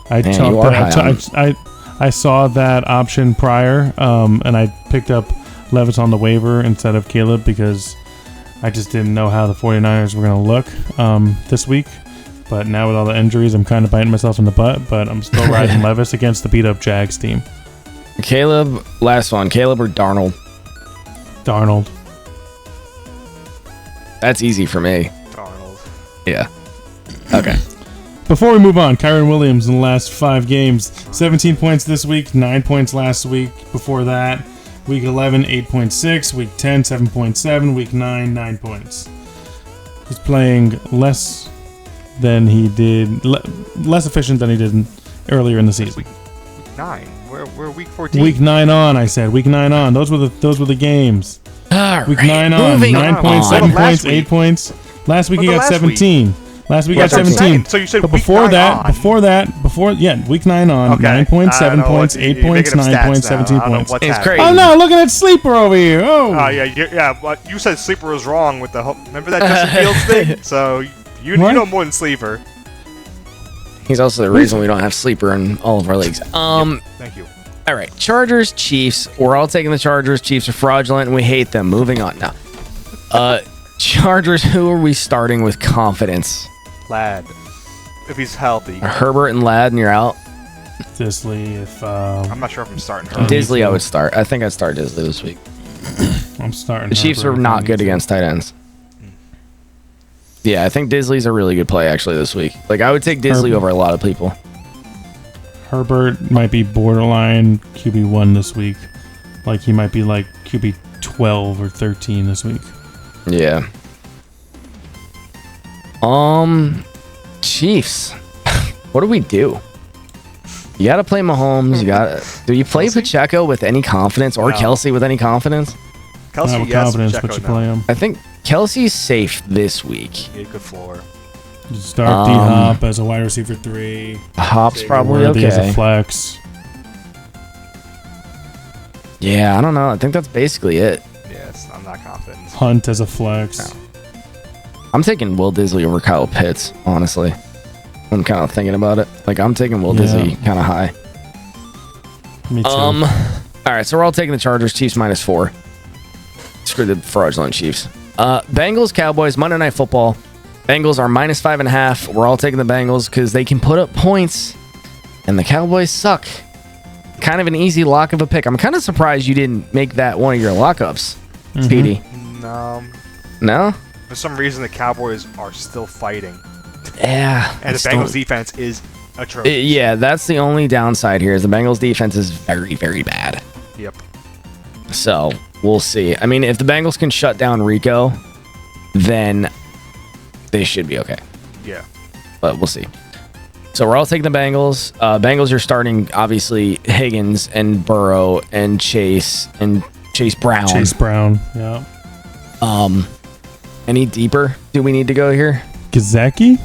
I Man, chalked you are that. I saw that option prior, and I picked up Levis on the waiver instead of Caleb because I just didn't know how the 49ers were going to look this week. But now with all the injuries, I'm kind of biting myself in the butt, but I'm still riding Levis against the beat-up Jags team. Caleb, last one. Caleb or Darnold? Darnold. That's easy for me. Darnold. Yeah. Okay. Before we move on, Kyron Williams in the last 5 games, 17 points this week, 9 points last week. Before that, week 11, 8.6, week 10, 7.7, week 9, 9 points. He's playing less than he did, less efficient than he did earlier in the season. Week 9. We're week 14. Week 9 on, I said. Week 9 on. Those were the games. All Week right, 9 on. moving 9 points, on. 7 Last points, 8 week. points. Last week he What got about last week? 17. Last week he got That's what I'm 17. saying. So you said But week 9 on. week 9 on, Okay. 9 points, I don't 7 know points, what- 8 you're points, making up 9 stats points, now. 17 I don't know points. what's It's happening. crazy. Oh no, look at that sleeper over here. Oh. Yeah. But you said Sleeper was wrong with the whole. Remember that Justin Fields thing? So you What? know more than Sleeper. He's also the reason we don't have Sleeper in all of our leagues. Thank you. All right, Chargers, Chiefs. We're all taking the Chargers. Chiefs are fraudulent, and we hate them. Moving on now. Chargers. Who are we starting with confidence? Lad, if he's healthy. Herbert and Ladd, and you're out. Disley, if I'm not sure if I'm starting her. Disley, I would start. I think I'd start Disley this week. I'm starting. The Chiefs Herbert are if I not need good to. against tight ends. Yeah, I think Disley's a really good play actually this week. Like I would take Disley Herbert. over a lot of people. Herbert might be borderline QB1 this week. Like he might be like QB 12 or 13 this week. Yeah. Chiefs. What do we do? You gotta play Mahomes. Do you play Kelsey? Pacheco with any confidence or No. Kelsey with any confidence? Kelsey, Not with yes. confidence, Pacheco, but you no. play him. I think Kelsey's safe this week. He had good floor. You start D Hop as a wide receiver 3. Hop's probably Worthy as a okay. flex. Yeah, I don't know. I think that's basically it. Yes, I'm not confident. Hunt as a flex. I'm taking Will Disley over Kyle Pitts, honestly. I'm kind of thinking about it. Like I'm taking Will Disley kind of high. Me too. All right, so we're all taking the Chargers. Chiefs -4. Screw the fraudulent Chiefs. Bengals, Cowboys, Monday Night Football. Bengals are -5.5. We're all taking the Bengals because they can put up points, and the Cowboys suck. Kind of an easy lock of a pick. I'm kind of surprised you didn't make that one of your lockups, Speedy. No. No? For some reason, the Cowboys are still fighting, Yeah. and the Bengals defense is atrocious. Yeah, that's the only downside here is the Bengals defense is very, very bad. Yep. So we'll see. I mean, if the Bengals can shut down Rico, then they should be okay. Yeah. But we'll see. So we're all taking the Bengals. Bengals are starting, obviously, Higgins and Burrow and Chase Brown. Chase Brown. Yeah. Any deeper do we need to go here? Gazeki?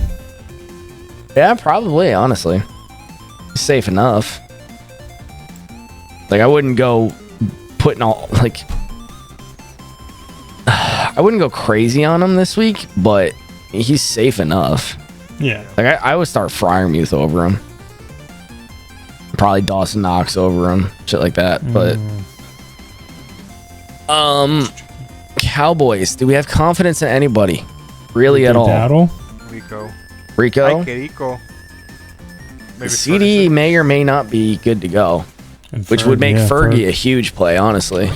Yeah, probably, honestly. Safe enough. Like, I wouldn't go putting all, like... I wouldn't go crazy on him this week, but he's safe enough. Yeah. Like, I would start Freiermuth over him. Probably Dawson Knox over him. Shit like that, but... Cowboys. Do we have confidence in anybody? Really at all? Daddle? Rico? Ike Rico. Maybe CD Ferguson. may or may not be good to go. And Which would make Fergie, Fergie a huge play, honestly.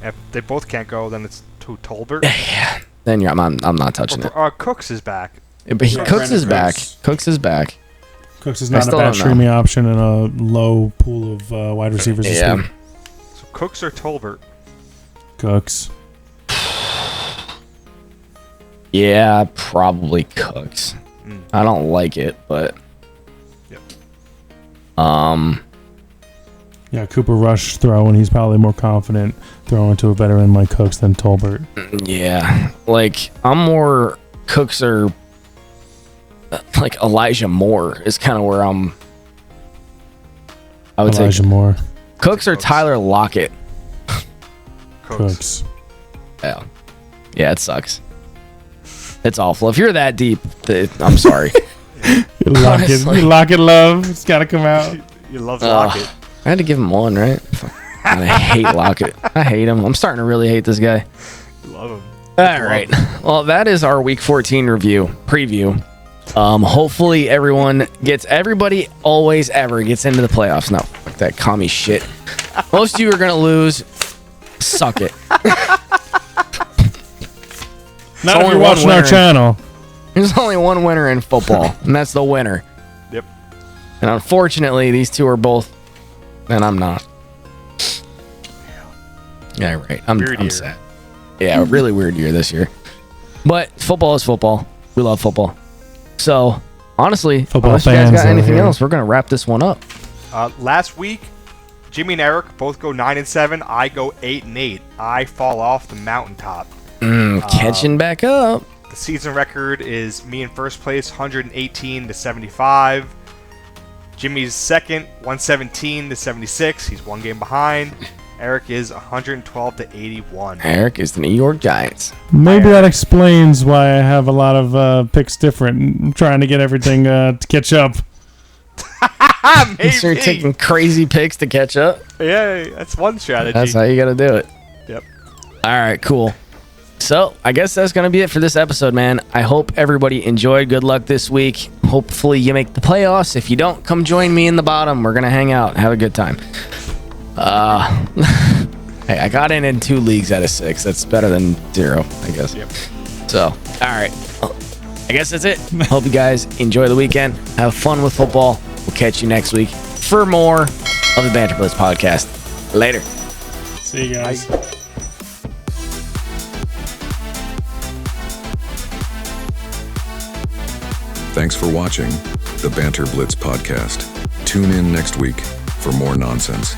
If they both can't go, then it's to Tolbert. Yeah. Then I'm not touching it. Cooks is back. But Cooks is back. Cooks is back. Cooks is not a bad streaming option in a low pool of wide receivers. Yeah. So Cooks or Tolbert? Cooks. Yeah, probably Cooks. I don't like it, but yep. Yeah, Cooper Rush throw, and he's probably more confident throwing to a veteran like Cooks than Tolbert. Yeah, like I'm more Cooks or like Elijah Moore is kind of where I would Elijah say Moore. Cooks or Tyler Lockett. Cooks. Yeah, it sucks. It's awful. If you're that deep, I'm sorry. Lockett love. It's got to come out. You love Lockett. I had to give him one, right? God, I hate Lockett. I hate him. I'm starting to really hate this guy. Love him. All right. Well, that is our Week 14 preview. Hopefully everybody always ever gets into the playoffs. No, fuck that commie shit. Most of you are going to lose. Suck it. Not if you're watching our channel. There's only one winner in football, and that's the winner. Yep. And unfortunately, these two are both, and I'm not. Yeah, right. I'm sad. Yeah, a really weird year this year. But football is football. We love football. So, honestly, unless you guys got anything else, we're going to wrap this one up. Last week, Jimmy and Eric both go 9-7. I go 8-8. I fall off the mountaintop. Catching back up. The season record is me in first place, 118-75. Jimmy's second, 117-76. He's one game behind. Eric is 112-81. Eric is the New York Giants. Maybe that explains why I have a lot of picks different. I'm trying to get everything to catch up. Maybe. You're taking crazy picks to catch up. Yeah, that's one strategy. That's how you got to do it. Yep. All right, cool. So, I guess that's going to be it for this episode, man. I hope everybody enjoyed. Good luck this week. Hopefully you make the playoffs. If you don't, come join me in the bottom. We're going to hang out. Have a good time. Hey, I got in 2 leagues out of 6. That's better than 0, I guess. Yep. So, all right. Well, I guess that's it. Hope you guys enjoy the weekend. Have fun with football. We'll catch you next week for more of the Banter Blitz Podcast. Later. See you guys. Bye. Thanks for watching the Banter Blitz Podcast. Tune in next week for more nonsense.